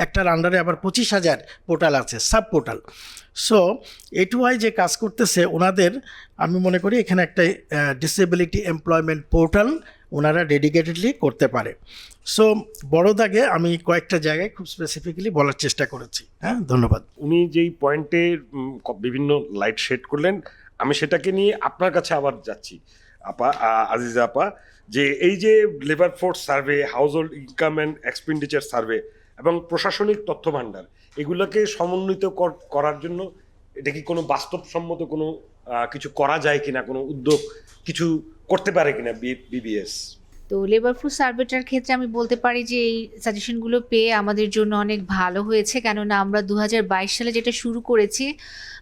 একটার আন্ডারে আবার 25,000 পোর্টাল আছে, সাব পোর্টাল। সো A2I যে কাজ করতেছে, ওনাদের আমি মনে করি এখানে একটা ডিসেবিলিটি এমপ্লয়মেন্ট পোর্টাল ওনারা ডেডিকেটেডলি করতে পারে। সো বড় দাগে আমি কয়েকটা জায়গায় খুব স্পেসিফিক্যালি বলার চেষ্টা করেছি। হ্যাঁ, ধন্যবাদ। উনি যেই পয়েন্টে বিভিন্ন লাইট শেড করলেন, আমি সেটাকে নিয়ে আপনার কাছে আবার যাচ্ছি আপা, আজিজা আপা, যে এই যে labour force survey, house hold income and expenditure survey এবং প্রশাসনিক তথ্য ভাণ্ডার, এগুলোকে সমন্বিত করার জন্য এটা কি কোনো বাস্তবসম্মত কোনো কিছু করা যায় কিনা, কোনো উদ্যোগ কিছু করতে পারে কিনা BBS? তো লেবার ফোর্স সার্ভেটার ক্ষেত্রে আমি বলতে পারি যে এই সাজেশনগুলো পেয়ে আমাদের জন্য অনেক ভালো হয়েছে, কেননা আমরা 2022 সালে যেটা শুরু করেছি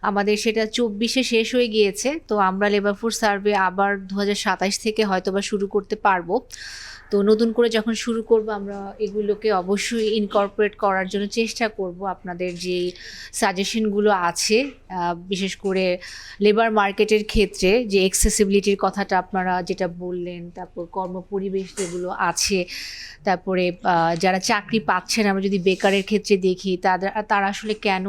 আমাদের সেটা 24-এ শেষ হয়ে গিয়েছে। তো আমরা লেবার ফোর্স সার্ভে আবার 2027 থেকে হয়তোবা শুরু করতে পারবো। তো নতুন করে যখন শুরু করব আমরা এগুলোকে অবশ্যই ইনকর্পোরেট করার জন্য চেষ্টা করব। আপনাদের যে সাজেশনগুলো আছে, বিশেষ করে লেবার মার্কেটের ক্ষেত্রে যে অ্যাক্সেসিবিলিটির কথাটা আপনারা যেটা বললেন, তারপর কর্মপরিবেশ যেগুলো আছে, তারপরে যারা চাকরি পাচ্ছেন, আমরা যদি বেকারের ক্ষেত্রে দেখি তারা আসলে কেন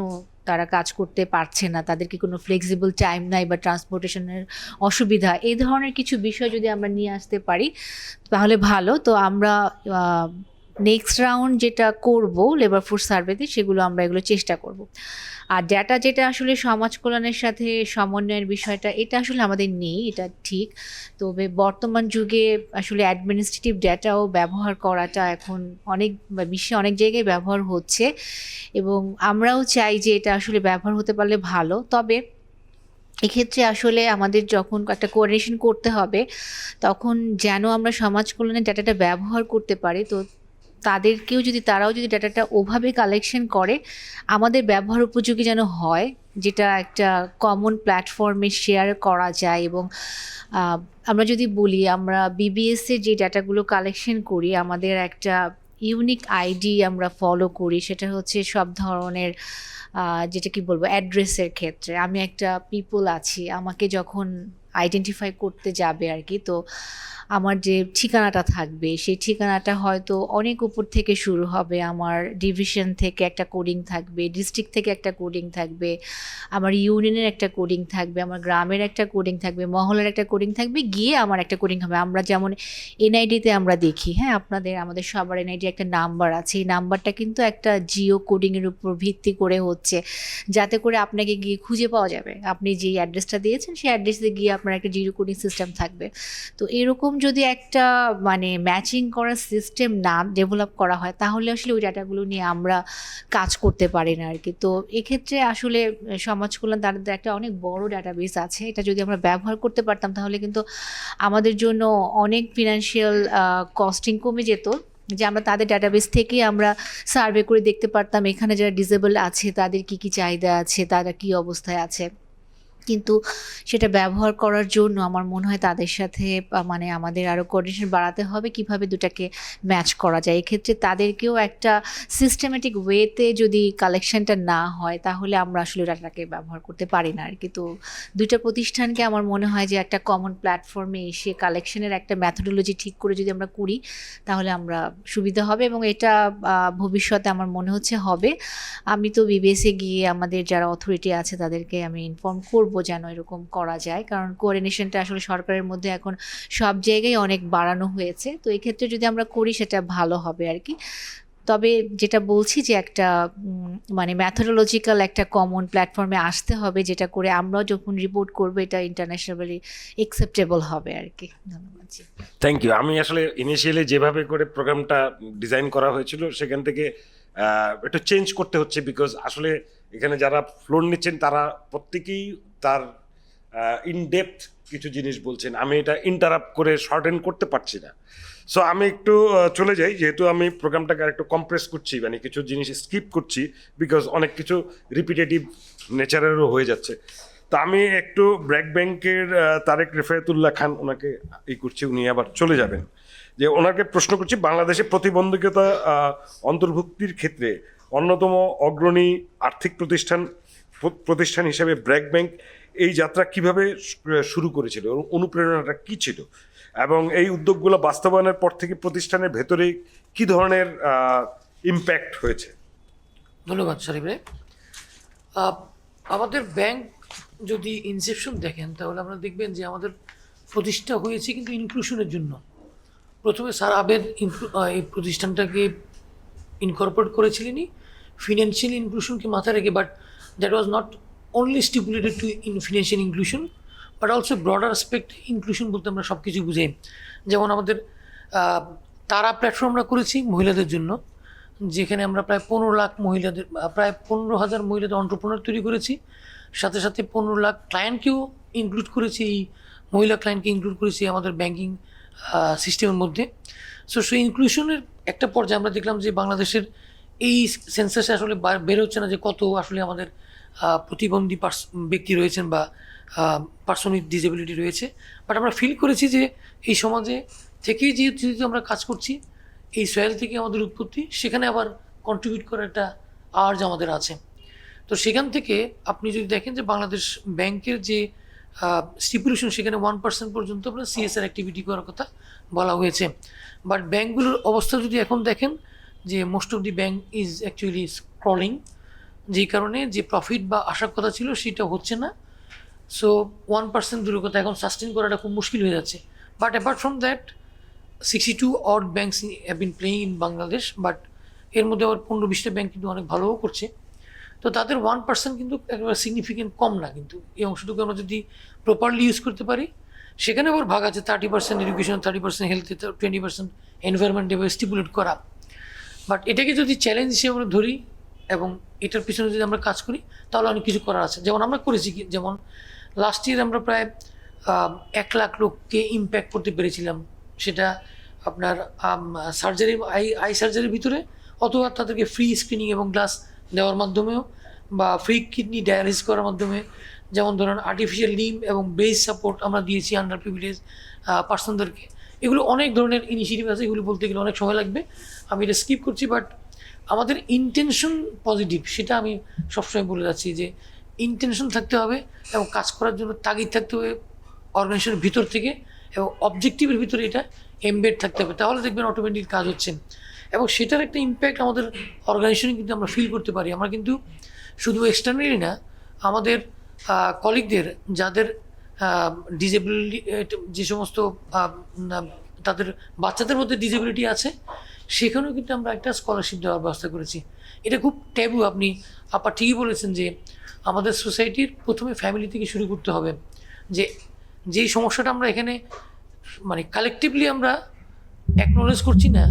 তারা কাজ করতে পারছে না, তাদের কি কোনো ফ্লেক্সিবল টাইম নাই বা ট্রান্সপোর্টেশনের অসুবিধা, এই ধরনের কিছু বিষয় যদি আমরা নিয়ে আসতে পারি তাহলে ভালো। তো আমরা নেক্সট রাউন্ড যেটা করব লেবার ফোর্স সার্ভেতে, সেগুলো আমরা এগুলো চেষ্টা করব। আর ডেটা যেটা আসলে সমাজ কল্যাণের সাথে সমন্বয়ের বিষয়টা, এটা আসলে আমাদের নেই, এটা ঠিক। তবে বর্তমান যুগে আসলে অ্যাডমিনিস্ট্রেটিভ ডেটাও ব্যবহার করাটা এখন বিশ্বে অনেক জায়গায় ব্যবহার হচ্ছে, এবং আমরাও চাই যে এটা আসলে ব্যবহার হতে পারলে ভালো। তবে এক্ষেত্রে আসলে আমাদের যখন একটা কোঅর্ডিনেশন করতে হবে, তখন যেন আমরা সমাজ কল্যাণের ডাটাটা ব্যবহার করতে পারি, তো তারাও যদি ডাটাটা ওভাবে কালেকশন করে আমাদের ব্যবহার উপযোগী যেন হয়, যেটা একটা কমন প্ল্যাটফর্মে শেয়ার করা যায়। এবং আমরা যদি বলি, আমরা BBS-এর যে ডাটাগুলো কালেকশন করি, আমাদের একটা ইউনিক আইডি আমরা ফলো করি, সেটা হচ্ছে সব ধরনের যেটা কি বলবো, অ্যাড্রেসের ক্ষেত্রে আমি একটা পিপল আছি, আমাকে যখন আইডেন্টিফাই করতে যাবে আর কি, তো আমার যে ঠিকানাটা থাকবে সেই ঠিকানাটা হয়তো অনেক উপর থেকে শুরু হবে, আমার ডিভিশন থেকে একটা কোডিং থাকবে, ডিস্ট্রিক্ট থেকে একটা কোডিং থাকবে, আমার ইউনিয়নের একটা কোডিং থাকবে, আমার গ্রামের একটা কোডিং থাকবে, মহলের একটা কোডিং থাকবে, গিয়ে আমার একটা কোডিং হবে। আমরা যেমন NID-তে আমরা দেখি, হ্যাঁ, আমাদের সবার NID একটা নাম্বার আছে, এই নাম্বারটা কিন্তু একটা জিও কোডিংয়ের উপর ভিত্তি করে হচ্ছে, যাতে করে আপনাকে গিয়ে খুঁজে পাওয়া যাবে। আপনি যে অ্যাড্রেসটা দিয়েছেন সেই অ্যাড্রেসে গিয়ে আপনার একটা জিরো কোডিং সিস্টেম থাকবে। তো এরকম যদি একটা ম্যাচিং করার সিস্টেম না ডেভেলপ করা হয়, তাহলে আসলে ওই ডাটাগুলো নিয়ে আমরা কাজ করতে পারি না আর কি। তো এক্ষেত্রে আসলে সমাজ কল্যাণ তাদের একটা অনেক বড় ডাটাবেস আছে, এটা যদি আমরা ব্যবহার করতে পারতাম তাহলে কিন্তু আমাদের জন্য অনেক ফিনান্সিয়াল কস্টিং কমে যেত, যে আমরা তাদের ডাটাবেস থেকেই আমরা সার্ভে করে দেখতে পারতাম এখানে যারা ডিসেবল আছে তাদের কি কি চাহিদা আছে, তারা কি অবস্থায় আছে। কিন্তু সেটা ব্যবহার করার জন্য আমার মনে হয় তাদের সাথে মানে আমাদের আরও কোঅর্ডিনেশন বাড়াতে হবে, কিভাবে দুটাকে ম্যাচ করা যায়। এক্ষেত্রে তাদেরকেও একটা সিস্টেমেটিক ওয়েতে যদি কালেকশনটা না হয় তাহলে আমরা আসলে ডাটাটাকে ব্যবহার করতে পারি না আর কি। তো দুইটা প্রতিষ্ঠানকে আমার মনে হয় যে একটা কমন প্ল্যাটফর্মে এসে কালেকশনের একটা ম্যাথোডোলজি ঠিক করে যদি আমরা করি তাহলে আমরা সুবিধা হবে, এবং এটা ভবিষ্যতে আমার মনে হচ্ছে হবে। আমি তো বিবিএসে গিয়ে আমাদের যারা অথরিটি আছে তাদেরকে আমি ইনফর্ম করব যেন এরকম করা যায়, কারণ কোঅর্ডিনেশনটা আসলে সরকারের মধ্যে এখন সব জায়গায় অনেক বাড়ানো হয়েছে। তো এক্ষেত্রে যদি আমরা করি সেটা ভালো হবে আর কি। তবে যেটা বলছি যে একটা মানে ম্যাথোডোলজিক্যাল একটা কমন প্ল্যাটফর্মে আসতে হবে, যেটা করে আমরাও যখন রিপোর্ট করবো এটা ইন্টারন্যাশনালি অ্যাকসেপ্টেবল হবে আর কি। ধন্যবাদ। Thank you. আমি আসলে ইনিশিয়ালি যেভাবে করে প্রোগ্রামটা ডিজাইন করা হয়েছিল সেখান থেকে একটু চেঞ্জ করতে হচ্ছে, বিকজ আসলে এখানে যারা ফ্লোর নিচ্ছেন তারা প্রত্যেকেই তার ইনডেপথ কিছু জিনিস বলছেন, আমি এটা ইন্টারাপ্ট করে শর্টেন করতে পারছি না। সো আমি একটু চলে যাই, যেহেতু আমি প্রোগ্রামটাকে আরেকটু কম্প্রেস করছি, মানে কিছু জিনিস স্কিপ করছি বিকজ অনেক কিছু রিপিটেটিভ নেচারেরও হয়ে যাচ্ছে। তো আমি একটু ব্র্যাক ব্যাংকের তারেক রেফায়েতুল্লাহ খান ওনাকে করছি, উনি আবার চলে যাবেন, যে ওনাকে প্রশ্ন করছি বাংলাদেশে প্রতিবন্ধকতা অন্তর্ভুক্তির ক্ষেত্রে অন্যতম অগ্রণী আর্থিক প্রতিষ্ঠান হিসেবে ব্র্যাক ব্যাংক এই যাত্রা কিভাবে শুরু করেছিল, অনুপ্রেরণাটা কি ছিল, এবং এই উদ্যোগগুলো বাস্তবায়নের পর থেকে প্রতিষ্ঠানের ভেতরে কি ধরনের ইম্প্যাক্ট হয়েছে? ধন্যবাদ শরীফ ভাই। আমাদের ব্যাংক যদি ইনসেপশন দেখেন তাহলে আপনারা দেখবেন যে আমাদের প্রতিষ্ঠা হয়েছে কিন্তু ইনক্লুশনের জন্য। প্রথমে স্যার আবেদ এই প্রতিষ্ঠানটাকে ইনকর্পোরেট করেছিলেনই ফিনান্সিয়াল ইনক্লুশনকে মাথায় রেখে, but that was not only stipulated to in financial inclusion but also broader aspect inclusion বলতে আমরা সব কিছু বুঝাই। যেমন আমাদের তারা প্ল্যাটফর্ম আমরা করেছি মহিলাদের জন্য, যেখানে আমরা প্রায় 15 লাখ মহিলাদের, প্রায় 15,000 মহিলাদের এন্টারপ্রেনার তৈরি করেছি। সাথে সাথে 15 লাখ ক্লায়েন্টকেও ইনক্লুড করেছি, এই মহিলা ক্লায়েন্টকে ইনক্লুড করেছি আমাদের ব্যাংকিং সিস্টেমের মধ্যে। সো সেই ইনক্লুশনের একটা পর্যায়ে আমরা দেখলাম যে বাংলাদেশের এই সেন্সাসে আসলে বের হচ্ছে না যে কত আসলে আমাদের প্রতিবন্ধী ব্যক্তি রয়েছেন বা পার্সন উইথ ডিসেবিলিটি রয়েছে। বাট আমরা ফিল করেছি যে এই সমাজে থেকেই যেহেতু আমরা কাজ করছি, এই সয়েল থেকে আমাদের উৎপত্তি, সেখানে আবার কন্ট্রিবিউট করার একটা আর্জ আমাদের আছে। তো সেখান থেকে আপনি যদি দেখেন যে বাংলাদেশ ব্যাংকের যে স্টিপুলেশন, সেখানে 1% পর্যন্ত আপনার সিএসআর অ্যাক্টিভিটি করার কথা বলা হয়েছে। বাট ব্যাংকগুলোর অবস্থা যদি এখন দেখেন যে most of the bank is actually scrolling, যেই কারণে যে প্রফিট বা আসার কথা ছিল সেটা হচ্ছে না। সো 1% দূরের কথা, এখন সাস্টেন করাটা খুব মুশকিল হয়ে যাচ্ছে। But apart from that 62 odd banks have been playing in Bangladesh, but এর মধ্যে আবার 15-20টা ব্যাংক কিন্তু অনেক ভালোও করছে। তো তাদের 1% কিন্তু একেবারে সিগনিফিকেন্ট কম না, কিন্তু এই অংশটুকু আমরা যদি প্রপারলি ইউজ করতে পারি, সেখানে আবার ভাগ আছে 30% এডুকেশন, 30% হেলথে, 20% এনভায়রনমেন্ট এভাবে স্টিপুলেট করা। বাট এটাকে যদি চ্যালেঞ্জ হিসেবে আমরা ধরি এবং এটার পিছনে যদি আমরা কাজ করি তাহলে অনেক কিছু করার আছে। যেমন আমরা করেছি কি, যেমন লাস্ট ইয়ার আমরা প্রায় 1 লাখ লোককে ইম্প্যাক্ট করতে পেরেছিলাম, সেটা আপনার সার্জারি, আই সার্জারির ভিতরে, অথবা তাদেরকে ফ্রি স্ক্রিনিং এবং গ্লাস দেওয়ার মাধ্যমেও, বা ফ্রি কিডনি ডায়ালিসিস করার মাধ্যমে। যেমন ধরুন আর্টিফিশিয়াল লিম্ব এবং ব্রেস সাপোর্ট আমরা দিয়েছি আন্ডার প্রিভিলেজ পার্সনদেরকে। এগুলো অনেক ধরনের ইনিশিয়েটিভ আছে, এগুলো বলতে গেলে অনেক সময় লাগবে, আমি এটা স্কিপ করছি। বাট আমাদের ইন্টেনশন পজিটিভ, সেটা আমি সবসময় বলে যাচ্ছি যে ইন্টেনশন থাকতে হবে এবং কাজ করার জন্য তাগিদ থাকতে হবে অর্গানাইজেশনের ভিতর থেকে, এবং অবজেক্টিভের ভিতরে এটা এমবেড থাকতে হবে, তাহলে দেখবেন অটোমেটিক কাজ হচ্ছে। এবং সেটার একটা ইম্প্যাক্ট আমাদের অর্গানাইজেশনে কিন্তু আমরা ফিল করতে পারি। আমরা কিন্তু শুধু এক্সটার্নালি না, আমাদের কলিগদের যাদের ডিসেবিলিটি, যে সমস্ত তাদের বাচ্চাদের মধ্যে ডিসেবিলিটি আছে, সেখানেও কিন্তু আমরা একটা স্কলারশিপ দেওয়ার ব্যবস্থা করেছি। এটা খুব ট্যাবু, আপনি ঠিকই বলেছেন যে আমাদের সোসাইটির প্রথমে ফ্যামিলি থেকে শুরু করতে হবে। যে যেই সমস্যাটা আমরা এখানে মানে কালেকটিভলি আমরা অ্যাকনোলেজ করছি না,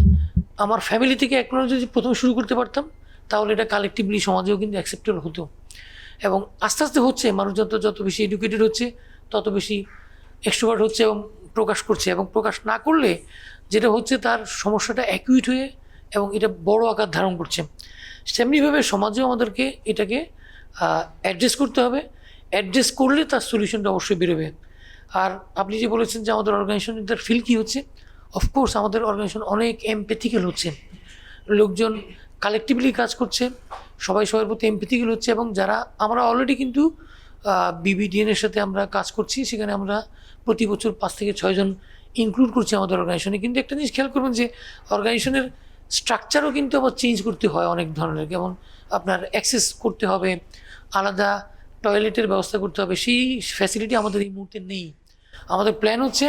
আমার ফ্যামিলি থেকে অ্যাকনোলেজ যদি প্রথমে শুরু করতে পারতাম তাহলে এটা কালেকটিভলি সমাজেও কিন্তু অ্যাকসেপ্টেবল হতো। এবং আস্তে আস্তে হচ্ছে, মানুষ যত বেশি এডুকেটেড হচ্ছে তত বেশি এক্সট্রোভার্ট হচ্ছে এবং প্রকাশ করছে, এবং প্রকাশ না করলে যেটা হচ্ছে তার সমস্যাটা অ্যাকিউট হয়ে এবং এটা বড় আকার ধারণ করছে। সেমনিভাবে সমাজেও আমাদেরকে এটাকে অ্যাড্রেস করতে হবে, অ্যাড্রেস করলে তার সলিউশনটা অবশ্যই বেরোবে। আর আপনি যে বলেছেন যে আমাদের অর্গানাইজেশনের ফিল কী হচ্ছে, অফকোর্স আমাদের অর্গানাইজেশন অনেক এমপ্যাথিক্যাল হচ্ছে, লোকজন কালেকটিভলি কাজ করছে, সবাই সবার প্রতি এমপ্যাথিক্যাল হচ্ছে, এবং যারা আমরা অলরেডি কিন্তু বিবিডিএনের সাথে আমরা কাজ করছি, সেখানে আমরা প্রতি বছর 5 থেকে 6 জন ইনক্লুড করছি আমাদের অর্গানাইজেশনে। কিন্তু একটা জিনিস খেয়াল করবেন যে অর্গানাইজেশনের স্ট্রাকচারও কিন্তু আবার চেঞ্জ করতে হয় অনেক ধরনের, যেমন আপনার অ্যাক্সেস করতে হবে, আলাদা টয়লেটের ব্যবস্থা করতে হবে, সেই ফ্যাসিলিটি আমাদের এই মুহূর্তে নেই। আমাদের প্ল্যান হচ্ছে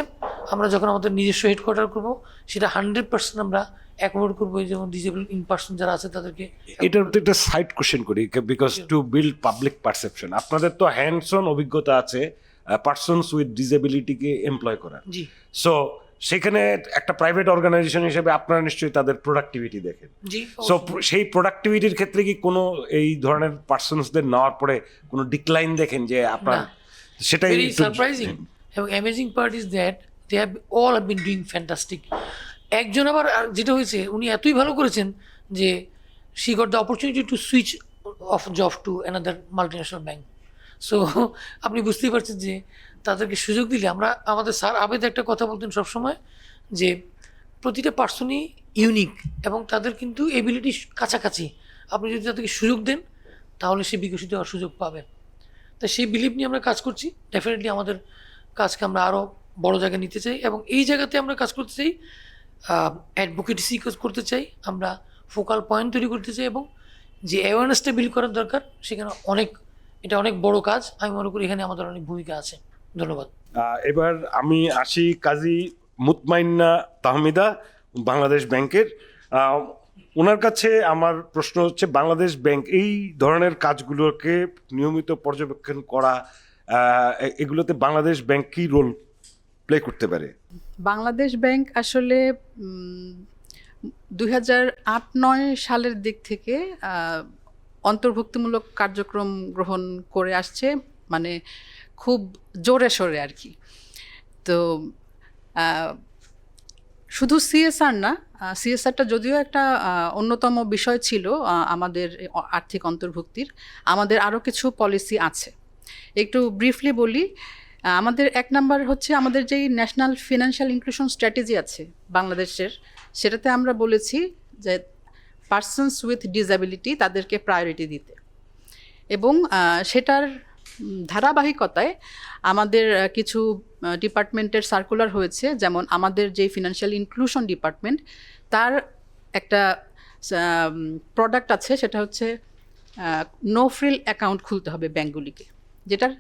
আমরা যখন আমাদের নিজস্ব হেডকোয়ার্টার করবো সেটা 100% আমরা অ্যাকোমোড করবো, যেমন ডিজেবল ইন পার্সন যারা আছে তাদেরকে। এটার একটা সাইড কোশ্চেন করি, because to build public perception, আপনাদের তো হ্যান্ডস অন অভিজ্ঞতা আছে পার্সনস উইথ ডিসেবিলিটিকে এমপ্লয় করার। জি। সো সেখানে একটা প্রাইভেট অর্গানাইজেশন হিসেবে আপনারা নিশ্চয়ই তাদের প্রোডাক্টিভিটি দেখেন। জি। সো সেই প্রোডাক্টিভিটির ক্ষেত্রে কি কোনো এই ধরনের পার্সনসদের নেওয়ার পরে কোনো ডিক্লাইন দেখেন যে আপনার সেটাই ভেরি সারপ্রাইজিং এবং amazing part is that they have all have been doing fantastic. একজন আবার যেটা হয়েছে উনি এতই ভালো করেছেন যে she got the opportunity to switch of job to another multinational bank. So আপনি বুঝতেই পারছেন যে তাদেরকে সুযোগ দিলে আমরা, আমাদের স্যার আবেদ একটা কথা বলতেন সবসময় যে প্রতিটা পার্সনই ইউনিক এবং তাদের কিন্তু এবিলিটি কাছাকাছি, আপনি যদি তাদেরকে সুযোগ দেন তাহলে সে বিকশিত হওয়ার সুযোগ পাবে। তো সেই বিলিভ নিয়ে আমরা কাজ করছি। ডেফিনেটলি আমাদের কাজকে আমরা আরও বড় জায়গায় নিতে চাই এবং এই জায়গাতে আমরা কাজ করতে চাই, অ্যাডভোকেসি করতে চাই, আমরা ফোকাল পয়েন্ট তৈরি করতে চাই এবং যে অ্যাওয়ারনেসটা বিল্ড করার দরকার সেখানে এটা অনেক বড় কাজ। আমি মনে করি এখানে আমাদের অনেক ভূমিকা আছে। ধন্যবাদ। এবার আমি আসি কাজী মুতমাইন্না তাহমিদা, বাংলাদেশ ব্যাংকের। ওনার কাছে আমার প্রশ্ন হচ্ছে, বাংলাদেশ ব্যাংক এই ধরনের কাজগুলোকে নিয়মিত পর্যবেক্ষণ করা, এগুলোতে বাংলাদেশ ব্যাংক কী রোল প্লে করতে পারে? বাংলাদেশ ব্যাংক আসলে 2008-9 সালের দিক থেকে অন্তর্ভুক্তিমূলক কার্যক্রম গ্রহণ করে আসছে, মানে খুব জোরে সোরে আর কি। তো শুধু সিএসআর না, সিএসআরটা যদিও একটা অন্যতম বিষয় ছিল আমাদের আর্থিক অন্তর্ভুক্তির, আমাদের আরও কিছু পলিসি আছে। একটু ব্রিফলি বলি, আমাদের 1 নাম্বার হচ্ছে আমাদের যেই ন্যাশনাল ফিনান্সিয়াল ইনক্লুশন স্ট্র্যাটেজি আছে বাংলাদেশের, সেটাতে আমরা বলেছি যে পার্সনস উইথ ডিসএবিলিটি তাদেরকে প্রায়োরিটি দিতে, এবং সেটার ধারাবাহিকতায় আমাদের কিছু ডিপার্টমেন্টের সার্কুলার হয়েছে। যেমন আমাদের যে ফিনান্সিয়াল ইনক্লুশন ডিপার্টমেন্ট, তার একটা প্রোডাক্ট আছে, সেটা হচ্ছে নো ফ্রিল অ্যাকাউন্ট খুলতে হবে ব্যাঙ্কগুলিকে, যেটার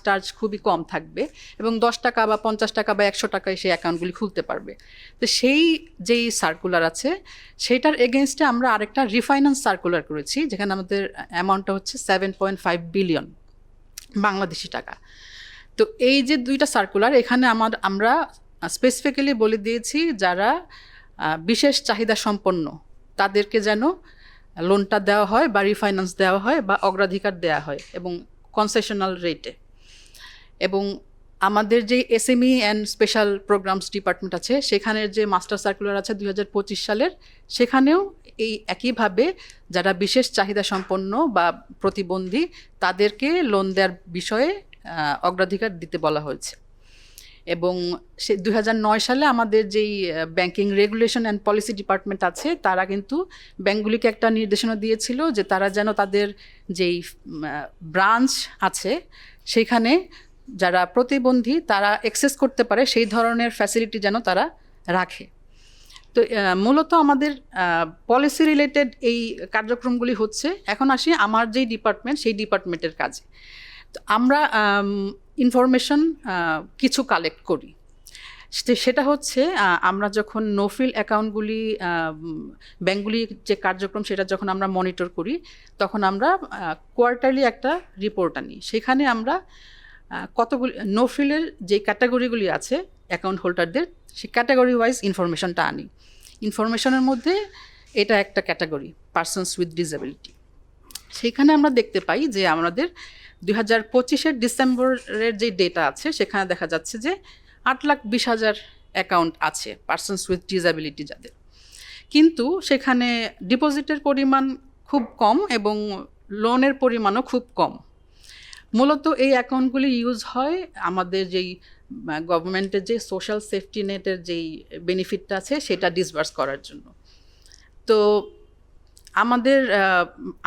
চার্জ খুবই কম থাকবে এবং 10 টাকা বা 50 টাকা বা 100 টাকায় সেই অ্যাকাউন্টগুলি খুলতে পারবে। তো সেই যেই সার্কুলার আছে সেইটার এগেনস্টে আমরা আরেকটা রিফাইন্যান্স সার্কুলার করেছি, যেখানে আমাদের অ্যামাউন্টটা হচ্ছে 7.5 বিলিয়ন বাংলাদেশি টাকা। তো এই যে 2টা সার্কুলার, এখানে আমরা স্পেসিফিক্যালি বলে দিয়েছি যারা বিশেষ চাহিদা সম্পন্ন তাদেরকে যেন লোনটা দেওয়া হয় বা রিফাইন্যান্স দেওয়া হয় বা অগ্রাধিকার দেওয়া হয় এবং কনসেশনাল রেটে। এবং আমাদের যে SME and special programs department আছে, সেখানের যে মাস্টার সার্কুলার আছে 2025 সালের, সেখানেও এই একইভাবে যারা বিশেষ চাহিদা সম্পন্ন বা প্রতিবন্ধী তাদেরকে লোন দেওয়ার বিষয়ে অগ্রাধিকার দিতে বলা হয়েছে। এবং সে 2009 সালে আমাদের যেই banking regulation and policy department আছে, তারা কিন্তু ব্যাংকগুলিকে একটা নির্দেশনা দিয়েছিল যে তারা যেন তাদের যেই ব্রাঞ্চ আছে সেখানে যারা প্রতিবন্ধী তারা অ্যাক্সেস করতে পারে সেই ধরনের ফ্যাসিলিটি যেন তারা রাখে। তো মূলত আমাদের পলিসি রিলেটেড এই কার্যক্রমগুলি হচ্ছে। এখন আসি আমার যেই ডিপার্টমেন্ট, সেই ডিপার্টমেন্টের কাজে। তো আমরা ইনফরমেশন কিছু কালেক্ট করি, সেটা হচ্ছে আমরা যখন নোফ্রিল অ্যাকাউন্টগুলি ব্যাঙ্কগুলি যে কার্যক্রম সেটা যখন আমরা মনিটর করি, তখন আমরা কোয়ার্টারলি একটা রিপোর্ট আনি। সেখানে আমরা কতগুলি নোফ্রিলের যে ক্যাটাগরিগুলি আছে অ্যাকাউন্ট হোল্ডারদের, সেই ক্যাটাগরি ওয়াইজ ইনফরমেশনটা আনি। ইনফরমেশনের মধ্যে এটা একটা ক্যাটাগরি, পার্সনস উইথ ডিসএবিলিটি। সেখানে আমরা দেখতে পাই যে আমাদের 2025 ডিসেম্বরের যে ডেটা আছে সেখানে দেখা যাচ্ছে যে 8,20,000 অ্যাকাউন্ট আছে পার্সনস উইথ ডিসএবিলিটি যাদের, কিন্তু সেখানে ডিপোজিটের পরিমাণ খুব কম এবং লোনের পরিমাণও খুব কম। মূলত এই অ্যাকাউন্টগুলি ইউজ হয় আমাদের যেই গভর্নমেন্টের যে সোশ্যাল সেফটি নেটের যেই বেনিফিটটা আছে সেটা ডিসবার্স করার জন্য। তো আমাদের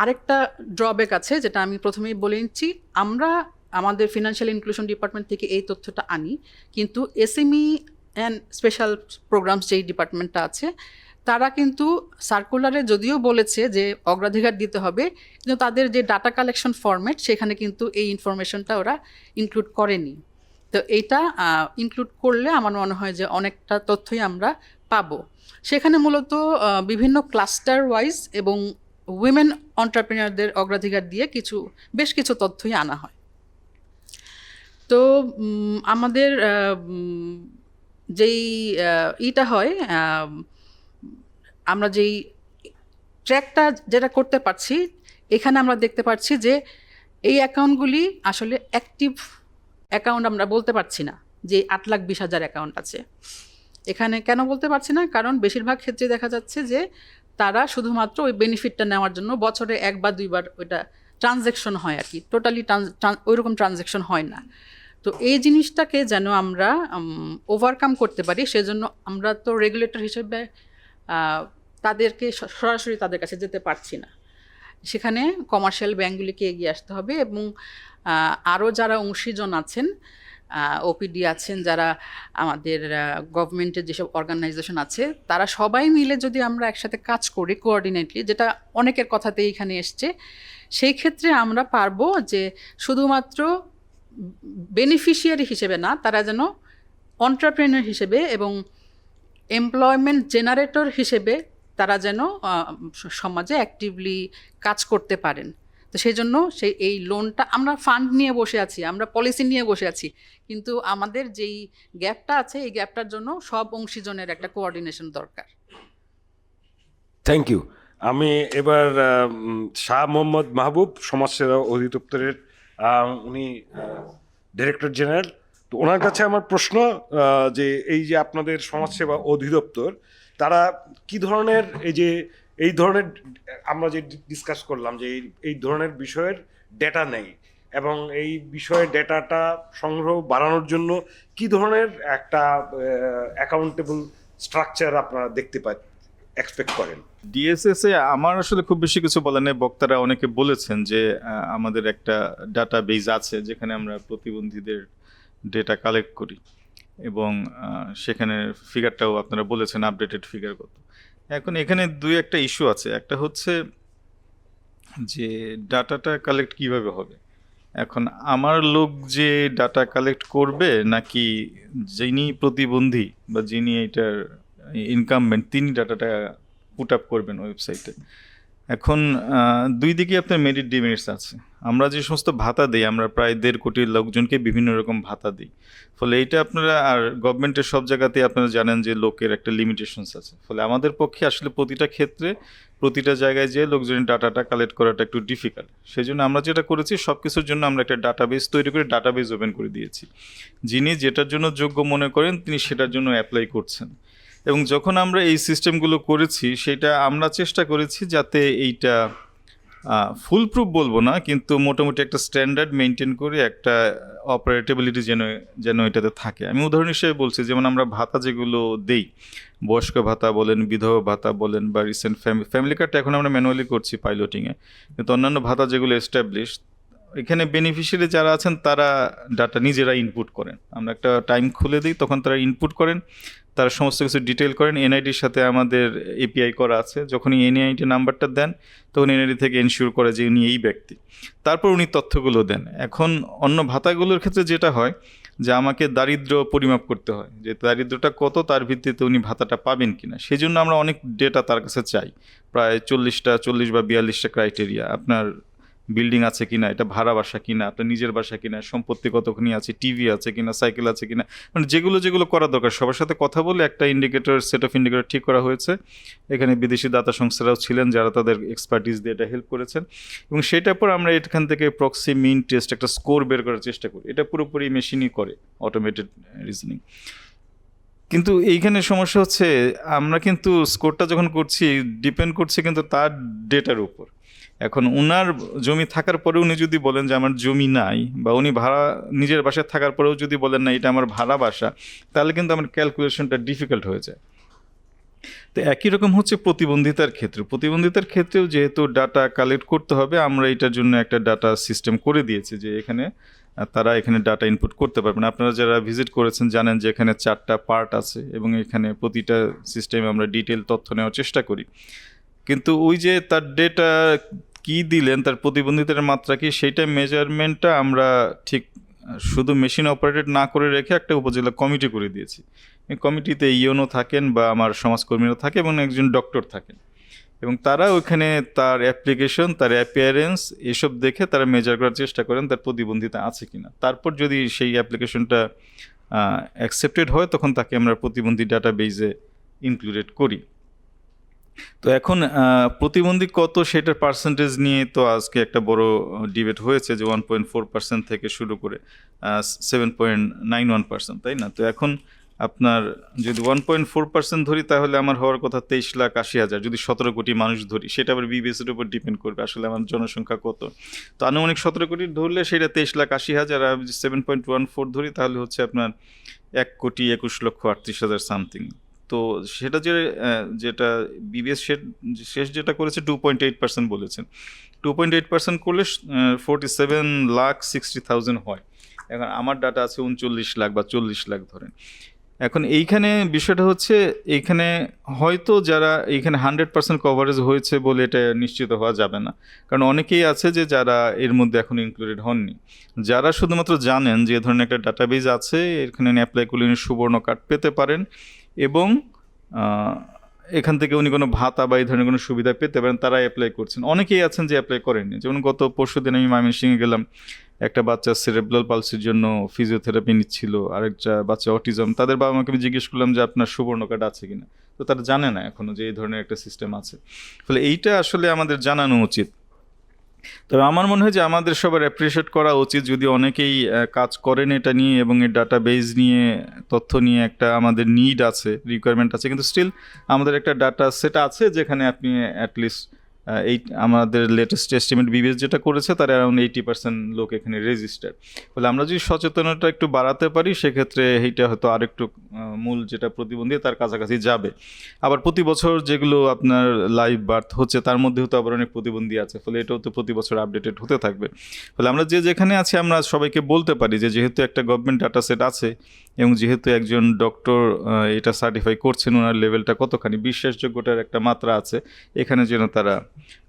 আরেকটা ড্রব্যাক আছে যেটা আমি প্রথমেই বলে নিচ্ছি, আমরা আমাদের ফিনান্সিয়াল ইনক্লুশন ডিপার্টমেন্ট থেকে এই তথ্যটা আনি, কিন্তু এসএমই অ্যান্ড স্পেশাল প্রোগ্রামস যেই ডিপার্টমেন্টটা আছে তারা কিন্তু সার্কুলারে যদিও বলেছে যে অগ্রাধিকার দিতে হবে, কিন্তু তাদের যে ডাটা কালেকশন ফরম্যাট সেখানে কিন্তু এই ইনফরমেশনটা ওরা ইনক্লুড করেনি। তো এইটা ইনক্লুড করলে আমার মনে হয় যে অনেকটা তথ্যই আমরা পাবো। সেখানে মূলত বিভিন্ন ক্লাস্টার ওয়াইজ এবং উইমেন অন্টারপ্রেনারদের অগ্রাধিকার দিয়ে বেশ কিছু তথ্যই আনা হয়। তো আমাদের যেই ইটা হয়, আমরা যেই ট্র্যাকটা যেটা করতে পারছি, এখানে আমরা দেখতে পাচ্ছি যে এই অ্যাকাউন্টগুলি আসলে অ্যাক্টিভ অ্যাকাউন্ট আমরা বলতে পারছি না যে 8,20,000 অ্যাকাউন্ট আছে। এখানে কেন বলতে পারছি না? কারণ বেশিরভাগ ক্ষেত্রে দেখা যাচ্ছে যে তারা শুধুমাত্র ওই বেনিফিটটা নেওয়ার জন্য বছরে 1 বা 2 বার ওইটা ট্রানজ্যাকশন হয় আর কি, টোটালি ওইরকম ট্রানজ্যাকশন হয় না। তো এই জিনিসটাকে যেন আমরা ওভারকাম করতে পারি, সেজন্য আমরা তো রেগুলেটর হিসেবে তাদেরকে সরাসরি তাদের কাছে যেতে পারছি না। সেখানে কমার্শিয়াল ব্যাঙ্কগুলিকে এগিয়ে আসতে হবে এবং আরও যারা অংশীজন আছেন, ওপিডি আছেন, যারা আমাদের গভর্নমেন্টের যেসব অর্গানাইজেশন আছে, তারা সবাই মিলে যদি আমরা একসাথে কাজ করি কোঅর্ডিনেটলি, যেটা অনেকের কথাতেই এখানে এসছে, সেই ক্ষেত্রে আমরা পারবো যে শুধুমাত্র বেনিফিশিয়ারি হিসেবে না, তারা যেন অন্টারপ্রেনার হিসেবে এবং এমপ্লয়মেন্ট জেনারেটর হিসেবে তারা যেন সমাজে অ্যাক্টিভলি কাজ করতে পারেন। তো সেই জন্য এই লোনটা আমরা ফান্ড নিয়ে বসে আছি, আমরা পলিসি নিয়ে বসে আছি, কিন্তু আমাদের যেই গ্যাপটা আছে এই গ্যাপটার জন্য সব অংশীজনের একটা কোঅর্ডিনেশন দরকার। Thank you. আমি এবার শাহ মোহাম্মদ মাহবুব, সমাজসেবা অধিদপ্তরের উনি ডিরেক্টর জেনারেল, তো ওনার কাছে আমার প্রশ্ন যে এই যে আপনাদের সমাজসেবা অধিদপ্তর, তারা কি ধরনের এই ধরনের আমরা যে ডিসকাস করলাম যে এই ধরনের বিষয়ের ডেটা নেই এবং এই বিষয়ে ডেটাটা সংগ্রহ বাড়ানোর জন্য কি ধরনের একটা অ্যাকাউন্টেবল স্ট্রাকচার আপনারা দেখতে এক্সপেক্ট করেন? ডিএসএসে আমার আসলে খুব বেশি কিছু বলার নেই। বক্তারা অনেকে বলেছেন যে আমাদের একটা ডাটা বেজ আছে যেখানে আমরা প্রতিবন্ধীদের ডেটা কালেক্ট করি এবং সেখানে ফিগারটাও আপনারা বলেছেন আপডেটেড ফিগার কত। এখন এখানে একটা ইস্যু আছে। একটা হচ্ছে যে ডাটাটা কালেক্ট কিভাবে হবে। এখন আমার লোক যে ডাটা কালেক্ট করবে নাকি যিনি প্রতিবন্ধী বা যিনি এটার ইনকামবেন্ট তিনি ডাটাটা পুট আপ করবেন ওয়েবসাইটে। এখন দুই দিকে আপনার মেরিট ডিমেরিটস আছে। আমরা যে সমস্ত ভাতা দিই, আমরা প্রায় 1.5 কোটি লোকজনকে বিভিন্ন রকম ভাতা দিই, ফলে এইটা আপনারা আর গভর্নমেন্টের সব জায়গাতেই আপনারা জানেন যে লোকের একটা লিমিটেশনস আছে। ফলে আমাদের পক্ষে আসলে প্রতিটা ক্ষেত্রে প্রতিটা জায়গায় যে লোকজনের ডাটাটা কালেক্ট করাটা একটু ডিফিকাল্ট। সেই জন্য আমরা যেটা করেছি সব কিছুর জন্য আমরা একটা ডাটাবেস তৈরি করে ডাটাবেস ওপেন করে দিয়েছি। যিনি যেটার জন্য যোগ্য মনে করেন তিনি সেটার জন্য অ্যাপ্লাই করছেন। এবং যখন আমরা এই সিস্টেমগুলো করেছি সেটা আমরা চেষ্টা করেছি যাতে এইটা ফুল প্রুফ বলবো না, কিন্তু মোটামুটি একটা স্ট্যান্ডার্ড মেনটেন করে একটা অপারেটেবিলিটি যেন এটাতে থাকে। আমি উদাহরণ হিসেবে বলছি, যেমন আমরা ভাতা যেগুলো দেই, বয়স্ক ভাতা বলেন, বিধবা ভাতা বলেন, বা রিসেন্ট ফ্যামিলি কার্ডটা এখন আমরা ম্যানুয়ালি করছি পাইলটিংয়ে, কিন্তু অন্যান্য ভাতা যেগুলো এস্টাবলিশ, এখানে বেনিফিশিয়ারি যারা আছেন তারা ডাটা নিজেরা ইনপুট করেন। আমরা একটা টাইম খুলে দিই, তখন তারা ইনপুট করেন, তারা সমস্ত কিছু ডিটেল করেন। এনআইডির সাথে আমাদের এপিআই করা আছে, যখন এনআইডি নাম্বারটা দেন তখন এনআইডি থেকে এনশিওর করে যে উনি এই ব্যক্তি, তারপর উনি তথ্যগুলো দেন। এখন অন্য ভাতাগুলোর ক্ষেত্রে যেটা হয় যে আমাকে দারিদ্র পরিমাপ করতে হয়, যে দারিদ্রটা কত তার ভিত্তিতে উনি ভাতাটা পাবেন কিনা। সেই জন্য আমরা অনেক ডেটা তার কাছে চাই, প্রায় 40 বা 42টা ক্রাইটেরিয়া। আপনার বিল্ডিং আছে কিনা, এটা ভাড়া বাসা কিনা, আপনার নিজের বাসা কিনা, সম্পত্তি কতখানি আছে, টিভি আছে কিনা, সাইকেল আছে কিনা, মানে যেগুলো করা দরকার সবার সাথে কথা বলে একটা ইন্ডিকেটর, সেট অফ ইন্ডিকেটর ঠিক করা হয়েছে। এখানে বিদেশি দাতা সংস্থারাও ছিলেন যারা তাদের এক্সপার্টিস দিয়ে এটা হেল্প করেছেন, এবং সেটার পর আমরা এখান থেকে প্রক্সি মিন টেস্ট একটা স্কোর বের করার চেষ্টা করি। এটা পুরোপুরি মেশিনই করে, অটোমেটেড রিজনিং। কিন্তু এইখানে সমস্যা হচ্ছে আমরা কিন্তু স্কোরটা যখন করছি ডিপেন্ড করছে কিন্তু তার ডেটার উপর। এখন ওনার জমি থাকার পরে উনি যদি বলেন যে আমার জমি নাই, বা উনি ভাড়া নিজের বাসায় থাকার পরেও যদি বলেন না এটা আমার ভাড়া বাসা, তাহলে কিন্তু আমার ক্যালকুলেশনটা ডিফিকাল্ট হয়ে যায়। তো একই রকম হচ্ছে প্রতিবন্ধিতার ক্ষেত্রেও যেহেতু ডাটা কালেক্ট করতে হবে, আমরা এটার জন্য একটা ডাটা সিস্টেম করে দিয়েছি যে এখানে তারা এখানে ডাটা ইনপুট করতে পারবেন। আপনারা যারা ভিজিট করেছেন জানেন যে এখানে 4টা পার্ট আছে এবং এখানে প্রতিটা সিস্টেমে আমরা ডিটেল তথ্য নেওয়ার চেষ্টা করি। কিন্তু ওই যে তার ডেটা কি দিলেন, তার প্রতিবন্ধিতার মাত্রা কি, সেইটা মেজারমেন্টটা আমরা ঠিক শুধু মেশিন অপারেটেড না করে রেখে একটা উপজেলা কমিটি করে দিয়েছি। এই কমিটিতে ইওনো থাকেন বা আমার সমাজকর্মীরা থাকে এবং একজন ডক্টর থাকেন, এবং তারা ওইখানে তার অ্যাপ্লিকেশন, তার অ্যাপিয়ারেন্স এসব দেখে তারা মেজার করার চেষ্টা করেন তার প্রতিবন্ধিতা আছে কিনা। তারপর যদি সেই অ্যাপ্লিকেশনটা অ্যাকসেপ্টেড হয় তখন তাকে আমরা প্রতিবন্ধী ডাটাবেজে ইনক্লুডেড করি। তো এখন প্রতিবন্ধী কত সেটার পার্সেন্টেজ নিয়ে তো আজকে একটা বড় ডিবেট হয়েছে যে 1.4% থেকে শুরু করে 7.91%, তাই না? তো এখন আপনার যদি 1.4% ধরি তাহলে আমার হওয়ার কথা 23,80,000। যদি 17 কোটি মানুষ ধরি, সেটা আবার বিবিএসের উপর ডিপেন্ড করবে আসলে আমার জনসংখ্যা কত। তো আনুমানিক 17 কোটি ধরলে সেটা 23,80,000, আর 7.14 ধরি তাহলে হচ্ছে আপনার 1,21,38,000 সামথিং। তো সেটা যেটা বিবিএস শেষ যেটা করেছে 2.8% বলেছেন। 2.8% করলে 47,60,000 হয়। এখন আমার ডাটা আছে 39 লাখ বা 40 লাখ ধরেন। এখন এইখানে বিষয়টা হচ্ছে এইখানে হয়তো যারা এইখানে 100% কভারেজ হয়েছে বলে এটা নিশ্চিত হওয়া যাবে না, কারণ অনেকেই আছে যে যারা এর মধ্যে এখন ইনক্লুডেড হননি। যারা শুধুমাত্র জানেন যে এ ধরনের একটা ডাটাবেজ আছে, এখানে অ্যাপ্লাই করলে সুবর্ণ কার্ড পেতে পারেন এবং এখান থেকে উনি কোনো ভাতা বা এই ধরনের কোনো সুবিধা পেতে পারেন, তারা অ্যাপ্লাই করছেন। অনেকেই আছেন যে অ্যাপ্লাই করেননি। যেমন গত পরশুদিন আমি ময়মনসিংহে গেলাম, একটা বাচ্চা সেরেব্রাল পালসির জন্য ফিজিওথেরাপি নিচ্ছিল, আরেকটা বাচ্চা অটিজম। তাদের বাবা মাকে আমি জিজ্ঞেস করলাম যে আপনার সুবর্ণ কার্ড আছে কিনা, তো তারা জানে না এখনো যে এই ধরনের একটা সিস্টেম আছে। ফলে এইটা আসলে আমাদের জানানো উচিত। তবে আমার মনে হয় যে আমাদের সবার অ্যাপ্রিসিয়েট করা উচিত যদি অনেকেই কাজ করেন এটা নিয়ে এবং এই ডাটাবেজ নিয়ে, তথ্য নিয়ে একটা আমাদের নিড আছে, রিকোয়ারমেন্ট আছে, কিন্তু স্টিল আমাদের একটা ডাটা সেট আছে যেখানে আপনি অ্যাটলিস্ট এই আমাদের লেটেস্ট এস্টিমেট বিবিএস যেটা করেছে তার অ্যারাউন্ড 80% লোক এখানে রেজিস্টার। ফলে আমরা যদি সচেতনতা একটু বাড়াতে পারি সেক্ষেত্রে এইটা হয়তো আরেকটু মূল যেটা প্রতিবন্ধী তার কাছাকাছি যাবে। আবার প্রতি বছর যেগুলো আপনার লাইভ বার্থ হচ্ছে তার মধ্যেও তো আবার অনেক প্রতিবন্ধী আছে, ফলে এটাও তো প্রতি বছর আপডেটেড হতে থাকবে। ফলে আমরা যেখানে আছি আমরা সবাইকে বলতে পারি যে যেহেতু একটা গভর্নমেন্ট ডাটা সেট আছে এবং যেহেতু একজন ডক্টর এটা সার্টিফাই করছেন, ওনার লেভেলটা কতখানি বিশ্বাসযোগ্যতার একটা মাত্রা আছে, এখানে যেন তারা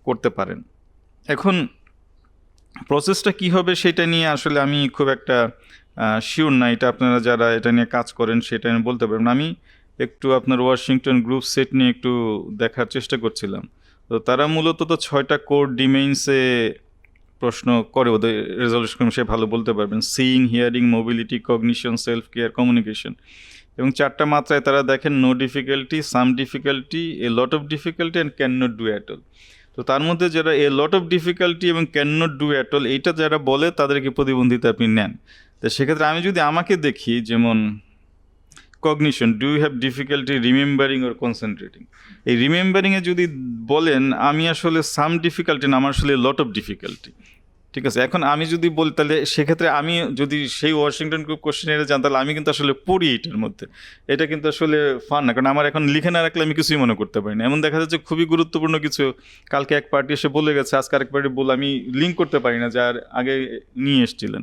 করতে পারেন। এখন প্রসেসটা কি হবে সেটা নিয়ে আসলে আমি খুব একটা শিওর না। এটা আপনারা যারা এটা নিয়ে কাজ করেন সেটা আমি বলতে পারবেন। আমি একটু আপনার ওয়াশিংটন গ্রুপ সেট নিয়ে একটু দেখার চেষ্টা করছিলাম। তো তারা মূলত তো 6টা কোর ডিমেইনসে প্রশ্ন করে, ওদের রেজলিউশন সে ভালো বলতে পারবেন। Seeing, hearing, mobility, cognition, self care, communication. এবং 4টা মাত্রায় তারা দেখেন no difficulty, some difficulty, a lot of difficulty and can not do at all. তো তার মধ্যে যারা এ লট অফ ডিফিকাল্টি এবং can not do at all এইটা যারা বলে তাদেরকে প্রতিবন্ধিতা আপনি নেন। তো সেক্ষেত্রে আমি যদি আমাকে দেখি, যেমন cognition, do you have difficulty remembering or concentrating, এই রিমেম্বারিংয়ে যদি বলেন আমি আসলে সাম ডিফিকাল্টি না, আমার আসলে লট অফ ডিফিকাল্টি। ঠিক আছে, এখন আমি যদি বলি তাহলে সেক্ষেত্রে আমি যদি সেই ওয়াশিংটন গ্রুপ কোশ্চেনারে যান তাহলে আমি কিন্তু আসলে পড়ি এটার মধ্যে, এটা কিন্তু আসলে ফান না, কারণ আমার এখন লিখে না রাখলে আমি কিছুই মনে করতে পারি না। এমন দেখা যাচ্ছে খুবই গুরুত্বপূর্ণ কিছু কালকে এক পার্টি এসে বলে গেছে, আজকে আরেক পার্টি বলে আমি লিঙ্ক করতে পারি না যার আগে নিয়ে এসেছিলেন।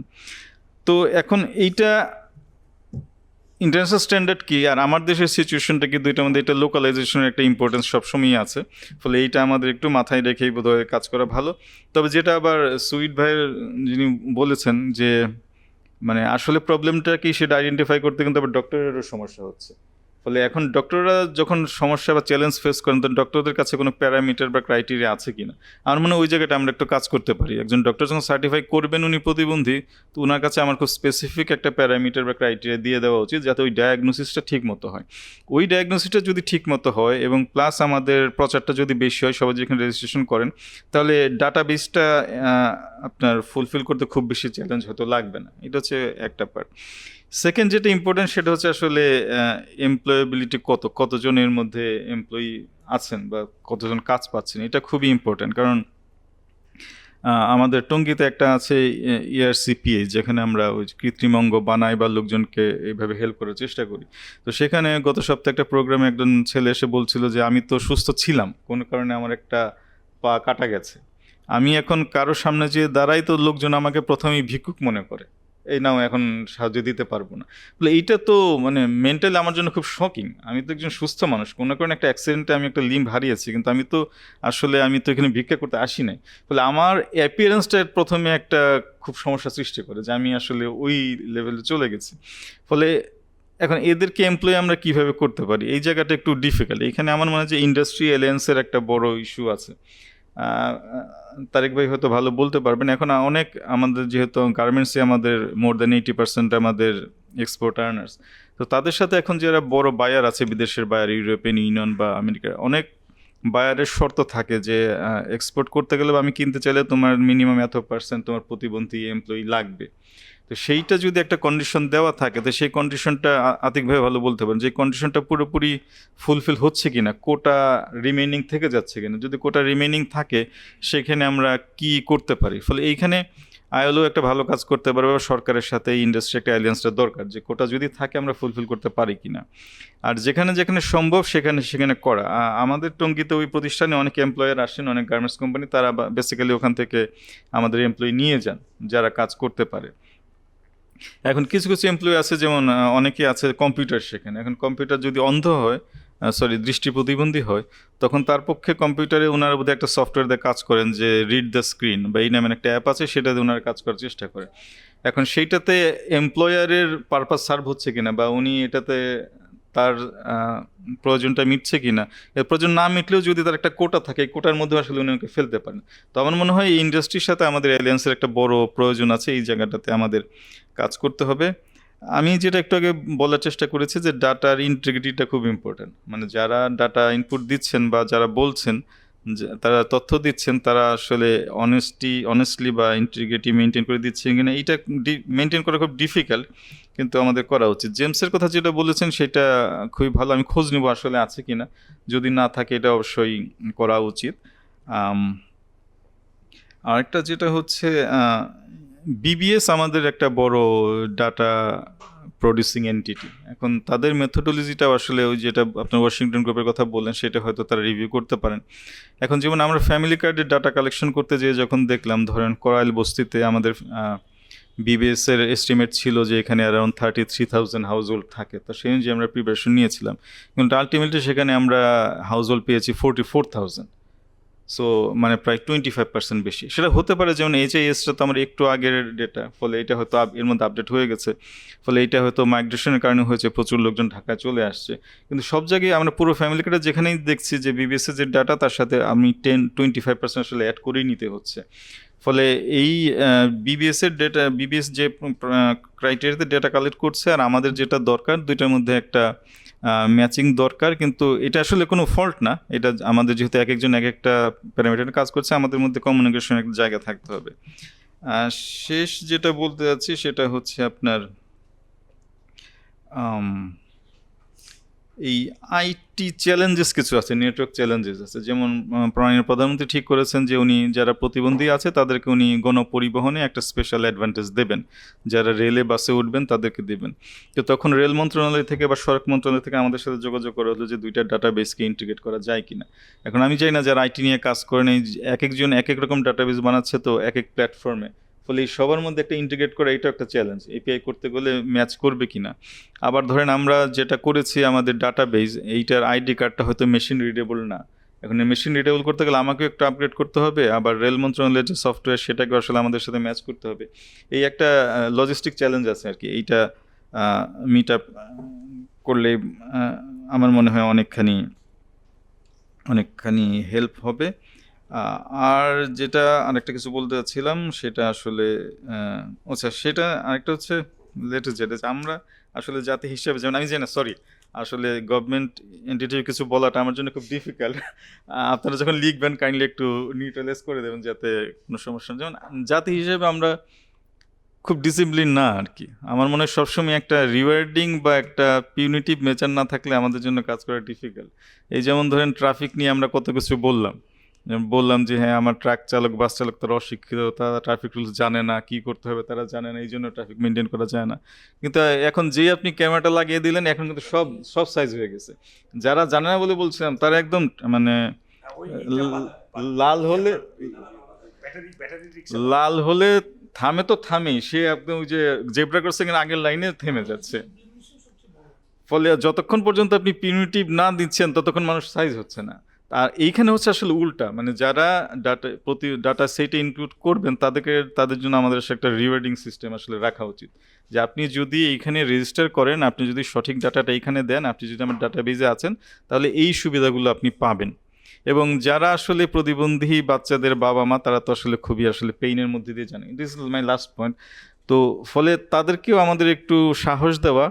তো এখন এইটা ইন্টারন্যাশনাল স্ট্যান্ডার্ড কি আর আমার দেশের সিচুয়েশনটা কি, দুইটার মধ্যে এটা লোকালাইজেশনের একটা ইম্পর্টেন্স সবসময়ই আছে। ফলে এইটা আমাদের একটু মাথায় রেখেই বোধহয় কাজ করা ভালো। তবে যেটা আবার সুইট ভাইয়ের যিনি বলেছেন যে মানে আসলে প্রবলেমটা কি সেটা আইডেন্টিফাই করতে কিন্তু আবার ডক্টরেরও সমস্যা হচ্ছে। ফলে এখন ডক্টররা যখন সমস্যা বা চ্যালেঞ্জ ফেস করেন তখন ডক্টরদের কাছে কোনো প্যারামিটার বা ক্রাইটেরিয়া আছে কিনা, আমার মনে হয় ওই জায়গাটা আমরা একটু কাজ করতে পারি। একজন ডক্টর যখন সার্টিফাই করবেন উনি প্রতিবন্ধী, তো ওনার কাছে আমার খুব স্পেসিফিক একটা প্যারামিটার বা ক্রাইটেরিয়া দিয়ে দেওয়া উচিত যাতে ওই ডায়াগনোসিসটা ঠিক মতো হয়। ওই ডায়াগনোসিসটা যদি ঠিক মতো হয় এবং প্লাস আমাদের প্রচারটা যদি বেশি হয়, সবাই যেখানে রেজিস্ট্রেশন করেন, তাহলে ডাটাবেসটা আপনার ফুলফিল করতে খুব বেশি চ্যালেঞ্জ হয়তো লাগবে না। এটা হচ্ছে একটা পার্ট। সেকেন্ড যেটা ইম্পর্টেন্ট সেটা হচ্ছে আসলে এমপ্লয়েবিলিটি, কতজনের মধ্যে এমপ্লয়ি আছেন বা কতজন কাজ পাচ্ছেন, এটা খুবই ইম্পর্টেন্ট। কারণ আমাদের টঙ্গীতে একটা আছে ERCPA, যেখানে আমরা ওই কৃত্রিম অঙ্গ বানাই বা লোকজনকে এইভাবে হেল্প করার চেষ্টা করি। তো সেখানে গত সপ্তাহে একটা প্রোগ্রামে একজন ছেলে এসে বলছিল যে আমি তো সুস্থ ছিলাম, কোনো কারণে আমার একটা পা কাটা গেছে, আমি এখন কারোর সামনে যে দাঁড়াই তো লোকজন আমাকে প্রথমেই ভিক্ষুক মনে করে, এই নাও এখন সাহায্য দিতে পারবো না। বলে এইটা তো মানে মেন্টালি আমার জন্য খুব শকিং। আমি তো একজন সুস্থ মানুষ, কোনো কারণে একটা অ্যাক্সিডেন্টে আমি একটা লিম্ব হারিয়েছি, কিন্তু আমি তো এখানে ভিক্ষা করতে আসি নাই। ফলে আমার অ্যাপিয়ারেন্সটা প্রথমে একটা খুব সমস্যা সৃষ্টি করে যে আমি আসলে ওই লেভেলে চলে গেছি। ফলে এখন এদেরকে এমপ্লয় আমরা কিভাবে করতে পারি, এই জায়গাটা একটু ডিফিকাল্ট। এখানে আমার মনে হয় যে ইন্ডাস্ট্রি অ্যালায়েন্সের একটা বড় ইস্যু আছে। তারেক ভাই হয়তো ভালো বলতে পারবেন। এখন অনেক আমাদের যেহেতু গার্মেন্টসে আমাদের মোর দ্যান 80% আমাদের এক্সপোর্ট আর্নার্স, তো তাদের সাথে এখন যারা বড় বায়ার আছে, বিদেশের বায়ার, ইউরোপিয়ান ইউনিয়ন বা আমেরিকার, অনেক বায়ারের শর্ত থাকে যে এক্সপোর্ট করতে গেলে বা আমি কিনতে চাইলে তোমার মিনিমাম এত % তোমার প্রতিবন্ধী এমপ্লয়ি লাগবে। তো সেইটা যদি একটা কন্ডিশন দেওয়া থাকে, তো সেই কন্ডিশনটা আতিক ভাই ভালো বলতে পারেন যে কন্ডিশনটা পুরোপুরি ফুলফিল হচ্ছে কিনা, কোটা রিমেইনিং থেকে যাচ্ছে কিনা। যদি কোটা রিমেইনিং থাকে সেখানে আমরা কি করতে পারি। ফলে এইখানে আইএলও একটা ভালো কাজ করতে পারবে, সরকারের সাথে ইন্ডাস্ট্রি একটা অ্যালিয়েন্সটা দরকার যে কোটা যদি থাকে আমরা ফুলফিল করতে পারি কিনা। আর যেখানে যেখানে সম্ভব সেখানে করা। আমাদের টঙ্গীতে ওই প্রতিষ্ঠানে অনেক এমপ্লয়ার আসেন, অনেক গার্মেন্টস কোম্পানি, তারা বেসিক্যালি ওখান থেকে আমাদের এমপ্লয়ি নিয়ে যান যারা কাজ করতে পারে। এখন কিছু কিছু এমপ্লয়ি আছে, যেমন অনেকে আছে কম্পিউটার শেখেন। এখন কম্পিউটার যদি অন্ধ হয়, দৃষ্টি প্রতিবন্ধী হয়, তখন তার পক্ষে কম্পিউটারে ওনারা বোধহয় একটা সফটওয়্যার দিয়ে কাজ করেন যে রিড দ্য স্ক্রিন বা এই নামের একটা অ্যাপ আছে, সেটাতে ওনারা কাজ করার চেষ্টা করে। এখন সেইটাতে এমপ্লয়ারের পারপাস সার্ভ হচ্ছে কিনা বা উনি এটাতে তার প্রয়োজনটা মিটছে কিনা, এর প্রয়োজন না মিটলেও যদি তার একটা কোটা থাকে, এই কোটার মধ্যে আসলে উনি ওকে ফেলতে পারেন। তো আমার মনে হয় এই ইন্ডাস্ট্রির সাথে আমাদের অ্যালিয়েন্সের একটা বড় প্রয়োজন আছে, এই জায়গাটাতে আমাদের কাজ করতে হবে। আমি যেটা একটু আগে বলার চেষ্টা করেছি যে ডাটার ইন্টিগ্রিটিটা খুব ইম্পর্ট্যান্ট। মানে যারা ডাটা ইনপুট দিচ্ছেন বা যারা বলছেন, তারা তথ্য দিচ্ছেন, তারা আসলে অনেস্টলি বা ইন্টিগ্রিটি মেনটেন করে দিচ্ছেন কিনা, এইটা মেনটেন করা খুব ডিফিকাল্ট, কিন্তু আমাদের করা উচিত। জেমসের কথা যেটা বলেছেন সেটা খুবই ভালো, আমি খোঁজ নেব আসলে আছে কিনা, যদি না থাকে এটা অবশ্যই করা উচিত। আরেকটা যেটা হচ্ছে বিবিএস আমাদের একটা বড় ডাটা প্রডিউসিং এন্টিটি। এখন তাদের মেথোডোলজিটাও আসলে ওই যেটা আপনার ওয়াশিংটন গ্রুপের কথা বললেন সেটা হয়তো তারা রিভিউ করতে পারেন। এখন যেমন আমরা ফ্যামিলি কার্ডের ডাটা কালেকশন করতে যেয়ে যখন দেখলাম, ধরেন করাইল বস্তিতে আমাদের বিবিএসের এস্টিমেট ছিল যে এখানে অ্যারাউন্ড 33,000 হাউস হোল্ড থাকে, তো সেই অনুযায়ী আমরা প্রিপারেশন নিয়েছিলাম, কিন্তু আলটিমেটলি সেখানে আমরা হাউস হোল্ড পেয়েছি 44,000। সো মানে প্রায় 25% বেশি। সেটা হতে পারে যেমন HISটা তো আমার একটু আগের ডেটা, ফলে এটা হয়তো এর মধ্যে আপডেট হয়ে গেছে, ফলে এটা হয়তো মাইগ্রেশনের কারণে হয়েছে, প্রচুর লোকজন ঢাকায় চলে আসছে। কিন্তু সব জায়গায় আমরা পুরো ফ্যামিলি কার্ডে যেখানেই দেখছি যে বিবিএসের যে ডাটা, তার সাথে আমি 10-25% আসলে অ্যাড করেই নিতে হচ্ছে। ফলে এই বিবিএসের ডেটা, বিবিএস যে ক্রাইটেরিয়াতে ডেটা কালেক্ট করছে আর আমাদের যেটা দরকার, দুইটার মধ্যে একটা ম্যাচিং দরকার। কিন্তু এটা আসলে কোনো ফল্ট না, এটা আমাদের যেহেতু এক একজন এক একটা প্যারামিটারে কাজ করছে, আমাদের মধ্যে কমিউনিকেশন একটা জায়গা থাকতে হবে। শেষ যেটা বলতে যাচ্ছি সেটা হচ্ছে আপনার এই আইটি চ্যালেঞ্জেস কিছু আছে, নেটওয়ার্ক চ্যালেঞ্জেস আছে। যেমন প্রধানমন্ত্রী ঠিক করেছেন যে উনি যারা প্রতিবন্ধী আছে তাদেরকে উনি গণপরিবহনে একটা স্পেশাল অ্যাডভান্টেজ দেবেন, যারা রেলে বাসে উঠবেন তাদেরকে দেবেন। তো তখন রেল মন্ত্রণালয় থেকে বা সড়ক মন্ত্রণালয় থেকে আমাদের সাথে যোগাযোগ করা হলো যে দুইটা ডাটাবেসকে ইন্টিগ্রেট করা যায় কিনা। এখন আমি চাই না যারা আইটি নিয়ে কাজ করেন, এই এক একজন এক এক রকম ডাটাবেস বানাচ্ছে তো এক এক প্ল্যাটফর্মে, ফলে এই সবার মধ্যে একটা ইন্টিগ্রেট করা এটা একটা চ্যালেঞ্জ। এপিআই করতে গেলে ম্যাচ করবে কিনা। আবার ধরেন আমরা যেটা করেছি আমাদের ডাটাবেস, এইটার আইডি কার্ডটা হয়তো মেশিন রিডেবল না, এখন মেশিন রিডেবল করতে গেলে আমাকেও একটু আপগ্রেড করতে হবে, আবার রেল মন্ত্রণালয়ের যে সফটওয়্যার সেটাকে আসলে আমাদের সাথে ম্যাচ করতে হবে। এই একটা লজিস্টিক চ্যালেঞ্জ আছে আর কি। এইটা মিট আপ করলে আমার মনে হয় অনেকখানি হেল্প হবে। আর যেটা আরেকটা কিছু বলতে চাচ্ছিলাম সেটা আসলে আচ্ছা, সেটা আরেকটা হচ্ছে লেটেস্ট যেটা আমরা আসলে জাতি হিসেবে, যেমন আমি জানি না, সরি, আসলে গভর্নমেন্ট এন্টিটির কিছু বলাটা আমার জন্য খুব ডিফিকাল্ট। আপনারা যখন লিখবেন কাইন্ডলি একটু নিউট্রালাইজ করে দেবেন যাতে কোনো সমস্যা না। যেমন জাতি হিসেবে আমরা খুব ডিসিপ্লিন না আর কি। আমার মনে হয় সবসময় একটা রিওয়ার্ডিং বা একটা পিউনিটিভ মেচার না থাকলে আমাদের জন্য কাজ করা ডিফিকাল্ট। এই যেমন ধরেন ট্রাফিক নিয়ে আমরা কত কিছু বললাম যে হ্যাঁ আমার ট্রাক চালক বাস চালক তারা অশিক্ষিত, তারা ট্রাফিক রুলস জানে না, কি করতে হবে তারা জানে না, এই জন্য ট্রাফিক মেনটেন করা যায় না। কিন্তু এখন যেই আপনি ক্যামেরাটা লাগিয়ে দিলেন এখন কিন্তু সব সাইজ হয়ে গেছে। যারা জানে না বলে বলছিলাম তারা একদম মানে লাল হলে থামে তো থামেই, সে একদম ওই যে জেব্রা ক্রসিংয়ের আগের লাইনে থেমে যাচ্ছে। ফলে যতক্ষণ পর্যন্ত আপনি পিউনিটিভ না দিচ্ছেন ততক্ষণ মানুষ সাইজ হচ্ছে না। আর এইখানে হচ্ছে আসলে উল্টা, মানে যারা ডাটা সেটে ইনক্লুড করবেন তাদের জন্য আমাদের একটা রিওয়ার্ডিং সিস্টেম আসলে রাখা উচিত, যে আপনি যদি এইখানে রেজিস্টার করেন, আপনি যদি সঠিক ডাটাটা এইখানে দেন, আপনি যদি আমার ডাটাবেজে আছেন, তাহলে এই সুবিধাগুলো আপনি পাবেন। এবং যারা আসলে প্রতিবন্ধী বাচ্চাদের বাবা মা, তারা তো আসলে খুবই আসলে পেইনের মধ্যে দিয়ে জানে। This is my last point. তো ফলে তাদেরকেও আমাদের একটু সাহস দেওয়া,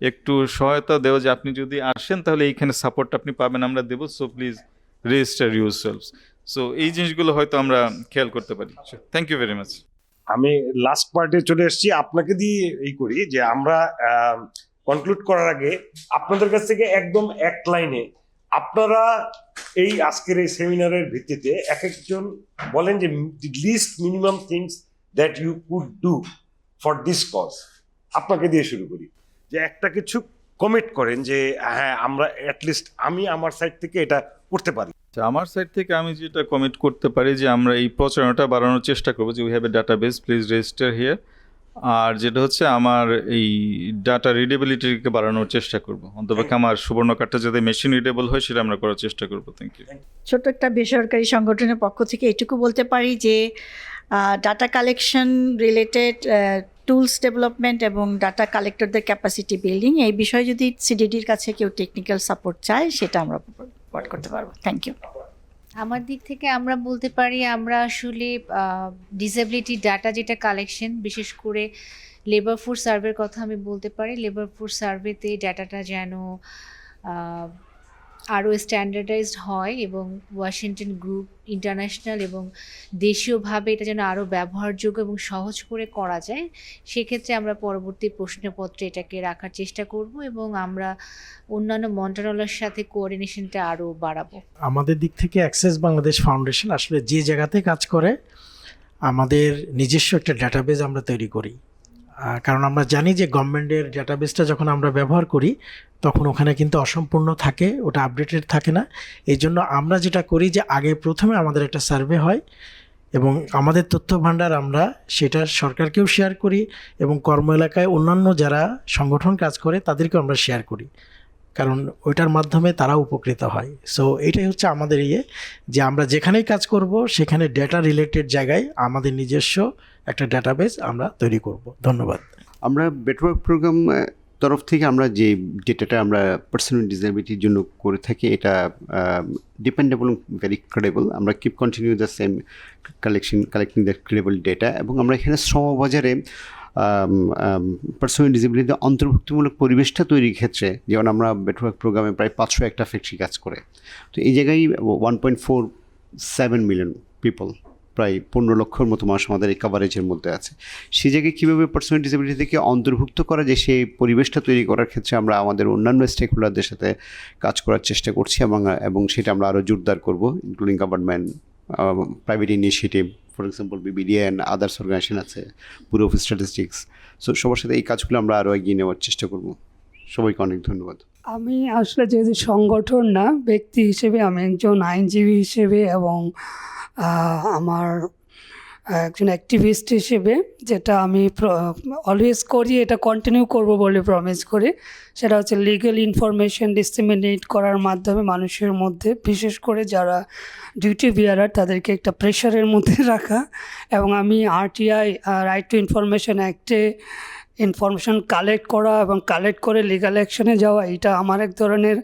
একটু সহায়তা দেওয়া, যে আপনি যদি আসেন তাহলে এইখানে সাপোর্ট আপনি পাবেন, আমরা দেবো, so please register yourselves. So এই জিনিসগুলো হয়তো আমরা খেয়াল করতে পারি। Thank you very much. আমি লাস্ট পার্টে চলে এসেছি, আপনাকে দিয়ে এই করি যে আমরা কনক্লুড করার আগে আপনাদের কাছ থেকে একদম এক লাইনে আপনারা এই আজকের এই সেমিনারের ভিত্তিতে এক একজন বলেন যে least minimum things that you could do for this cause. আপনাকে দিয়ে শুরু করি, যে একটা কিছু কমিট করেন যে হ্যাঁ আমরা অ্যাটলিস্ট আমি আমার সাইড থেকে এটা করতে পারি। আমার সাইড থেকে আমি যেটা কমিট করতে পারি যে আমরা এই প্রচারণাটা বাড়ানোর চেষ্টা করবো, যে we have a database, please register here. আর যেটা হচ্ছে আমার এই ডাটা রিডেবিলিটিকে বাড়ানোর চেষ্টা করবো, অন্তপক্ষে আমার সুবর্ণ কার্ডটা যাতে মেশিন রিডেবল হয় সেটা আমরা করার চেষ্টা করবো। Thank you. ছোট একটা বেসরকারি সংগঠনের পক্ষ থেকে এটুকু বলতে পারি যে data collection related tools development এবং ডাটা কালেক্টরদের ক্যাপাসিটি বিল্ডিং, এই বিষয়ে যদি সিডিডির কাছে কেউ টেকনিক্যাল সাপোর্ট চায় সেটা আমরা প্রোভাইড করতে পারবো। Thank you. আমার দিক থেকে আমরা বলতে পারি, আমরা আসলে ডিসেবিলিটি ডাটা যেটা কালেকশন, বিশেষ করে লেবার ফোর্স সার্ভের কথা আমি বলতে পারি। লেবার ফোর্স সার্ভেতে ডাটাটা যেন আরও স্ট্যান্ডার্ডাইজড হয় এবং ওয়াশিংটন গ্রুপ ইন্টারন্যাশনাল এবং দেশীয়ভাবে এটা যেন আরও ব্যবহারযোগ্য এবং সহজ করে করা যায়, সেক্ষেত্রে আমরা পরবর্তী প্রশ্নপত্রে এটাকে রাখার চেষ্টা করব এবং আমরা অন্যান্য মন্ত্রণালয়ের সাথে কোঅর্ডিনেশনটা আরও বাড়াবো। আমাদের দিক থেকে অ্যাক্সেস বাংলাদেশ ফাউন্ডেশন আসলে যে জায়গাতে কাজ করে আমাদের নিজস্ব একটা ডাটাবেজ আমরা তৈরি করি, কারণ আমরা জানি যে গভর্নমেন্টের ডাটাবেসটা যখন আমরা ব্যবহার করি তখন ওখানে কিন্তু অসম্পূর্ণ থাকে, ওটা আপডেটেড থাকে না। এই জন্য আমরা যেটা করি যে আগে প্রথমে আমাদের একটা সার্ভে হয় এবং আমাদের তথ্য ভাণ্ডার আমরা সেটা সরকারকেও শেয়ার করি এবং কর্ম এলাকায় অন্যান্য যারা সংগঠন কাজ করে তাদেরকেও আমরা শেয়ার করি, কারণ ওইটার মাধ্যমে তারা উপকৃত হয়। সো এটাই হচ্ছে আমাদের যে আমরা যেখানেই কাজ করব সেখানে ডেটা রিলেটেড জায়গায় আমাদের নিজস্ব একটা ডাটাবেস আমরা তৈরি করব। ধন্যবাদ। আমরা বেটারওয়ার্ক প্রোগ্রাম তরফ থেকে আমরা যে ডেটাটা আমরা পার্সোনাল ডিসেবিলিটির জন্য করে থাকি এটা ডিপেন্ডেবল, ভেরি ক্রেডিবল। আমরা keep continue the same collecting the credible data এবং আমরা এখানে শ্রমবাজারে পার্সোনাল ডিসেবিলিটি অন্তর্ভুক্তিমূলক পরিবেশটা তৈরির ক্ষেত্রে, যেমন আমরা বেটারওয়ার্ক প্রোগ্রামে প্রায় 500 একটা ফ্যাক্টরি কাজ করে, তো এই জায়গায় 1.47 মিলিয়ন পিপল, প্রায় 15 লক্ষর মতো মানুষ আমাদের এই কাভারেজের মধ্যে আছে। সেই জায়গায় কীভাবে পার্সোনাল ডিসেবিলিটি থেকে অন্তর্ভুক্ত করা যায় সেই পরিবেশটা তৈরি করার ক্ষেত্রে আমরা আমাদের অন্যান্য স্টেক হোল্ডারদের সাথে কাজ করার চেষ্টা করছি এবং সেটা আমরা আরও জোরদার করব, including government, private initiative, for example BBDN, others organisation আছে, ব্যুরো অফ স্ট্যাটিস্টিক্স। সো সবার সাথে এই কাজগুলো আমরা আরও এগিয়ে নেওয়ার চেষ্টা করব। সবাইকে অনেক ধন্যবাদ। আমি আসলে যেহেতু সংগঠন না, ব্যক্তি হিসেবে আমি একজন আইনজীবী হিসেবে এবং আমার একজন অ্যাক্টিভিস্ট হিসেবে যেটা আমি অলওয়েজ করি, এটা কন্টিনিউ করব বলে প্রমিস করি, সেটা হচ্ছে লিগ্যাল ইনফরমেশন ডিসেমিনেট করার মাধ্যমে মানুষের মধ্যে, বিশেষ করে যারা ডিউটি বিয়ারার, তাদেরকে একটা প্রেশারের মধ্যে রাখা। এবং আমি আরটিআই, রাইট টু ইনফরমেশন অ্যাক্টে ইনফরমেশন কালেক্ট করা এবং কালেক্ট করে লিগ্যাল অ্যাকশনে যাওয়া, এটা আমার এক ধরনের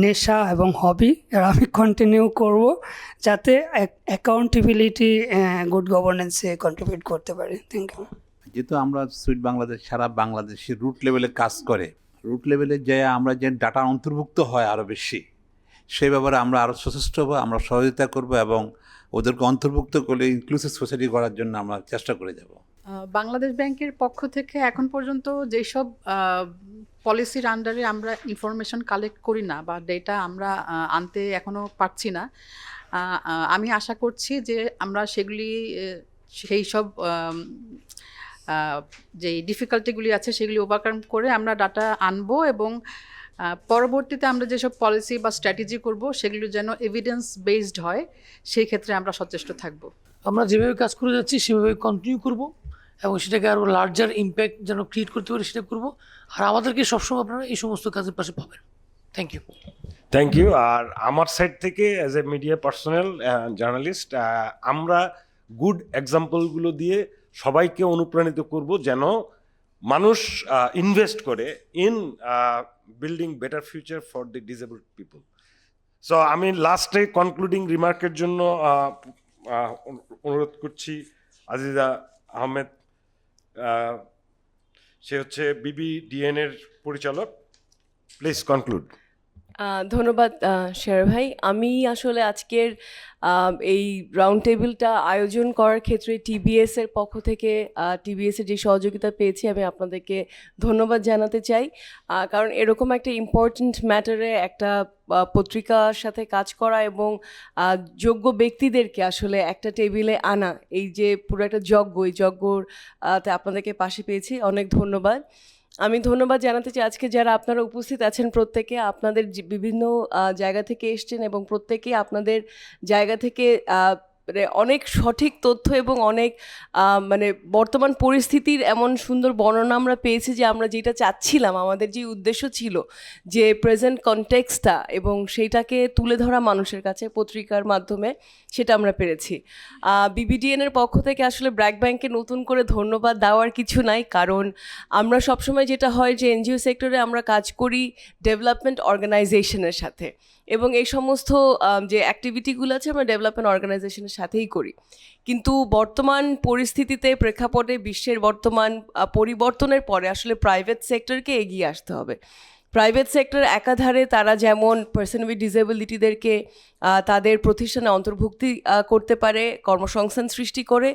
নেশা এবং হবি, আর আমি কন্টিনিউ করব যাতে অ্যাকাউন্টেবিলিটি গুড গভর্নেন্সে কন্ট্রিবিউট করতে পারি। Thank you. যেহেতু আমরা সুইট বাংলাদেশ সারা বাংলাদেশে রুট লেভেলে কাজ করে, রুট লেভেলে যে আমরা যে ডাটা অন্তর্ভুক্ত হয় আরও বেশি, সেই ব্যাপারে আমরা আরও সচেষ্ট হবো, আমরা সহযোগিতা করব এবং ওদেরকে অন্তর্ভুক্ত করে ইনক্লুসিভ সোসাইটি করার জন্য আমরা চেষ্টা করে যাব। বাংলাদেশ ব্যাংকের পক্ষ থেকে এখন পর্যন্ত যেসব পলিসির আন্ডারে আমরা ইনফরমেশন কালেক্ট করি না বা ডেটা আমরা আনতে এখনও পারছি না, আমি আশা করছি যে আমরা সেগুলি সেই সব যে ডিফিকাল্টিগুলি আছে সেগুলি ওভারকাম করে আমরা ডাটা আনবো এবং পরবর্তীতে আমরা যেসব পলিসি বা স্ট্র্যাটেজি করব সেগুলো যেন এভিডেন্স বেসড হয়, সেই ক্ষেত্রে আমরা সচেষ্ট থাকব। আমরা যেভাবে কাজ করে যাচ্ছি সেভাবে কন্টিনিউ করব এবং সেটাকে আরও লার্জার ইম্প্যাক্ট যেন ক্রিয়েট করতে পারি সেটা করব। আর আমাদেরকে সবসময় আপনারা এই সমস্ত কাজের পাশে পাবেন। Thank you. Thank you. আর আমার সাইড থেকে as a media personal journalist আমরা গুড এক্সাম্পলগুলো দিয়ে সবাইকে অনুপ্রাণিত করব যেন মানুষ ইনভেস্ট করে in building better future for the disabled people. So আমি লাস্টে কনক্লুডিং রিমার্কের জন্য অনুরোধ করছি আজিজা আহমেদ, সে হচ্ছে BBDN এর পরিচালক। Please conclude. ধন্যবাদ শের ভাই। আমি আসলে আজকের এই রাউন্ড টেবিলটা আয়োজন করার ক্ষেত্রে TBS এর পক্ষ থেকে TBS এর যে সহযোগিতা পেয়েছি আমি আপনাদেরকে ধন্যবাদ জানাতে চাই, কারণ এরকম একটা ইম্পর্ট্যান্ট ম্যাটারে একটা পত্রিকার সাথে কাজ করা এবং যোগ্য ব্যক্তিদেরকে আসলে একটা টেবিলে আনা, এই যে পুরো একটা যজ্ঞ, এই যজ্ঞতে আপনাদেরকে পাশে পেয়েছি, অনেক ধন্যবাদ। আমি ধন্যবাদ জানাতে চাই আজকে যারা আপনারা উপস্থিত আছেন, প্রত্যেকে আপনাদের বিভিন্ন জায়গা থেকে এসছেন এবং প্রত্যেকে আপনাদের জায়গা থেকে মানে অনেক সঠিক তথ্য এবং অনেক মানে বর্তমান পরিস্থিতির এমন সুন্দর বর্ণনা আমরা পেয়েছি যে আমরা যেটা চাচ্ছিলাম, আমাদের যে উদ্দেশ্য ছিল যে প্রেজেন্ট কনটেক্সটটা এবং সেইটাকে তুলে ধরা মানুষের কাছে পত্রিকার মাধ্যমে, সেটা আমরা পেরেছি। BBDN এর পক্ষ থেকে আসলে ব্র্যাক ব্যাংককে নতুন করে ধন্যবাদ দেওয়ার কিছু নাই, কারণ আমরা সবসময় যেটা হয় যে NGO সেক্টরে আমরা কাজ করি ডেভেলপমেন্ট অর্গানাইজেশনের সাথে এবং এই সমস্ত যে অ্যাক্টিভিটিগুলো আছে আমরা ডেভেলপমেন্ট অর্গানাইজেশনের সাথেই করি, কিন্তু বর্তমান পরিস্থিতিতে প্রেক্ষাপটে বিশ্বের বর্তমান পরিবর্তনের পরে আসলে প্রাইভেট সেক্টরকে এগিয়ে আসতে হবে। প্রাইভেট সেক্টর একাধারে তারা যেমন পার্সন উইথ ডিসেবিলিটিদেরকে তাদের প্রতিষ্ঠানে অন্তর্ভুক্তি করতে পারে, কর্মসংস্থান সৃষ্টি করে,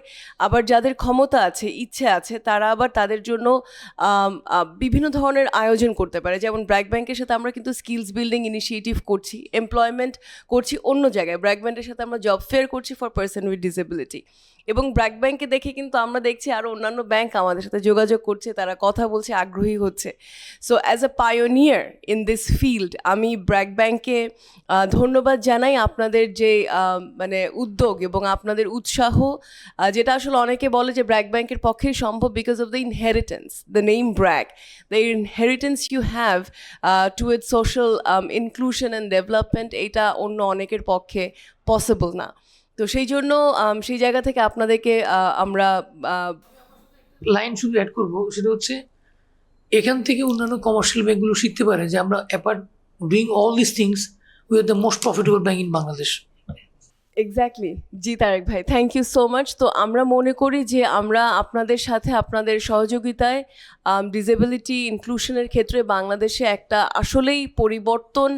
আবার যাদের ক্ষমতা আছে, ইচ্ছে আছে, তারা আবার তাদের জন্য বিভিন্ন ধরনের আয়োজন করতে পারে। যেমন ব্র্যাক ব্যাংকের সাথে আমরা কিন্তু স্কিলস বিল্ডিং ইনিশিয়েটিভ করছি, এমপ্লয়মেন্ট করছি অন্য জায়গায়, ব্র্যাক ব্যাংকের সাথে আমরা জব ফেয়ার করছি ফর পার্সন উইথ ডিসেবিলিটি, এবং ব্র্যাক ব্যাংকে দেখে কিন্তু আমরা দেখছি আরও অন্যান্য ব্যাংক আমাদের সাথে যোগাযোগ করছে, তারা কথা বলছে, আগ্রহী হচ্ছে। So as a pioneer in this field আমি ব্র্যাক ব্যাংকে ধন্যবাদ জানাই। আপনাদের যে মানে উদ্যোগ এবং আপনাদের উৎসাহ, যেটা আসলে অনেকে বলে যে ব্র্যাক ব্যাংকের পক্ষেই সম্ভব because of the inheritance, the name BRAC, the inheritance you have towards social inclusion and development, এইটা অন্য অনেকের পক্ষে পসিবল না। তো সেই জন্য সেই জায়গা থেকে আপনাদেরকে আমরা লাইন শুধু অ্যাড করবো, সেটা হচ্ছে এখান থেকে অন্যান্য কমার্শিয়াল ব্যাঙ্কগুলো শিখতে পারে যে আমরা apart doing all this things we are the most profitable bank in Bangladesh. Exactly, জি তারেক ভাই, থ্যাংক ইউ সো মাচ। তো আমরা মনে করি যে আমরা আপনাদের সাথে আপনাদের সহযোগিতায় ডিসেবিলিটি ইনক্লুশনের ক্ষেত্রে বাংলাদেশে একটা আসলেই পরিবর্তন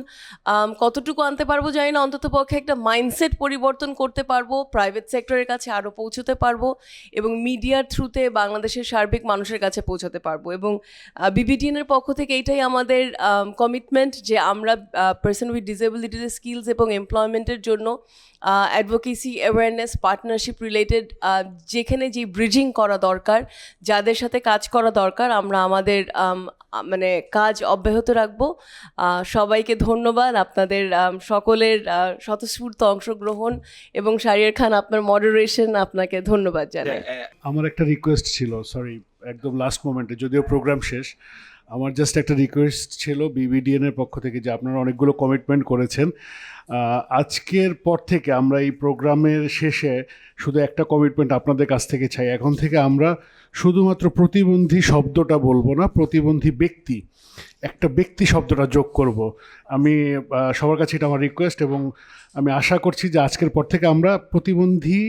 কতটুকু আনতে পারবো জানি না, অন্তত পক্ষে একটা মাইন্ডসেট পরিবর্তন করতে পারবো, প্রাইভেট সেক্টরের কাছে আরও পৌঁছতে পারবো এবং মিডিয়ার থ্রুতে বাংলাদেশের সার্বিক মানুষের কাছে পৌঁছাতে পারবো। এবং BBDN এর পক্ষ থেকে এইটাই আমাদের কমিটমেন্ট যে আমরা পার্সন উইথ ডিসেবিলিটির স্কিলস এবং এমপ্লয়মেন্টের জন্য অ্যাডভোকেসি, অ্যাওয়ারনেস, পার্টনারশিপ রিলেটেড যেখানে যে ব্রিজিং করা দরকার, যাদের সাথে কাজ করা দরকার, আমরা আমাদের মানে কাজ অব্যাহত রাখবো। সবাইকে ধন্যবাদ, আপনাদের সকলের স্বতঃস্ফূর্ত অংশগ্রহণ এবং শাহরিয়ার খান আপনার মডারেশন, আপনাকে ধন্যবাদ জানাই। আমার একটা রিকোয়েস্ট ছিল, সরি একদম লাস্ট মোমেন্টে, যদিও প্রোগ্রাম শেষ, আমার জাস্ট একটা রিকোয়েস্ট ছিল বিবিডিএন এর পক্ষ থেকে যে আপনারা অনেকগুলো কমিটমেন্ট করেছেন, আজকের পর থেকে আমরা এই প্রোগ্রামের শেষে শুধু একটা কমিটমেন্ট আপনাদের কাছ থেকে চাই। এখন থেকে আমরা শুধুমাত্র প্রতিবন্ধী শব্দটা বলবো না, প্রতিবন্ধী ব্যক্তি, একটা ব্যক্তি শব্দটা যোগ করব। আমি সবার কাছে এটা আমার রিকোয়েস্ট, এবং আমি আশা করছি যে আজকের পর থেকে আমরা প্রতিবন্ধী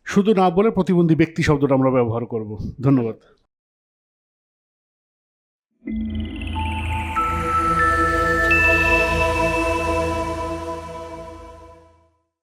শুধু না বলে প্রতিবন্ধী ব্যক্তি শব্দটা আমরা ব্যবহার করব। ধন্যবাদ।